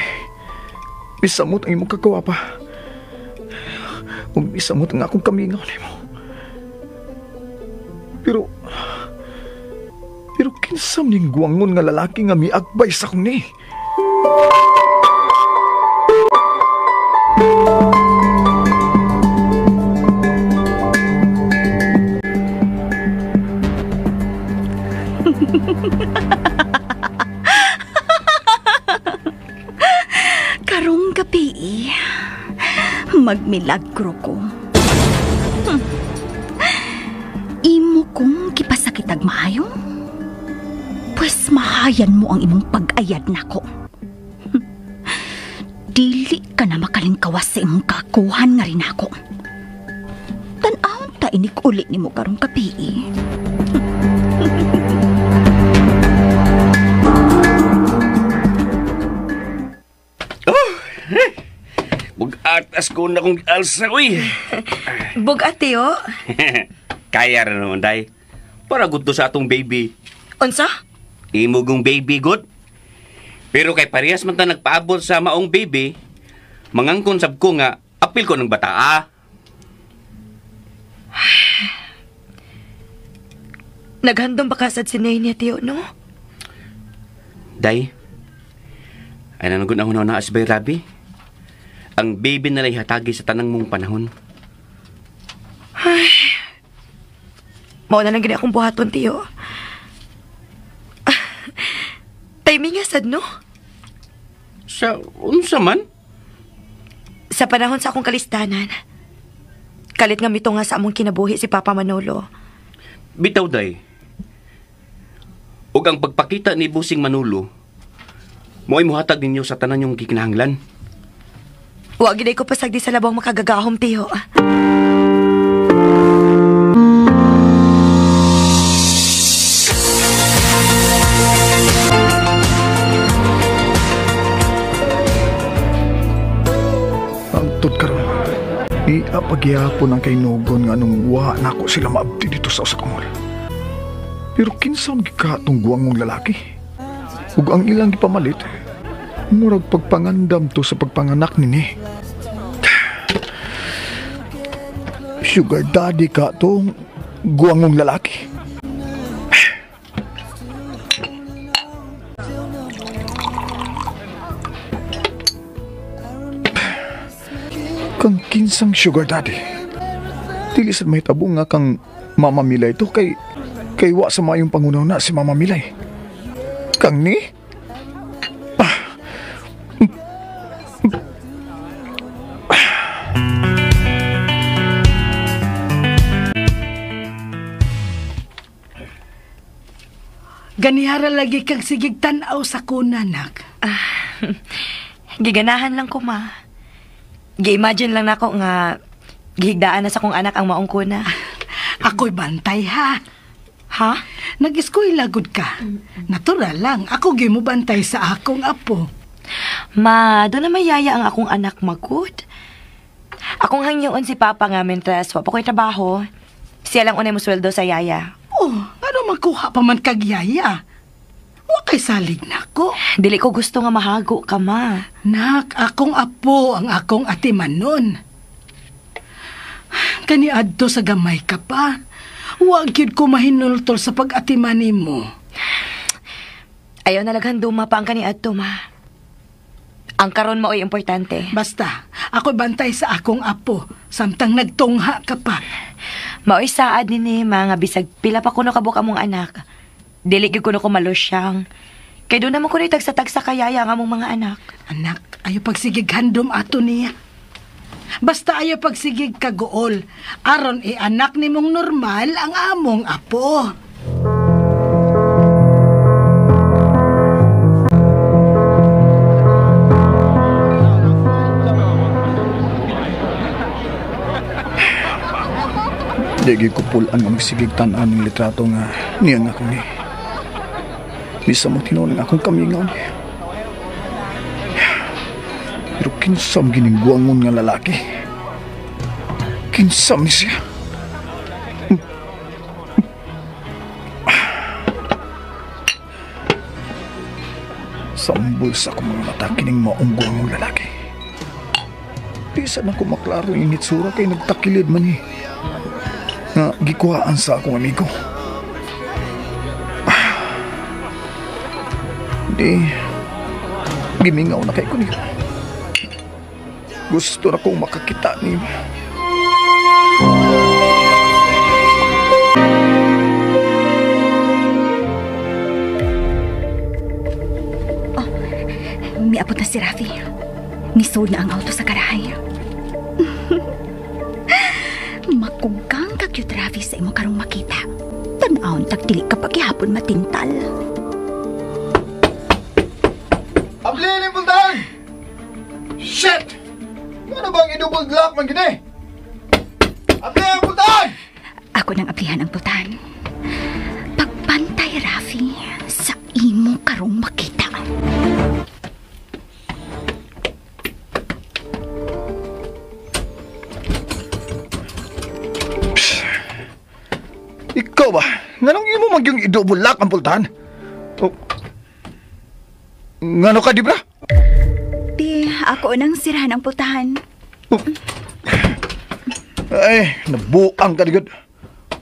Misamot ang imong kagwapa. Ug misamot ang akong kamingaw ni mo. Pero kinsam ning guwangon nga lalaki nga miagbay sa akong ni. Karong gabi, magmilagro ko. Imo kong kipasakitag maayo? Pues mahayan mo ang imong pag-ayad nako. Dili ka na makalingkawas sa imong kakuhan nga rin ako. Tan-awon ta inik uli ni mo karong gabi. Bug-atas ko na kong alsa, uy. Bugat, tiyo. Kaya rin naman, day. Para gusto sa atong baby. Unsa? Imugong baby, good. Pero kay parehas man ta nagpaabot sa maong baby, mangangkon sab ko nga, apil ko ng bata, Naghandom ba kasad si niya, tiyo, no? Day, ay nanagun ako na asbay rabi. Ang baby na hatagi sa tanang mong panahon. Ay, mao na lang gini akong buhaton, tiyo. timing nga sad, no? Sa unsa man? Sa panahon sa akong kalistanan, kalit nga mito nga sa among kinabuhi si Papa Manolo. Bitaw day. Ug ang pagpakita ni Busing Manolo, mo'y muhatag ninyo sa tanan yung gikinahanglan. Wa gid ko pasagdi sa labang makagagahom, tiyo. Antod karon. Iapagyapon ang kainugon nga nung wa na ako sila maabdi dito sa usa ka mall. Pero kinsaon gikatong guwangong lalaki? Ug ang ilang gipamalit, murag pagpangandam to sa pagpanganak nini. Sugar daddy ka tong guwangong lalaki. Kang kinsang sugar daddy. Dili sad may tabong nga kang Mama Milay to kay wa sa mayong pangunaw na si Mama Milay. Kang ni? Ganihara lagi kang sigig tanaw sa kuna, nak. Giganahan lang ko, ma. Gi-imagine lang nako nga gihigdaan na sa kong anak ang maong kuna. Ako'y bantay, ha? Ha? Nag-eskwela gud ka. Natural lang, ako gimubantay sa akong apo. Ma, doon na mayaya ang akong anak magud. Akong hangyoon si Papa nga mentras wa pa ko'y trabaho. Siya lang unay mo sweldo sa yaya. Oh, ano magkuha pa man kag yaya? Wa kay salig nako. Dili ko gusto nga mahago ka, ma. Nak, akong apo ang akong atimanon. Kani adto sa gamay ka pa. Wa gyud ko mahinultol sa pag-atiman nimo. Ayaw na duma pa ang kaniadto, ma. Ang karon mo ay importante. Basta, ako bantay sa akong apo, samtang nagtungha ka pa. Mao'y saad ni mga bisag pila pa kuno kabuk among anak. Dili gyud kuno ko malusyang. Kay doon naman kuno tagsa-tagsa kayaya ang among mga anak. Anak, ayo pagsigig handom ato niya. Basta ayo pagsigig kagool. Aron anak nimong normal ang among apo. Digi ko pulaan nga magsigig tanan ng litrato nga niya nga kong ni. Bisa mo tinunan akong kamingaw ni. Pero kinsam giningguangon nga lalaki. Kinsam ni siya. Sambul sa akong mga mata kining maungguangon lalaki. Bisa na ko maklaro yung itsura kay nagtakilid man ni. Nga gikuhaan sa akong amigo. Di gimingaw na kay ko niya. Gusto na kong makakita niya. Oh, may abot na si Rafi. Nisold na ang auto sa garahe. Makugang kagyut Rafi sa imo karong makita. Tanawon tagdili kapag ihapon matintal. Ablin, Bultan! Shit! Ano bang i-double lock man gini? Ablin, Bultan! Ako nang aplihan ang putan. Pagpantay, Rafi, sa imo karong makita. Ikaw ba? Nganong imo magyong i-double lock ang Bultan? Oh. Ngano ka, di ba? Di, ako nang sirahan ang putahan. Ay, nabuang ka, digod.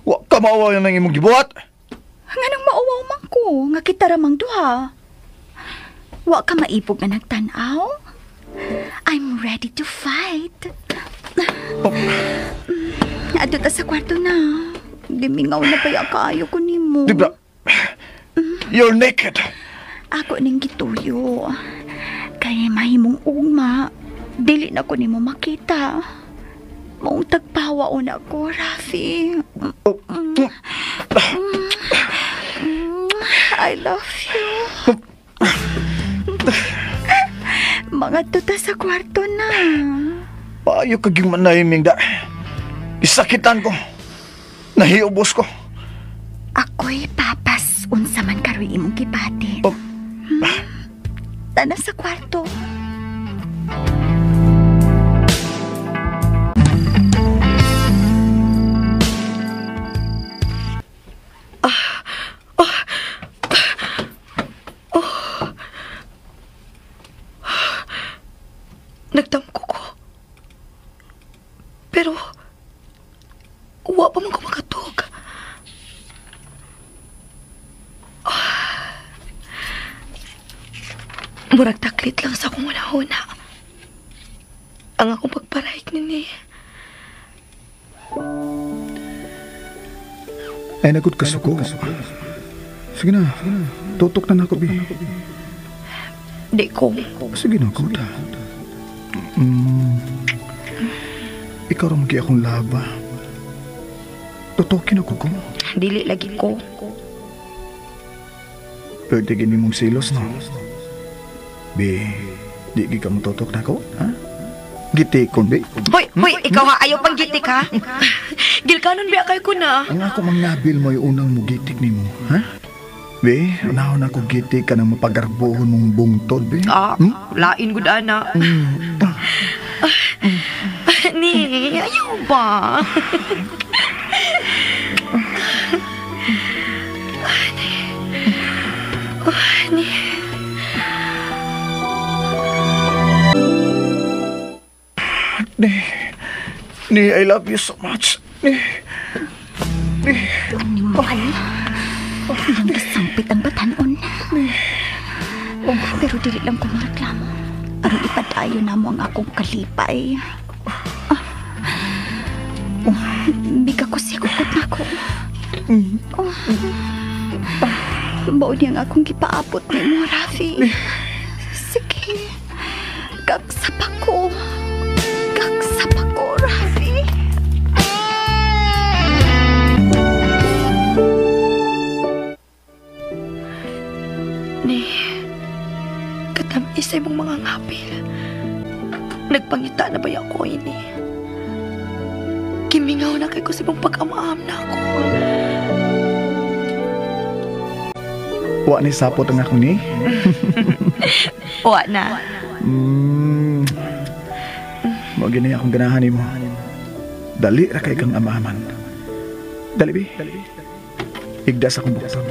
Wa ka maawa ng imong gibuhat. Nga nang mauwaw man ko, nga kita ramang duha. Wa ka maipog nga nagtanaw? I'm ready to fight. Adto ta sa kwarto na. Gimingaw na pa kaayo ko nimo. Di ba? You're naked. Ako ning gituyo. Kaya mahimong ugma. Dili na ko nimo makita. Maong tagpawaon ako, Rafi. I love you. Mga tuta sa kwarto na. Payo kag yung manahiming da. Isakitan ko. Nahiubos ko. Ako'y papas unsa man karoy imong kipati. Tana sa kwarto. Nagtamko ko. Pero, wa pa man ko makatog. Murag taklit lang sa akong una-una. Ang akong pagparahik nini. Ay, nagod ka suko. Sige na. Tutok na ako, Bi. Di ko. Sige na, kuda. Ikaw rin magiging akong laba. Tutokin ako ko. Dili lagi ko. Pwede gini mong silos, no? Bi, di ka mo tutok na ko, ha? Gitikon, Bi. Hoy, ikaw ha, ayaw pang gitik ha? Gilkanon biya kay ko na. Ang ako mang nabil mo yung unang mugitik ni mo, ha? Bi, unahon ako gitik ka ng mapagarbohon mong bungtod, Bi. Lain gud ana. Ni, ayaw ba? Ni. Ni, I love you so much. Ni. Animal. Nang kasampit ang batanon. Pero dili lang ko mareklamo. Aron ipadayo na mo ang akong kalipay. Biga ko sikukot na ko. Baon niyang akong gipaabot ni mo, Rafi. Sige. Kagsapa ko. Kagsapa ko, Rafi. Ni, katamis ay mong mga ngapil. Nagpangita na ba ako ini? Kimingaw na kay ko sa mong pag-amaam na ako. Wa ni sapot ang ako ni? Wa na. Magini akong ganahan ni mo. Dali ra kay kang amaman. Dali, Bi. Igdas akong buksan.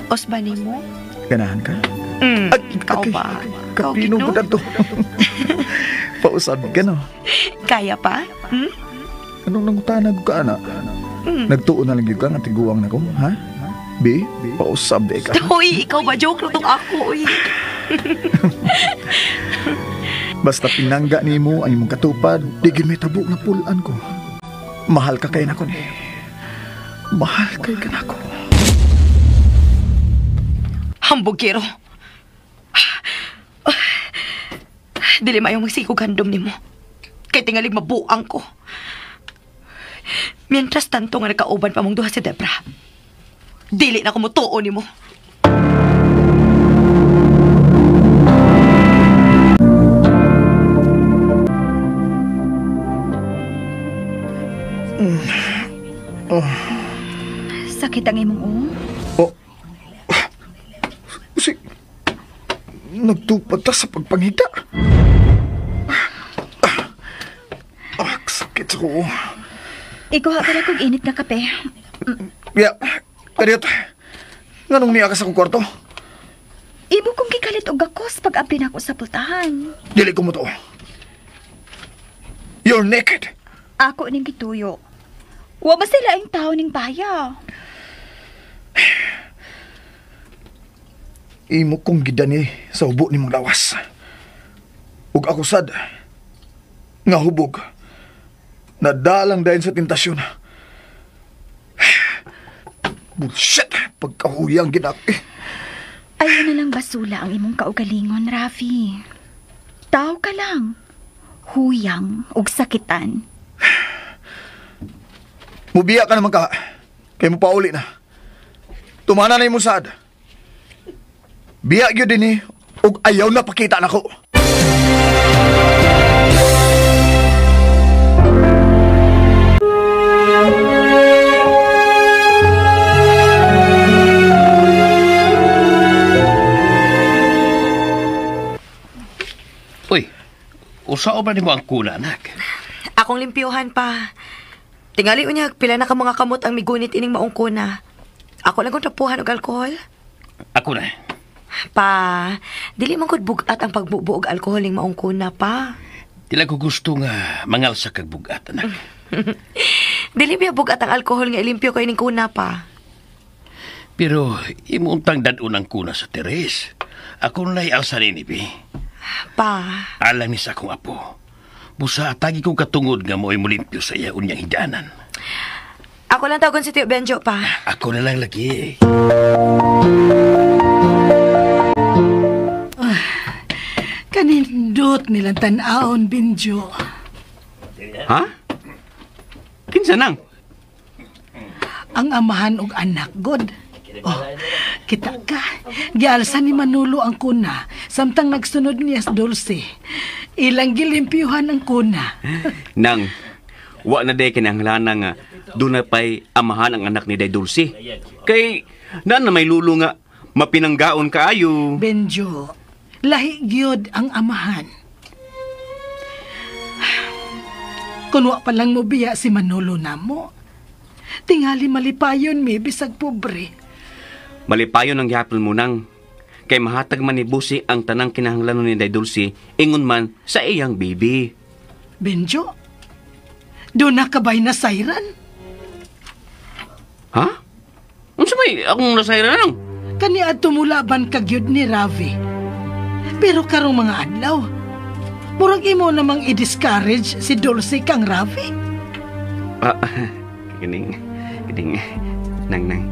Osba ni mo? Ganahan ka? Ikaw ba? Kapino ko na to. Pausabi ka, no? Kaya pa? Anong nangutanag ka, anak? Nagtuon na lang yung ka nga tiguang na ko, ha? Bi, pausabi ka. Uy, ikaw ba? Joke lang tong ako, uy. Basta pinangga ni mo ang imong katupad, di may tabo na pulaan ko. Mahal ka kay nako ni. Mahal kay ka nako. Hambugiro. Dili mayong magsigog handom ni mo. Kay tingalig mabuang ko. Mientras tanto nga nagkauban pa mong duha si Debra. Dili na ko mutuo ni mo. Sakit ang imong Nagtupad ta sa pagpangita. Sakit sa ko. Ikuha ka lang kong init na kape. Ya, kadiot. Nganong niya ka sa kong kwarto? Ibo kong kikalit og gakos pag abdi na ako sa pultahan. Dili ko mo to. You're naked. Ako ning gituyo. Wa ba sila ang tao ning baya? Imo kong gidani sa hubo ni mong lawas. Ug ako sad nga hubog. Nadalang dahil sa tentasyon. Bullshit! Pagkahuyang ginak. Ayaw na lang basula ang imong kaugalingon, Rafi. Tao ka lang. Huyang ug sakitan. Mubiya ka naman ka. Kaya mo pauli na. Tumana na yung musad. Biya yun din ug ayaw na pakita na ko. Uy, usao ba ni mo ang kuna, anak? Akong limpyuhan pa. Tingali unya, pila na ka mga kamot ang migunit ining maong kuna. Ako lang kong tapuhan og alkohol. Ako na. Pa, dili man gud bugat ang pagbubuog alkohol ning maong kuna pa. Dila ko gusto nga mangalsa kag bugat, anak. Dili biya bugat ang alkohol nga ilimpyo ko ining kuna pa. Pero imuntang dadun ang kuna sa teres. Ako na'y alsa ni Bi. Pa, Alang ni sa akong apo. Busa, tagi kong katungod nga mo'y mulimpyo sa iya unyang hidanan. ako lang tawagon si Tio Benjo pa. Ako na lang lagi. Kanindot nilang tanaon, Benjo. Ha? Kinsa nang? Ang amahan og anak, God. Oh, kita ka. Gialsa ni Manolo ang kuna, samtang nagsunod niya sa Dulce. Ilang gilimpyuhan ang kuna. Nang, wa na day kinahanglanan nga doon na pa'y amahan ang anak ni Day Dulce. Kay, na may lulo nga, mapinanggaon kaayo. Benjo, lahi gyud ang amahan. Kung wa pa lang mo biya si Manolo namo, tingali malipayon mi bisag pobre. Malipayon ang gihapon mo nang. Kay mahatag man ni Busi ang tanang kinahanglanon ni Day Dulce, ingon man sa iyang baby. Benjo, doon na kabay na sayran. Ha? Unsa may akong nasayra nang? Kani at tumulaban kagyud ni Ravi. Pero karong mga adlaw, murag imo namang i-discourage si Dulce kang Ravi. Kining, nang.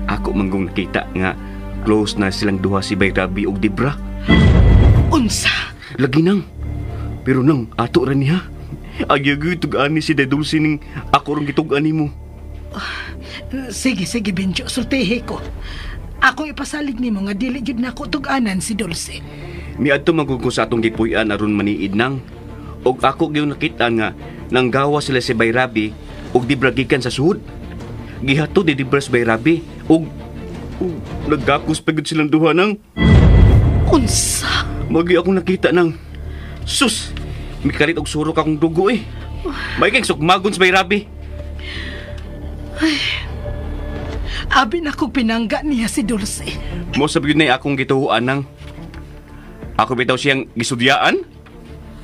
Ako manggong nakita nga close na silang duha si Bayrabi ug Debra. Unsa? Lagi nang. Pero nang, ato ra niya. Agyagoy tug-ani si Day Dulce ning ako rong gitug-ani mo. Sige, Benjo, sultihi ko. Ako ipasalig nimo nga dili gyud nako tug-anan si Dulce. Miadto magugko sa atong gipuy-an aron maniid nang. Og ako gyud nakita nga nanggawa sila si Bayrabi ug Debra gikan sa suhod. Gihatod di Debra sa Bayrabi ug naggakos pagod silang duha nang. Unsa? Magi akong nakita nang. Sus, mikalit og surok akong dugo eh. May kang sugmagon sa Bayrabi. Abi na ko pinangga niya si Dulce. Mo sabi yun na akong gituhuan nang. Ako bitaw siyang gisudyaan.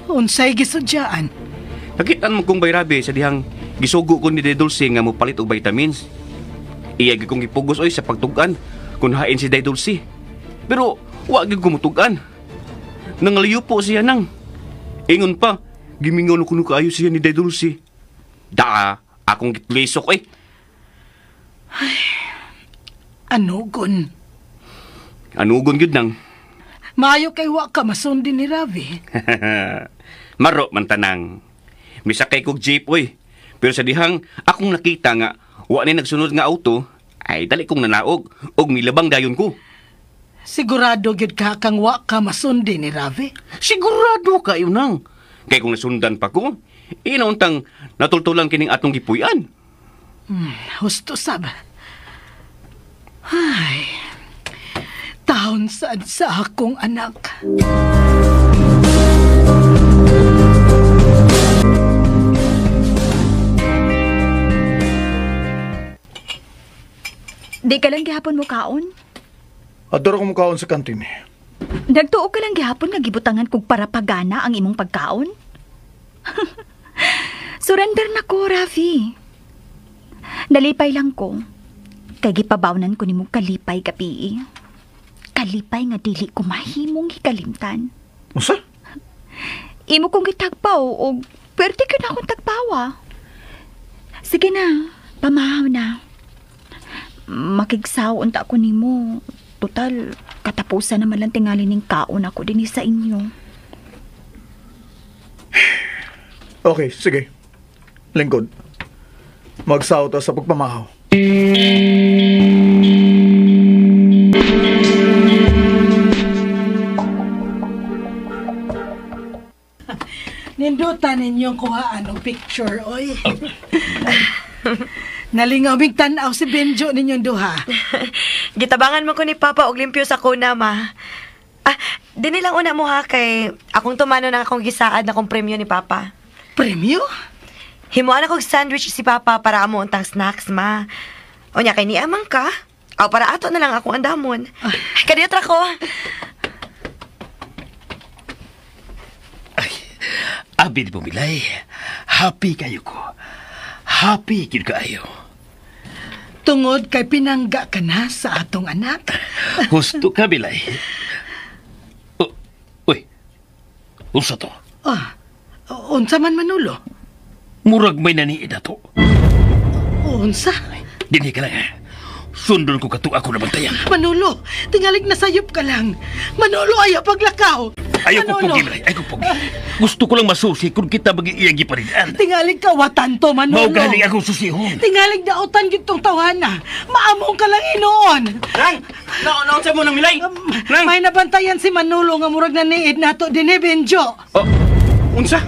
Unsay gisudyaan? Nakita mo kong Bayrabi sa dihang gisugo ko ni Day Dulce nga mo palit og vitamins. Iyagi kong gipugos oy sa pagtugan kung hain si Day Dulce. Pero wa gyud ko mutugan. Nangaliyo po siya nang. Ingon pa, gimingon ko no kaayo siya ni Day Dulce. Da, akong gitlisok eh. Anugon? Anugon gyud nang. Maayo kay wa ka masundi ni Ravi. Maro man tanang. Misakay kog jeep oy. Pero sa dihang akong nakita nga wa ni nagsunod nga auto, ay dali kong nanaog og milabang dayon ko. Sigurado gyud ka kang wa ka masundi ni Ravi? Sigurado kayo nang. Kay kung nasundan pa ko, inauntang natultulang kining atong gipuy-an. Husto sab. Ay, taon sad sa akong anak. Di ka lang gihapon mo kaon? Adoro ko mukaon sa kantin. Nagtuo ka lang gihapon nga gibutangan kog para pagana ang imong pagkaon? Surrender na ko, Rafi. Nalipay lang ko. Kay gipabawnan ko nimong kalipay gabi. Kalipay nga dili ko mahimong hikalimtan. Usa? Imo kong gitagpaw o pwerte ka na akong tagpawa. Sige na, pamahaw na. Makigsaw unta ko nimo. Total, katapusan naman lang tingali ning kaon ako din sa inyo. Okay, sige. Lingkod. Magsaw ta sa pagpamahaw. Nindutan ninyong kuhaan og picture, oy. Nalingaw big tanaw si Benjo ninyong duha. Gitabangan mo ko ni Papa og limpyo sa kuna, ma. Di nilang una mo ha, kay akong tumano na akong gisaad na kong premyo ni Papa. Premyo? Himuan akong sandwich si Papa para amo untang snacks, ma. O nya kay ni amang ka? Aw, para ato na lang akong andamon. Kadiyot ra ko. Abi di pumilay. Happy kayo ko. Happy kid kayo. Tungod kay pinangga ka na sa atong anak. Husto ka, Bilay. Uy, unsa to? Unsa man Manolo? Murag may naniid na to. Unsa? Dini ka lang, ha? Sundon ko kato ako na bantayan. Manolo, tingalig na sayop ka lang. Manolo, ayaw paglakaw. Ayaw ko pogi, Bilay. Ayaw ko pogi. Gusto ko lang masusi kung kita mag-iiyagi pa rin. Tingalig ka watanto, Manolo. Maugaling akong susihon. Tingalig daotan gitong tawana. Maamong ka lang inoon. Nang! Naon sa mo ng milay? Nang! May nabantayan si Manolo nga murag naniid nato din Benjo. Oh, unsa?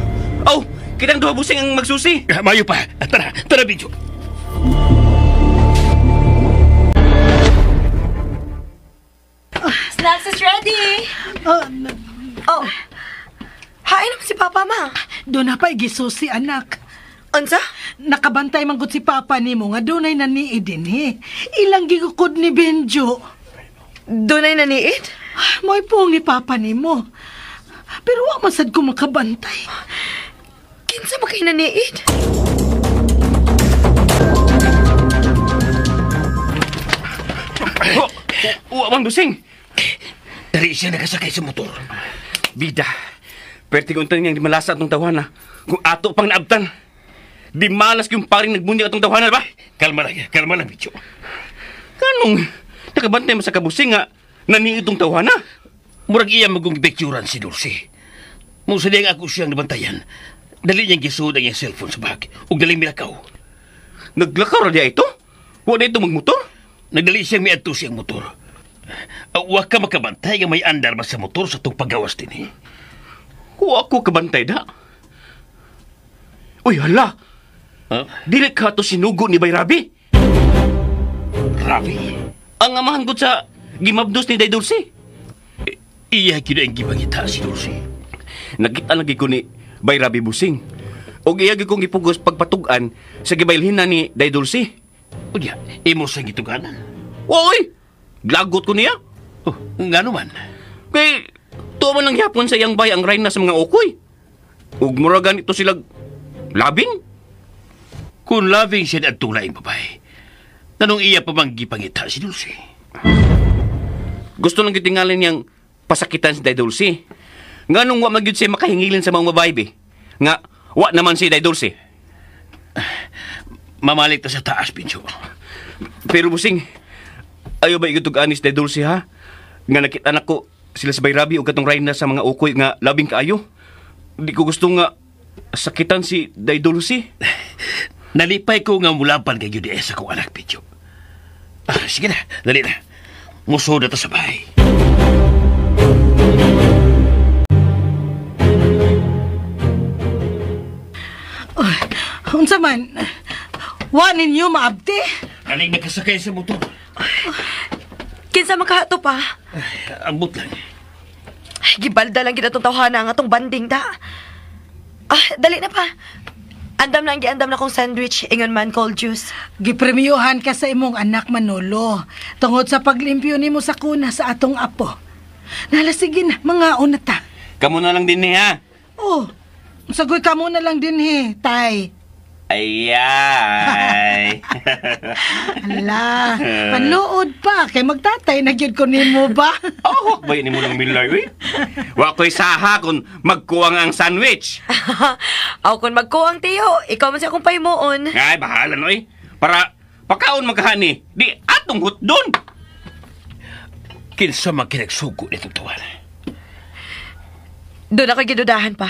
Oh, kitang duha busing ang magsusi. Mayo pa. Tara, Bijo. Snacks is ready. Oh, hain naman si Papa, ma. Doon na pa igisusi, anak. Unsa? Nakabantay manggod si Papa nimo nga dunay naniid din Ilang gigukod ni Benjo. Dunay naniid? Mo'y pong ni Papa nimo. Pero wa masad ko makabantay. Kinsa ba kay naniid? Uwang busing. Dari siya nakasakay sa motor. Bida. Perti ko untang niyang di malasa atong tawana. Kung ato pang naabtan. Di malas yung paring nagbunyag atong tawana, ba? Kalma lang, Bijo. Kanong nakabantay mo sa kabusing nga naniid itong tawana? Murag iya magong picturean si Dulce. Musa diyang ako siyang nabantayan. Dali niyang gisuod ang iyang cellphone sa bag. Ug daling milakaw. Naglakaw ra diya ito? Wala ito magmotor? Nagdali siyang miadto siyang motor. Wa ka makabantay nga may andar ba sa motor sa itong paggawas din. Kung ako kabantay da. Uy, hala! Dili ka to sinugo ni Bay Rabi? Rabi? Ang amahan ko sa gimabdos ni Day Dulce. Iya kina ang gipangita si Dulce. Nakita lagi ko ni Bay Rabi Busing. O iyagi kong ipugos pagpatugan sa gibaylhin na ni Day Dulce. O diya, imo sa gituganan. Oy! Glagot ko niya. Oh, nga naman. Kay, tuwa man lang yapon sa iyang bay ang rayna sa mga ukoy. Ug muragan ito silag labing. Kung labing siya at tulaing babae, tanong iya pa bang gipangita si Dulce? Gusto lang kitingalin niyang pasakitan si Day Dulce. Nga nung wa magyud siya makahingilin sa mga babae, be. Nga, wa naman si Day Dulce. Mamalik ta sa taas, Pincho. Pero busing, ayaw ba igutog anis Day Dulce, ha? Nga nakita na ko sila sa Bay Rabi o katong rayna sa mga ukoy nga labing kaayo. Di ko gusto nga sakitan si Day Dulce. Nalipay ko nga mulapan kay Judy sa kong anak, Pincho. Sige na, dali na. Muso na to sa bahay. Unsa man? Wa ninyo maabti? Aling nakasakay sa motor. Kinsa makahato pa? Ambot lang. Gibalda lang kita itong tawhana nga itong banding da. Dali na pa. Andam na ang giandam na kong sandwich, ingon man cold juice. Gipremyohan ka sa imong anak Manolo. Tungod sa paglimpyo nimo sa kuna sa atong apo. Sige na, mga unata. Kamu na lang din niya. Oh, sagoy ka muna lang din tay. Ayay. Ala, panood pa. Kay magtatay, nagyod ko nimo ba? Oh, bayan mo lang milay, eh. Wa ko'y saha kung magkuwang ang sandwich. Aw kung magkuwang tiyo, ikaw man siya kung paimuon. Ay, bahala no, eh. Para pakaon magkahani. Di atong hutdon. Kinsa man kinagsugo nitong tuwan. Doon ako gidudahan pa.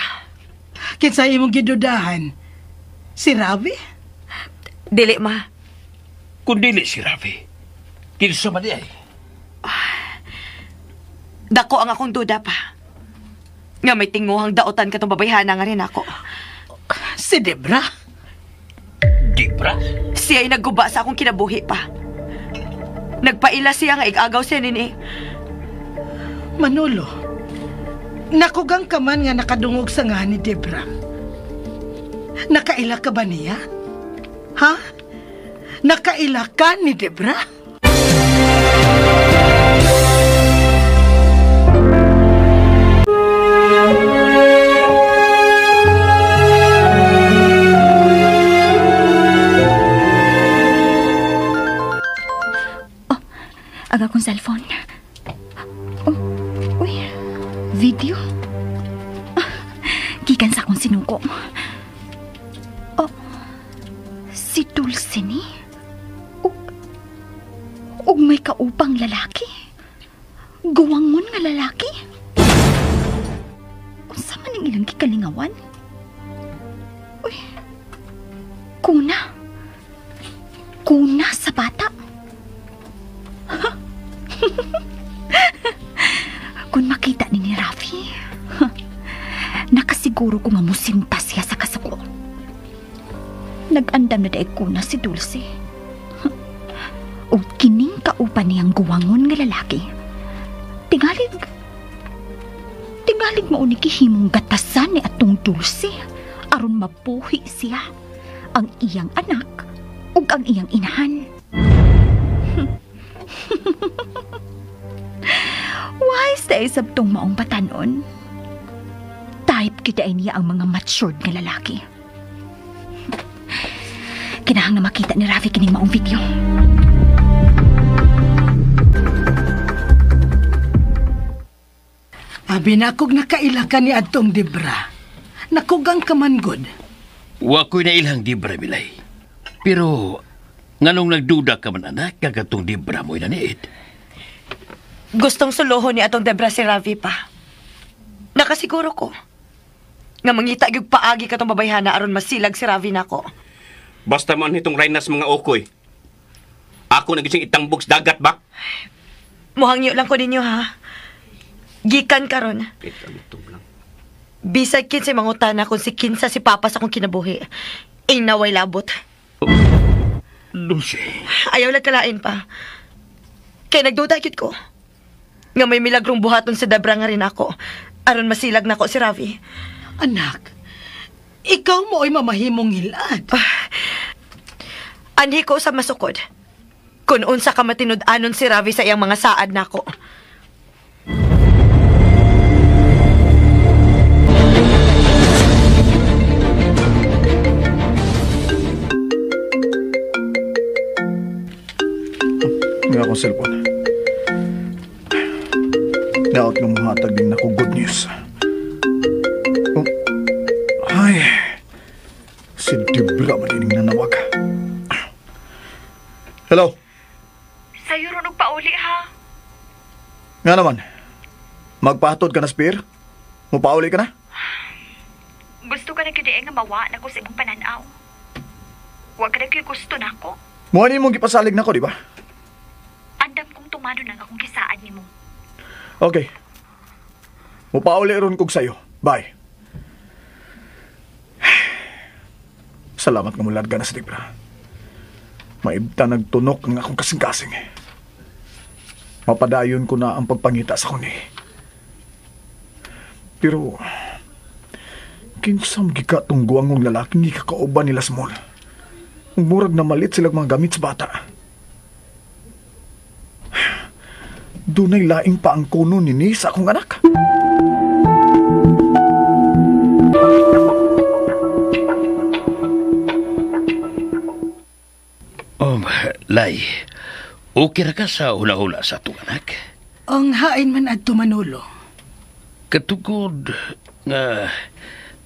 Kinsa imong gidudahan? Si Ravi? Dili, ma. Kung dili si Ravi, kinsa man niya. Dako ang akong duda pa. Nga may tinguhang daotan katong babayhana nga rin ako. Si Debra? Debra? Siya ay nagguba sa akong kinabuhi pa. Nagpaila siya nga igagaw siya nini. Manolo, nakugang ka man nga nakadungog sa nga ni Debra. Nakaila ka ba niya? Ha? Nakaila ka ni Debra? Aga kong cellphone. Oh, uy, video. Gikan sa akong sinuko. Oh, si Dulce ni? Ug may kaupang lalaki? Guwangon nga lalaki? Unsa man ang ilang gikalingawan? Uy, kuna. Kuna sa bata. Kung makita ni Rafi, nakasiguro ko nga musinta siya sa kasuko. Nag-andam na daig ko na si Dulce. O kining kaupan niyang guwangon nga lalaki. Tingalig mauni kihimong gatasan ni atong Dulce aron mapuhi siya ang iyang anak ug ang iyang inahan. Why stay sabtong maong batanon? Type kita niya ang mga matured nga lalaki. Kinahang na makita ni Rafi kining maong video. Abi na akong nakaila ka ni Adtong Debra. Nakugang ka man god. Wa ko'y nailhang Debra, Milay. Pero, nganong nagduda ka man, anak, kagatong Debra mo'y naniid. Gustong sulohon ni atong Debra si Ravi pa. Nakasiguro ko. Nga mangita gyud paagi katong babayhana aron masilag si Ravi nako. Basta man itong Rainas mga okoy. Ako nagising itangbog sa dagat ba? Muhangyo lang ko ninyo ha. Gikan karon. Bisag kinsa mangutana kung si kinsa si Papa sa akong kinabuhi. Naway labot. Dulce. Ayaw lang kalain pa. Kaya nagduda gyud ko. Nga may milagrong buhaton si Debra nga rin ako. Aron masilag nako si Ravi. Anak, ikaw mo ay mamahimong hilad. Anhi ko sa masukod. Kung unsa ka matinud-anon si Ravi sa iyang mga saad nako. Nga akong cellphone. Daot ng mga tagding na ko good news. Ay, si Debra manining nanawag. Hello? Sa'yo ron pauli ha? Nga naman, magpahatod ka na, Spear? Mupauli ka na? Gusto ka na kidiin nga mawa na ko sa imong pananaw. Huwag ka na kayo gusto na ako. Muhanin mong gipasalig na ko, di ba? Andam kong tumano na akong kisaan ni mo. Okay. Mupauli ron kog sa'yo. Bye. Salamat nga mulad ka na sa Debra. Maibta nagtunok ang akong kasing-kasing. Mapadayon ko na ang pagpangita sa kuni. Pero, kinsam gika tong guwangong lalaki ni kakauban nila small. Murag na malit silang mga gamit sa bata. Dunay laing pa ang kuno ni sa akong anak. Lay, okay ra ka sa hula-hula sa itong anak? Ang hain man adto Manolo. Katugod nga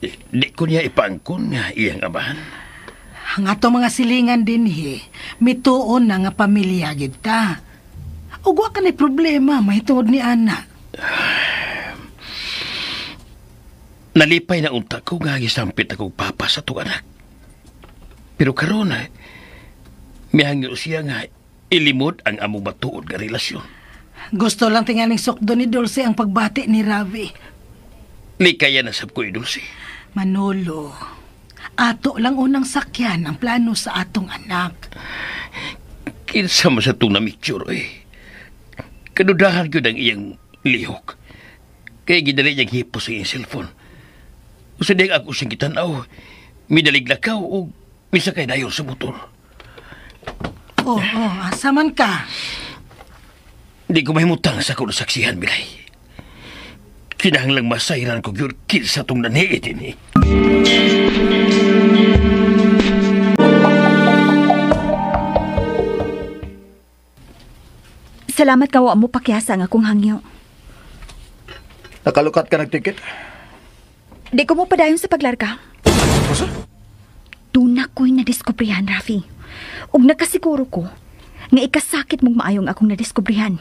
di ko niya ipangkon nga iyang amahan. Ang ato mga silingan din mituon na nga pamilya gid ta. Ug wa ka na problema mahitungod ni ana. Nalipay na unta ko nga gisampit akong papa sa itong anak. Pero karon mihangyo siya nga ilimod ang among matuod nga relasyon. Gusto lang tingaling sukdo ni Dulce ang pagbati ni Ravi. Ni kaya nasab ko Dulce. Manolo, ato lang unang sakyan ang plano sa atong anak. Kinsa man sa itong namitsure Kadudahan yun ang iyang lihok. Kaya gidali niyang hipo sa iyang cellphone. Usa diyang ako siyang kitanaw, midalig lakaw o misakay dayon sa motor. Asa man ka? Di ko mahimutang sa kuno saksihan, Bilay. Kinahanglang masayran ko yun kinsa itong naniitin Salamat ka wa mo pakyasa nga akong hangyo. Nakalukat ka nagtikit? Di ko mo padayon sa paglarga. Masa? Tuna ko'y nadiskubrihan, Rafi. Ug nakasiguro ko nga ikasakit mong maayong akong nadiskubrihan.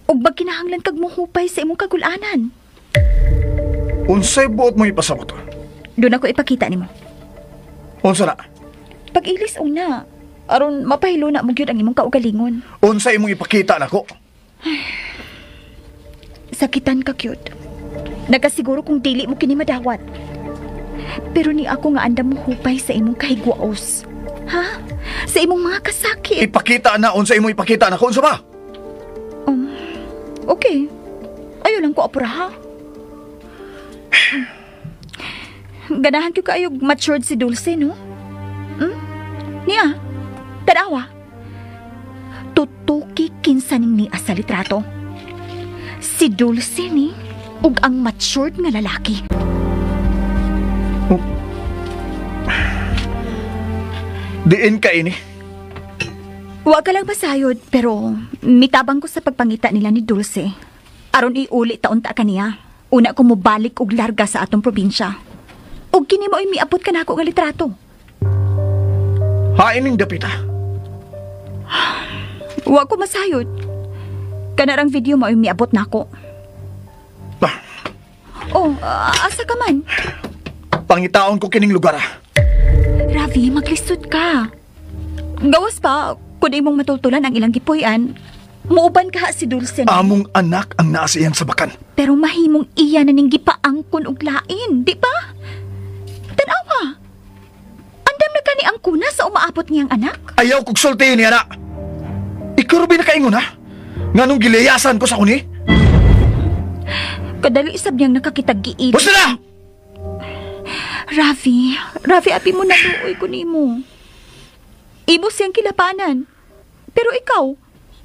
Ug magkinahanglan kag mohupay sa imong kagulanan. Unsay buot mo ipasabot? Doon ako ipakita nimo. Unsa na? Pag-ilis una, aron mapahilo na mo gyud ang imong kaugalingon. Unsay imong ipakita nako? Sakitan ka, cute. Nakasiguro kung dili mo kini madawat. Pero ni ako nga andam mo hupay sa imong kahigwaos. Ha? Sa imong mga kasakit. Ipakita na, unsay imong ipakita nako, unsa ba? Okay. Ayaw lang ko apura, ha? Ganahan ko kayo matured si Dulce, no? Niya, tadawa. Tutuki kinsaning ni sa litrato. Si Dulce ni ug ang matured nga lalaki. Diin ka ini. Wa ka lang masayod, pero mitabang ko sa pagpangita nila ni Dulce. Aron iuli taon-ta kaniya. Una ko mobalik og larga sa atong probinsya. Og kini mo miabot ka nako nga litrato. Haining dapita. Wa ko masayod. Kanarang video mo miabot nako. Asa ka man? Pangitaon ko kining lugar. Ravi, maglisod ka. Gawas pa, kung imong matultulan ang ilang gipuy-an, muuban ka si Dulce. Among anak ang naasiyang sa bakan. Pero mahimong iya na ning gipaangkon og lain, di ba? Tanawa. Andam na kani ang kuna sa umaabot niyang anak. Ayaw kog sultihin niya na. Ikaw rin na kaingon ha? Nganong gilayasan ko sa kuni? Kadali isab niyang nakakitag-giid. Basta na! Rafi, api mo naluoy ko nimo. Imo siyang kilapanan. Pero ikaw,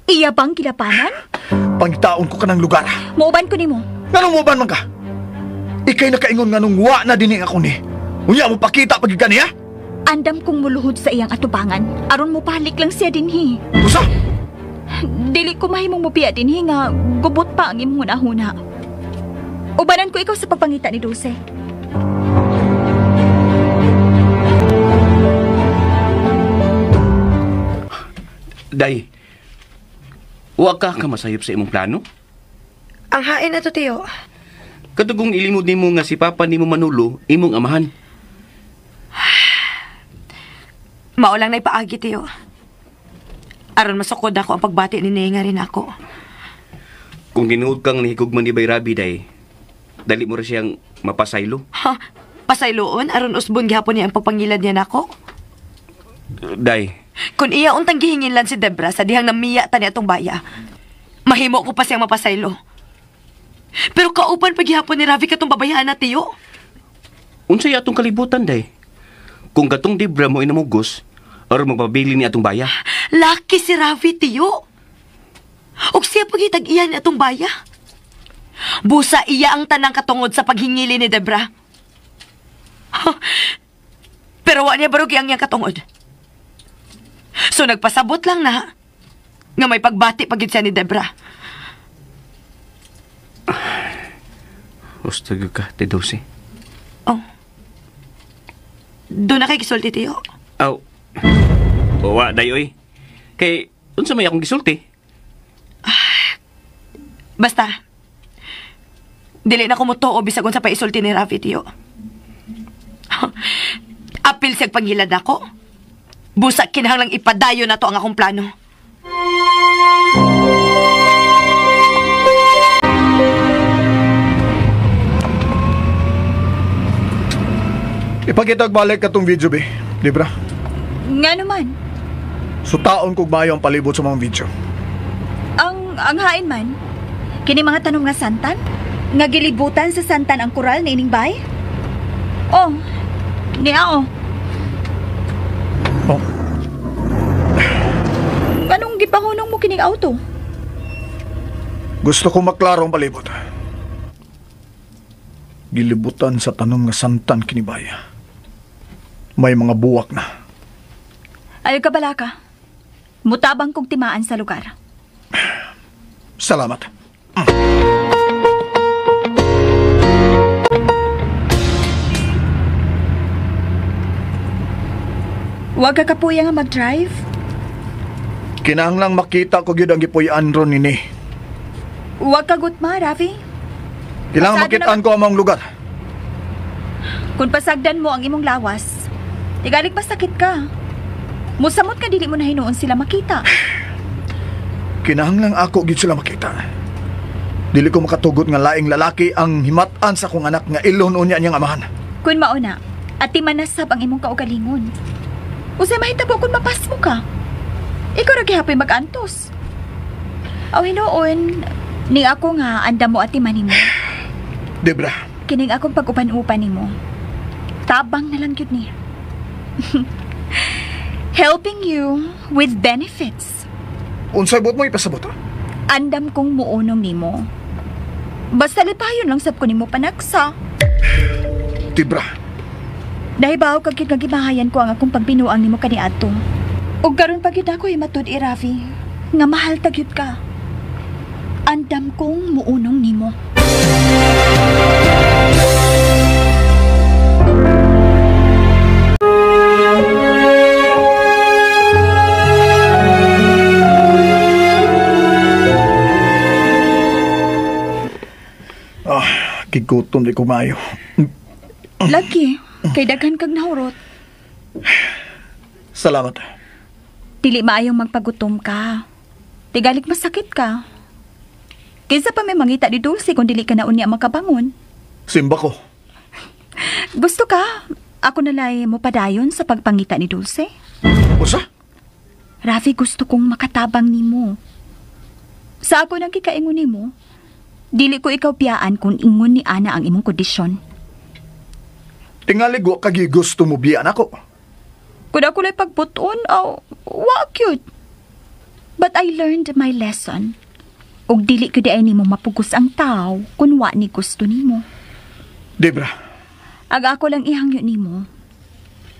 iya bang kilapanan? Pangitaon ko ka ng lugar. Muuban ko nimo. Nganong muuban man ka? Ikay nakaingon nganong wa na dining ako ni. Unya mo pakita pag niya? Andam kong muluhod sa iyang atubangan. Aron mo palik lang siya dinhi. Usa? Dili ko mahimong mupiya dinhi nga gubot pa ang imong hunahuna. Ubanan ko ikaw sa pagpangita ni Dulce. Day, wa ka masayop sa imong plano? Ang hain na to, tiyo. Katugong ilimod nimo nga si Papa nimo Manolo, imong amahan. Mao lang na ipaagi, tiyo. Aron masukod ako ang pagbati ni Nenga rin ako. Kung tinuod kang nahigugman ni Bay Rabi, Day, dali mo rin siyang mapasaylo. Ha? Pasayloon? Aron usbon gihapon niya ang pagpangilad niya nako? Day, Kung iya untang gihinginlan si Debra sa dihang namiya ta niya atong baya, mahimo ko pa siyang mapasaylo. Pero kauban paghihapon ni Ravi katong babayaan na, tiyo. unsay atong kalibutan, Day? Kung katong Debra mo inamugos, aron magpabili ni atong baya. Laki si Ravi, tiyo. Og siya pagitag iya ni atong baya. Busa iya ang tanang katungod sa paghingili ni Debra. Pero wa niya barog iyang katungod. So nagpasabot lang na nga may pagbati pagid siya ni Debra. Gusto ka, T12. Oh. Doon na kay gisulti, tiyo. Aw. Wa, Day, oy. Kay, unsa may akong gisulti? Basta, dili na ko mo to o bisag sa paisulti ni Rafi, tiyo. Apil siyag panghilad ako. Busak kinahanglang ipadayo na to ang akong plano. Ipakita og balik katong video, be. Libra. Nga naman. So taon kog maayo ang palibot sa mga video. Ang hain man, kini mga tanong nga santan? Nga gilibutan sa santan ang koral na ining bay? Oh, niya oh. Oh, Anong gipahunong mo kining auto? gusto ko maklaro ang palibot. Gilibutan sa tanong nga santan kinibaya. May mga buwak na. Ayaw ka bala ka. Mutabang kong timaan sa lugar. Salamat. Huwag ka kapuya nga mag-drive. Kinahanglang makita ko gyud ang gipuy-an ron nini. Huwag ka gutma, Rafi. Kinahanglang Pasado makitaan ko ang mga lugar. Kung pasagdan mo ang imong lawas, tigalig masakit ka. Musamot ka dili mo na hinuon sila makita. Kinahanglang ako gyud sila makita. Dili ko makatugot nga laing lalaki ang himatan sa kong anak nga ilon unya niyang amahan. Kung mauna, at timanasab ang imong kaugalingon. Usay mahitabo kung mapas mo ka. Ikaw ra gihapoy mag-antos. Aw hinuon, ni ako nga anda mo at timanin mo. Debra, Kining akong pag-upan-upan nimo. Tabang na lang yun ni. Helping you with benefits. unsay buot mo ipasabot? Andam kong muunong nimo. Basta lipayon lang sab ko nimo panaksa. Debra, Dahil bahaw kag yun kagibahayan ko ang akong pagbinuang nimo kaniadto. Ug karon pa gyud ako matud Rafi, nga mahal tagyud ka. Andam kong muunong nimo. Kigutom di ko maayo. Lagi, kay daghan kag nahurot. Salamat. Dili maayong magpagutom ka. Tigalig masakit ka. Kaysa pa may mangita di Dulce kung dili ka na unya makabangon. Simba ko. Gusto ka? Ako nalay mo padayon sa pagpangita ni Dulce? Usa? Rafi, gusto kong makatabang nimo. Sa ako nang kikaingon nimo, dili ko ikaw piyaan kung ingon ni Ana ang imong kondisyon. Tingalig wa kagi gusto mo biyan ako. Kung ako lay pagbuton, wa cute. But I learned my lesson. Ug dili ko di ay nimo mapugos ang tao kung wa ni gusto nimo. Debra, Aga ako lang ihangyo nimo.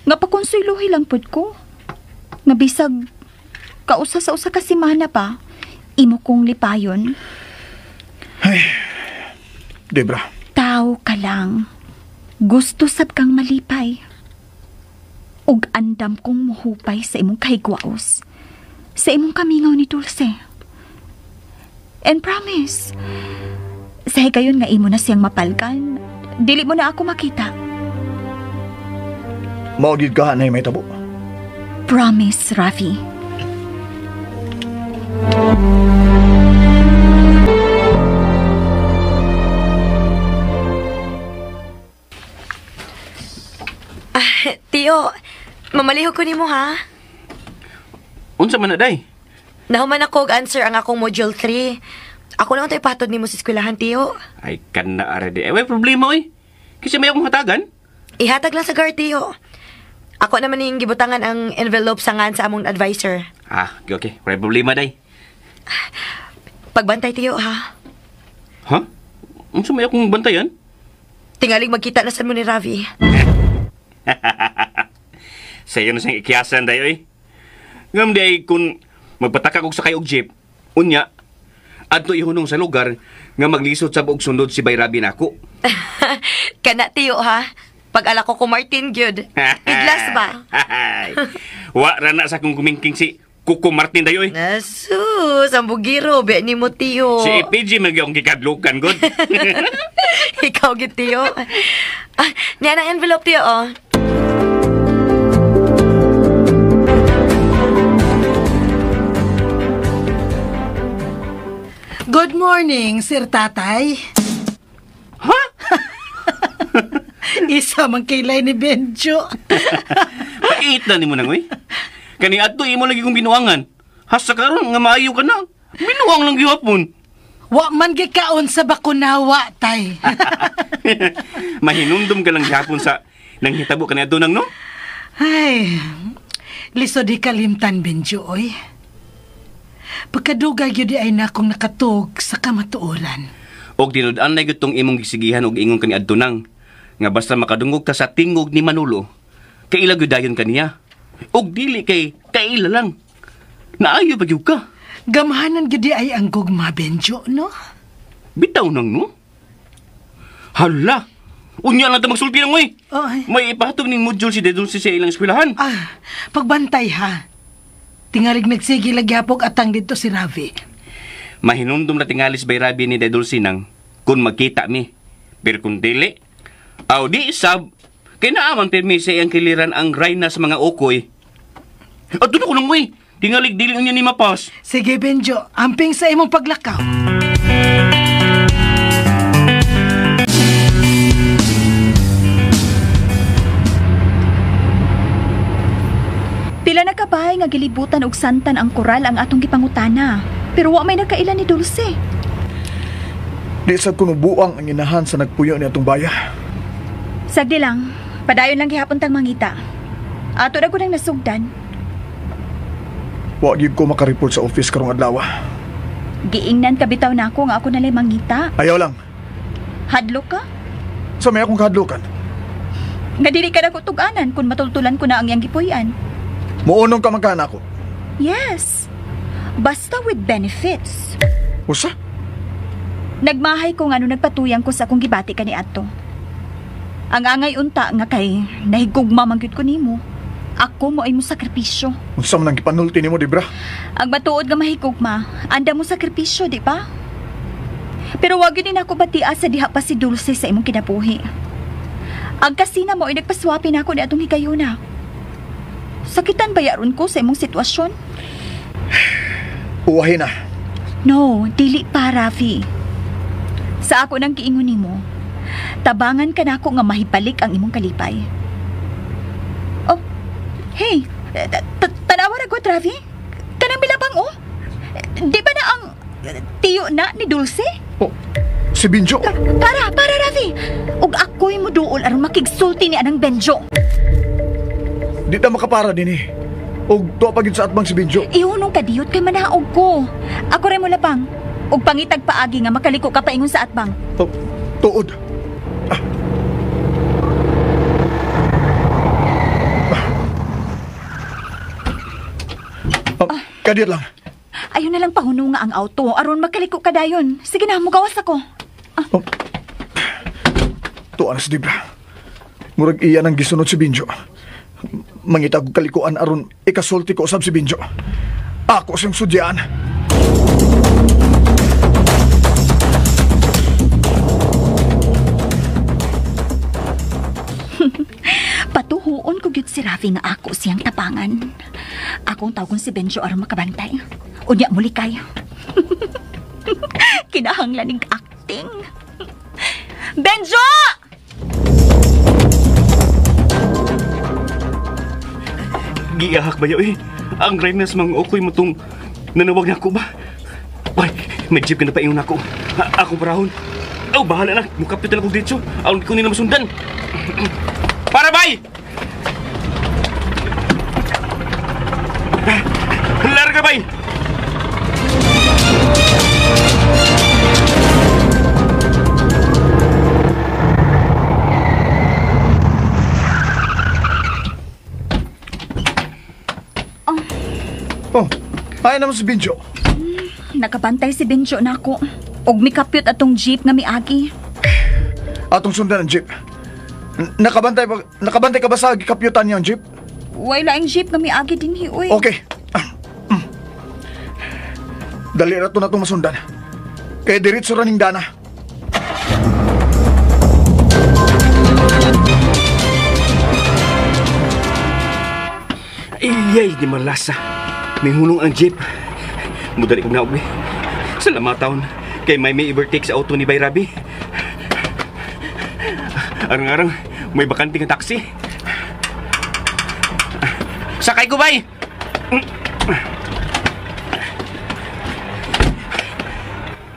Nga pakonsulohi lang pud ko. Nga bisag kausa sa usa ka semana pa, imo kong lipayon. Debra, Tao ka lang. Gusto sab kang malipay. Ug andam kong muhupay sa imong kahigwaos. Sa imong kamingaw ni Dulce. And promise, sa higayon nga imo na siyang mapalgan, dili mo na ako makita. maugid ka na may tabo. Promise, Rafi. Tiyo, mamaliho ko nimo ha. Unsa man na, day? Nahuman ako og answer ang akong module 3. Ako lang tayo patod nimo sa eskwelahan, tiyo. Ay, kana ara di. Ay, may problema, oy. Kasi may akong hatagan. Ihatag lang sa guard, tiyo. Ako naman yung gibutangan ang envelope sa ngan sa among advisor. Ah, okay. May problema, day. Pagbantay, tiyo, ha? Ha? Unsa may akong bantayan? Tingaling magkita na sa mo ni Ravi. Sa'yo na siyang ikiyasan, day, oy. Ngam, day, kung magpatakak og sakay og jeep, unya, adto ihunong sa lugar nga maglisod sa buog sundod si Bayrabi nako. Kana, tiyo, ha? Pag-ala ko Martin, gyud. Iglas ba? Wa ra na sa kong kumingking si Kuko Martin dayo eh. Nasus, ang bugiro, be ni mo, tiyo. Si EPG magyong gikadlukan, God. Ikaw, gid, tiyo. Niyan ang envelope, tiyo, oh. Good morning, Sir Tatay. Ha? Isa man kilay ni Benjo. Pait na ni mo nangoy. Kani adto imo lagi kong binuangan. Hasta karon nga maayo ka na. Binuang lang gihapon. Wa man gikaon sa bakunawa, tay. Mahinumdum ka lang gihapon sa nang hitabo ka ni adto nang no? Ay, liso di kalimtan, Benjo, oy. Pagkadugay yun di ay na akong nakatug sa kamatuoran. Og tinud-an na gitong imong gisigihan og ingon kani adto nang nga basta makadungog ka sa tingog ni Manolo, kaila gyudayon kaniya. Og dili kay kaila lang. Naayo ba gyud ka? Gamahanan gyud di ay ang gugma, Benjo, no? Bitaw nang no? Hala. Unya lang ta magsulti nang oy. Ay. May ipahatog ning module si Dedulce sa ilang eskwelahan. Pagbantay ha. Tingalig nagsige lagyapok atang dito si Ravi. Mahinumdum na tingalis bay Rabi ni Dedulce nang kung magkita mi. Pero kung dili, aw di sab, kay naaman permise ang kiliran ang Rayna sa mga okoy. At doon ako nang way, tingalig dili niya ni mapas. Sige, Benjo, amping sa imong paglakaw. Pila na kabahay nga gilibutan og santan ang koral ang atong gipangutana. Pero wa may nagkailan ni Dulce. Di sad kuno buang ang inahan sa nagpuyo ni atong baya. Sagdi lang, padayon lang gihapon tang mangita. Ato na ko nang nasugdan. Wa gyud ko makareport sa office karong adlaw. Giingnan ka bitaw na ako nga ako nalay mangita. Ayaw lang. Hadlok ka? Sa may akong kahadlukan. Nga dili ka na ko tuganan kung matultulan ko na ang iyang gipuy-an. Muunong ka magkana ako. Yes. Basta with benefits. Usa? Nagmahay ko nga nung nagpatuyang ko sa akong gibati ka ni Ato. Ang angay unta nga kay nahigugma man gyud ko nimo. Ako mo ay mo sakripisyo. Unsa man ang gipanulti nimo, Debra? Ang matuod nga mahigugma, anda mo sakripisyo, di ba? Pero wag yun din ako batia sa diha pa si Dulce sa imong kinabuhi. Ang kasina mo ay nagpaswapi na ako ni atong higayuna. Sakitan ba yaron ko sa imong sitwasyon? Uwahin na. No, dili pa, Rafi. Sa ako nang giingon nimo, tabangan ka nako nga mahibalik ang imong kalipay. Oh, hey, tanawa na ko, Rafi. Kanang bilabang, oh. Di ba na ang tiyo na ni Dulce? Oh, si Benjo. Para, Rafi. Ug ako'y mo duol aron makigsulti ni anang Benjo. Di na makapara din eh. Og tuwa pagin sa atbang si Benjo. Ihunong kadiyot kay manaog ko. Ako rin mo labang. Og pangitag paagi nga makaliko ka paingon sa atbang. Oh, tuod. Kadiyot lang. Ayun na lang pahunong nga ang auto aron makaliko ka dayon. Sige na, mugawas ako. Tuwa na si Debra. Murag iya nang gisunod si Benjo. Mangitag kalikuan aron ikasulti ko usab si Benjo. Ako siyang sudyaan. Patuhuon ko gyud si Rafi nga ako siyang tapangan. Akong tawgon si Benjo aron makabantay. Unya muli kay. Kinahanglan ning acting. Benjo! Giahak ba eh? Ang Reynas mga okoy mo tong nanawag na ako ba? Ay, may jeep ka na paingon ako. Akong parahon. Oh, bahala na. Mukapit na ako dito. Aon ko nila masundan. Para, bay! Larga, bay! Oh, ay naman si Benjo. Nakabantay si Benjo na ako. Og mikapyot atong jeep nga miagi. Atong sundan ang jeep. Nakabantay ka ba sa gikapyutan niyang jeep? Way laing jeep nga miagi din hi, uy. Okay. Dali rato na itong masundan. Kaya diretso raning dana. Iyay, di malasa. May hulong ang jeep. Mudali kong naog, Salamat taon. Kay may overtake sa auto ni Bayrabi. Arang-arang, may bakante ng taxi. Sakay ko, Bay!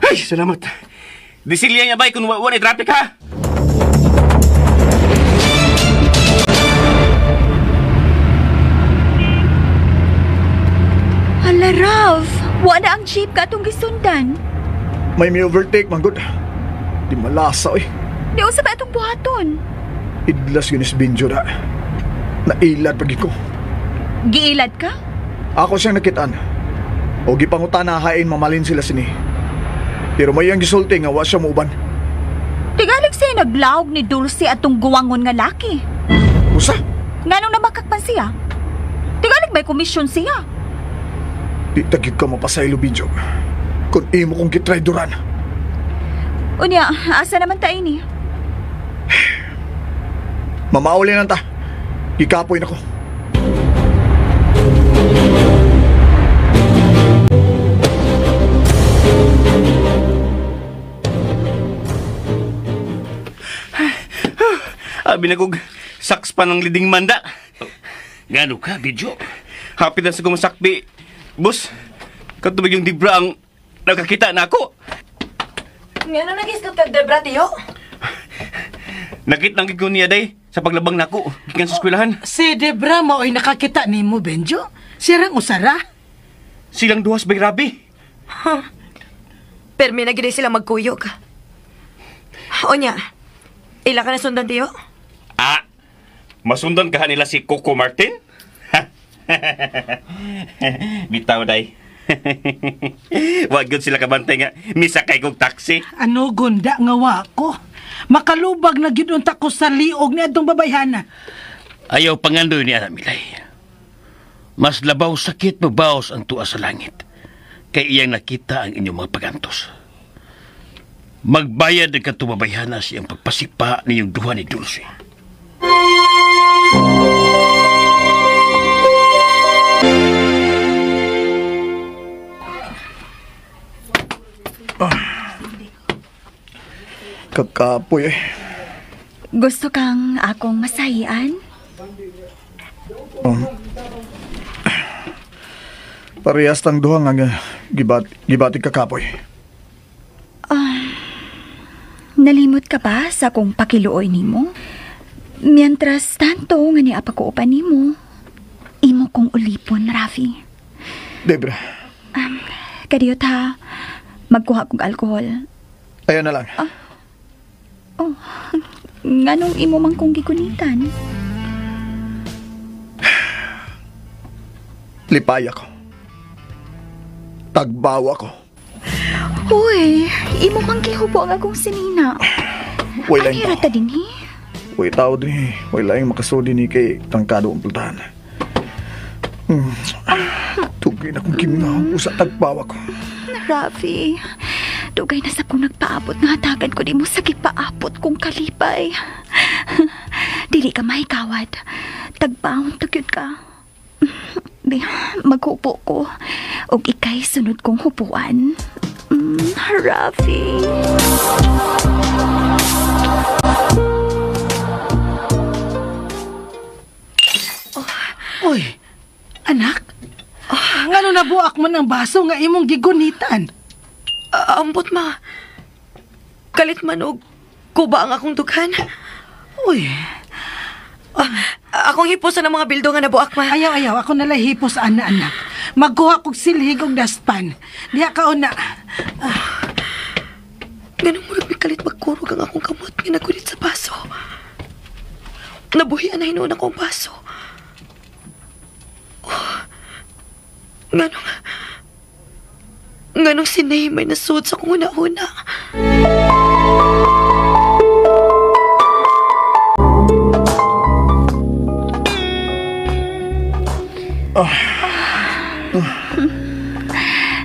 Ay, salamat. Disilya niya, Bay, kung wala traffic, ha? Hala, Ralph. Wala ang jeep ka atong gisundan. May overtake, manggod. Di malasa, oy. Di usa ba atong buhaton? Idlas yun is binjo na. Nailad pagi ko. Giilad ka? Ako siyang nakitaan. O gipangutanahain mamalin sila sini. Pero may ang gisulti nga wa siya muuban. Tigalig siya naglaog ni Dulce atong guwangon nga laki. Usa? Nganong namakakpan siya? Tigalig may komisyon siya. Di tagig ka mapasaylo, binjo. Kung imo kong gitrayduran. Unya, asa naman tayo ni? Mamauli na ta. Gikapoy na ko. Abi na kog saks pa ng liding manda. Ngano ka, Bidyo? Happy na sa kumasakbi. Boss, katubig yung dibra ang nakakita na ako. Nga na nag-istot ka, Debra, tiyo? Nakit lang ko niya day sa paglabang nako gikan sa eskwelahan. Si Debra mao'y nakakita ni mo, Benjo. Sirang usara. Silang duwas bay Rabi. Permi na gini sila magkuyog. O niya, ila ka na sundan, tiyo? Ah, masundan ka nila si Coco Martin? Bitaw day. Wag gud sila kabantay nga misakay kog taxi. Ano gunda nga wa ko? Makalubag na gid unta ko sa liog ni adtong babayhana. Ayaw pangandoy ni Ana Milay. Mas labaw sakit mabaos ang tuwa sa langit. Kay iyang nakita ang inyong mga pagantos. Magbayad ang katubabayhana siyang pagpasipa ninyong duha ni Dulce. Kakapoy eh. Gusto kang akong masahian? Parehas tang duha nga gibati kakapoy. Nalimot ka ba sa akong pakiluoy nimo? Mientras tanto nga ni apakaupan nimo, imo kong ulipon, Rafi. Debra. Kadiyot ha, magkuha kong alkohol. Ayan na lang. Nganong imo man kong gikunitan? Lipaya ko. Tagbawa ko. Hoy, imo man gihubo ang akong sinina. Way Ang laing hirata din hi. Way tao din eh. Way laing makasudi ni kay tangkado ang pultahan. Tugay na kong kimingaw sa tagbawa ko. Rafi, dugay na sa kong nagpaabot nga hatagan ko di mo sa gipaabot kong kalipay. Dili ka mahikawad. Tagbaon tagyod ka. Di, maghupo ko. Og ikay sunod kong hupuan. Rafi. Uy, anak. Ngano nabuak mo ng baso nga imong gigunitan? Ambot ma. Kalit man og kuba ang akong dughan. Uy, Akong hiposan ng mga bildo nga nabuak ma. ayaw, ako nalang hipos ana anak. Magkuha kog silhig og daspan. Diha ka una. Ganun mo may kalit magkurog ang akong kamot nga nagunit sa baso. Nabuhian na hinuon akong baso. Nganong sinay may nasud sa kong una-una.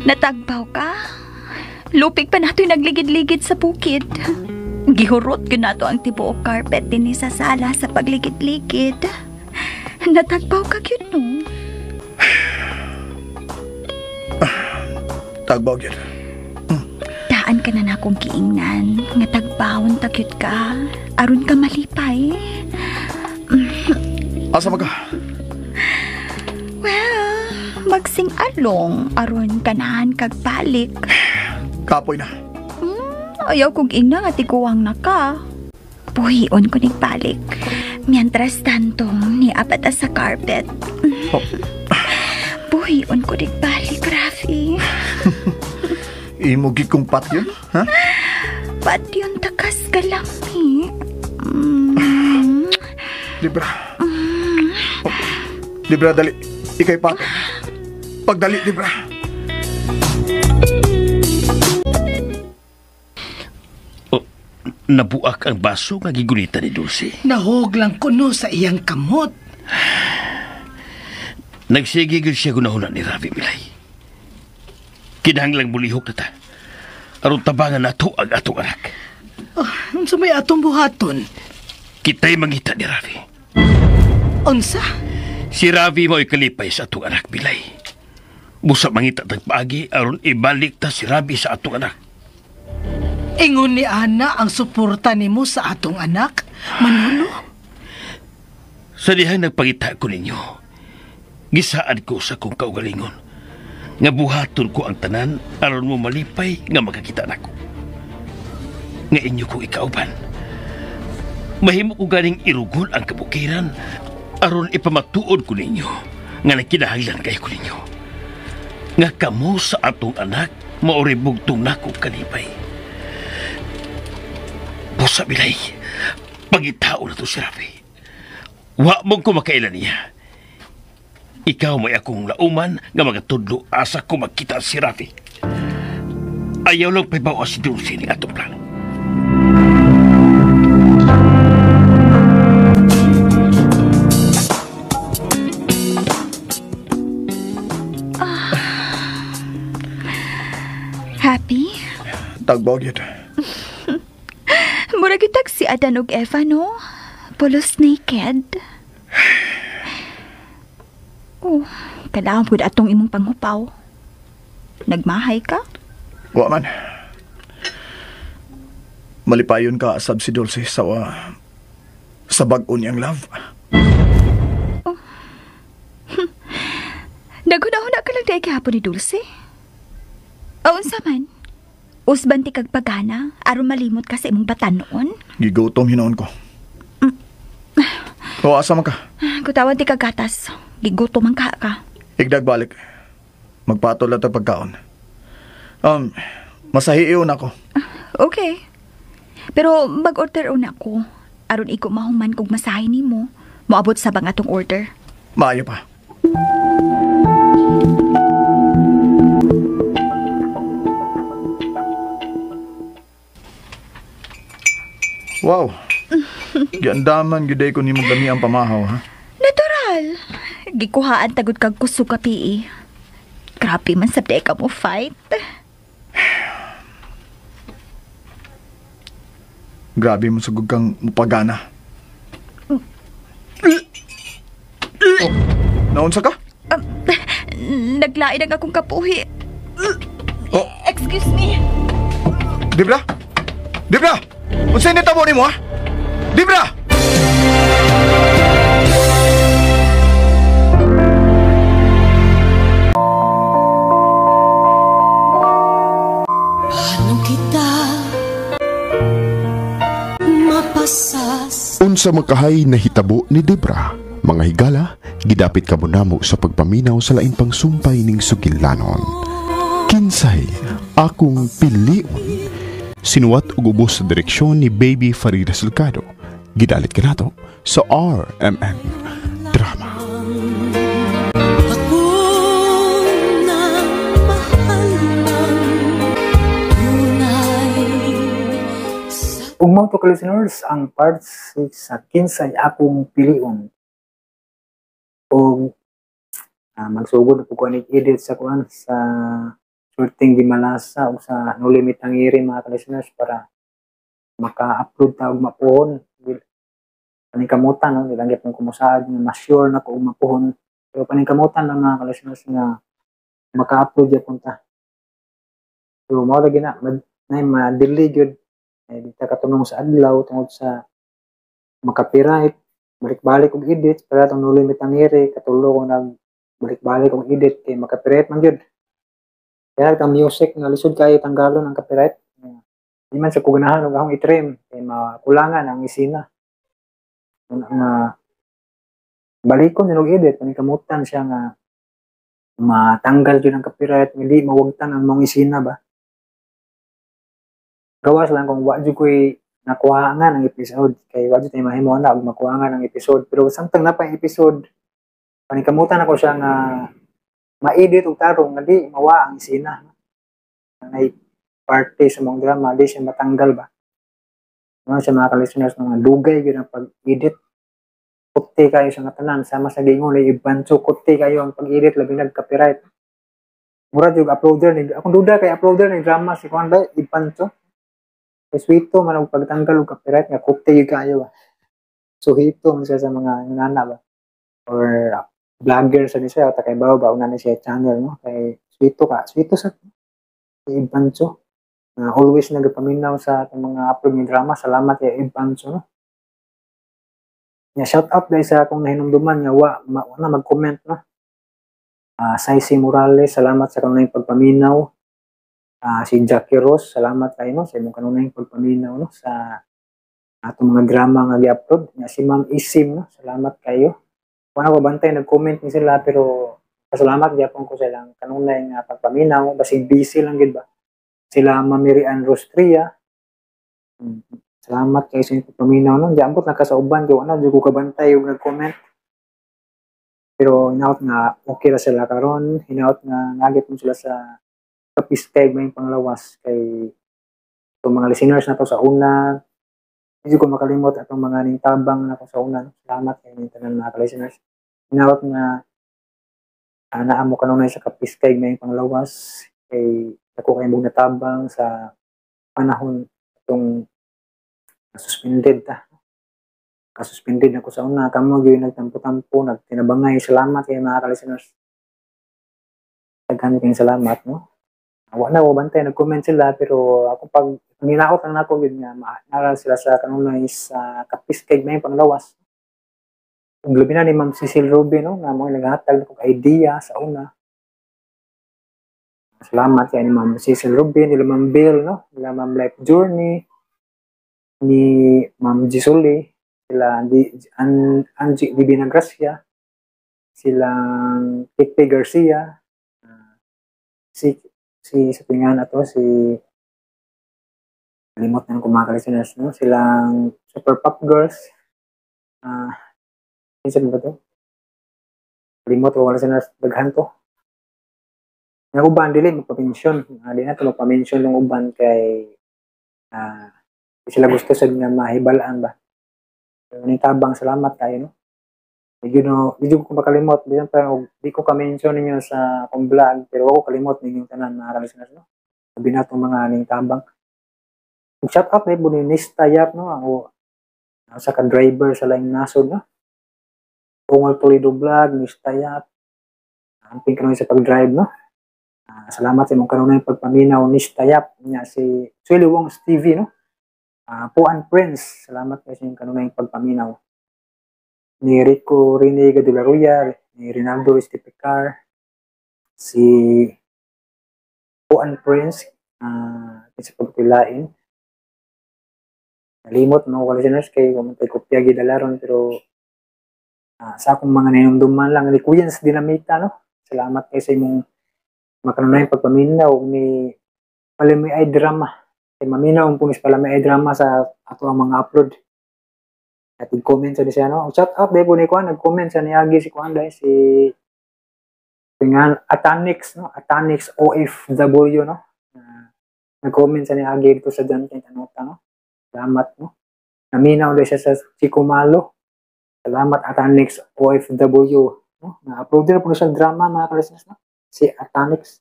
Natagbaw ka? Lupig pa nato yung nagligid-ligid sa bukid. Gihurot ko na to ang tibuok carpet din sa sala sa pagligid-ligid. Natagpaw ka yun, no? Tagbaw yun. Daan ka na akong kiingnan. Nga tagbawon tagyot ka. Aron ka malipay. Asa ka? Well, magsing along. Aron kanahan kag balik. Kapoy na. Ayaw kong ingna nga tiguwang na ka. Puhion ko ning balik. Mientras tanto, niapat sa carpet. Puhion ko ning balik, Rafi. Imugi kong pat yun, ha? Pat yun takas kalami. Libra. Libra, dali. Ikay pato. Pagdali, Libra. Nabuak ang baso nga gigunita ni Dulce. Nahog lang kuno sa iyang kamot. Nagsigigil siya gunahuna ni Ravi Milay. Kinahanglang bulihok na ta. Aron tabangan nato ang atong anak. Unsa may atong buhaton? Kita'y mangita ni Ravi. Unsa? Si Ravi mo'y kalipay sa atong anak Milay. Busa mangita tagpaagi aron ibalik ta si Ravi sa atong anak. Ingon ni Ana ang suporta nimo sa atong anak, Manolo? Sa dihang nagpangita ko ninyo, gisaan ko sa kong kaugalingon. Nga buhaton ko ang tanan aron mo malipay nga makakita nako. Nga inyo kong ikauban. Mahimo ko ganing irugol ang kabukiran aron ipamatuod ko ninyo nga nakinahanglan kayo ko ninyo. Nga kamo sa atong anak maori bugtong nako kalipay. Busa Milay, pagitao na to si Rafi. Wa mong kumakailan niya. Ikaw may akong lauman nga magatudlo asa ko magkita si Rafi. Ayaw lang paibawa si Dulce ni atong plano. Happy? Tagbaw yun. Mura kitag si Adan og Eva, no? Pulos naked. Oh, kailangan po atong imong panghupaw. Nagmahay ka? Wa man. Malipayon ka asab si Dulce sa bag-o niyang love. Naghuna-huna ka lang dahil kahapon ni Dulce. Aun sa man, usban ti kag pagana, aron malimot ka sa imong batanon. Gigutom hinoon ko. O, asa man ka? Kutawan ti kag gatas. Gigutom ang ka. Igdag balik. Magpatol lang ito pagkaon. Masahiiyon ako. Okay. Pero mag-order una ko. Aron iko mahuman kog masahe nimo. Moabot sa bang atong order. Maayo pa. Wow. Giandaman gyud ko nimo gami ang pamahaw, ha? Natural. Gikuhaan tagod kag kusog ka pi. Grabe man sabday ka mo fight. Grabe mo sugod kang mupagana. Naunsa ka? Naglain ang akong kapuhi. Oh. Excuse me. Dibra? Dibra! Unsay ni tabo nimo, ha? Dibra! Paano kita mapasas? Unsa makahay na hitabo ni Debra, mga higala, gidapit ka mo namo sa pagpaminaw sa lain pang sumpay ning sugilanon. Kinsay akong pilion. Sinuwat ug ubos sa direksyon ni Baby Farida Sulcado. Gidalit ka nato sa RMN Drama. Ako na mahal ng tunay sa Kung mga to listeners, ang part 6 sa Kinsay Akong Pilion. O magsugod na po ko ni edit sa kuan sa surting di malasa o sa no limit ang iri mga listeners para maka-upload ta og mapuhon. Paningkamutan no, nilanggit ng kumusaad nga mas sure na ko og mapuhon. Pero paningkamutan lang mga listeners nga maka-upload gyapon ta. So mao lagi na ma-delay gyud ay di ta katunong sa adlaw tungod sa makapiright balik-balik og edit para tong no limit ang iri katulo ko nag balik-balik og edit kay makapiright man gyud. Kaya ang music nga lisod kayo tanggalon ang copyright. Di man sa kuganahan og akong i-trim kay makulangan ang isina. Nga balikon yung edit paningkamutan siya nga matanggal yun ang copyright hindi mawagtan ang mga isina ba. Gawas lang kung wa jud ko'y nakuhaan ang episode kay wa jud tayo mahimo na og makuhaan ang episode pero samtang na pa yung episode paningkamutan ako siya nga ma-edit og tarong nga di mawa ang isina. Nay parte sa mong drama di siya matanggal ba. Ano siya mga listeners nga dugay gyud ang pag-edit. Kuti kayo sa tanan sama sa gingon ay ibanso kuti kayo ang pag-edit labi nag copyright. Mura jud uploader ni akong duda kay uploader ni drama si kuan ba ibanso. Kay sweeto man og pagtanggal og copyright nga kuti kayo ba. So hito man siya sa mga nana ba or vlogger sa siya ta kay bawo ba una na siya channel no kay sweeto sa ibanso. Always nagapaminaw sa atong mga upload ni drama. Salamat kay Ibanso no. Shout out dahil sa akong nahinumduman nga na mag-comment no. Saisi Morales, salamat sa kanunay pagpaminaw. Si Jackie Ross, salamat kayo no sa imong kanunay pagpaminaw no sa atong mga drama nga gi-upload. Si Ma'am Isim no, salamat kayo. Wala ko bantay nag-comment ni sila pero pasalamat gyapon ko sa ilang kanunay nga pagpaminaw basig busy lang gid ba. Sila Mamirian Rostria. Salamat kayo sa inyong paminaw no. Diambot nakasauban kay wala jud ko kabantay og nag-comment. Pero hinaut nga okay ra sila karon, hinaut nga nagit mo sila sa kapiskay may panglawas kay itong mga listeners na to sa una. Hindi ko makalimot atong mga ning tabang na to sa una. Salamat kay inyong tanan mga listeners. Hinaut nga naamo kanunay sa kapiskay may panglawas kay ako kayo mong natabang sa panahon itong suspended kasuspended ako sa una kamo gyud nagtampo-tampo nagtinabangay salamat kay mga listeners daghan kayong salamat no wa na ko bantay nag-comment sila pero ako pag ninaot lang nako gyud nga maaral sila sa kanunay sa kapiskay may panglawas ug labi na ni Ma'am Cecil Ruby no nga mo naghatag og idea sa una. Salamat kay ni Ma'am Cecil Rubin, nila Ma'am Bill, no? Nila Ma'am Life Journey, ni Ma'am Gisuli, sila Angie Divina Gracia, silang Tikpe Garcia, si sa tingan na to, si limot na ng kumakalisiners, no? Silang Super Pop Girls, minsan ba to? Limot ko kalisiners, daghan to. Nga uban dili magpa-mention, di na to magpa-mention ng uban kay sila gusto sa nga mahibalaan ba. So, tabang salamat kayo no. Medyo ko makalimot, di ko ka-mention ninyo sa akong vlog pero ako kalimot ninyo tanan mga listeners no. Sabi na itong mga ning tabang. Shout out na ni Nista Yap no, ako sa ka-driver sa laing nasod no. Kungol Toledo Vlog, Nista Yap. Amping ka sa pag-drive no. Salamat sa imong kanunay pagpaminaw ni Stayap niya si Swilly Wong Stevie no. Puan Prince, salamat kayo sa inyong kanunay pagpaminaw. Ni Rico Rene Gadularuya, ni Rinaldo Estipicar, si Puan Prince, sa pagpilain. Nalimot mga listeners kay kumantay kopya gidalaron pero sa akong mga ninumduman lang ni Kuyans Dinamita no. Salamat kayo sa imong makanunay pagpaminaw ni Palamay Drama. Kay maminaw ang pumis Palamay Drama sa ato ang mga upload. At i-comment sa siya no. Shout out dahil po ni Kuan, nag-comment sa niyagi si Kuan dahil si Atanix no, Atanix OFW no. Nag-comment sa niyagi dito sa Dante Tanota no. Salamat no. Naminaw dahil siya sa Chico Malo. Salamat Atanix OFW no. Na-upload na po siya drama mga kalisnes no. Si Atanix.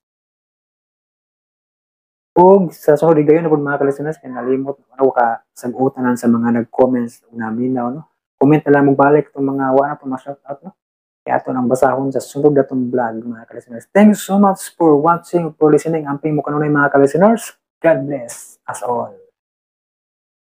Ug sa sunod gayon na po mga ka-listeners, kaya nalimot ano ka sagutanan sa mga nag-comments namin na no. Comment na lang mo balik itong mga wala pa ma-shoutout no. Kaya ito nang basahon sa sunod na itong vlog mga ka-listeners. Thank you so much for watching, for listening. Amping mo kanunay mga ka-listeners. God bless us all.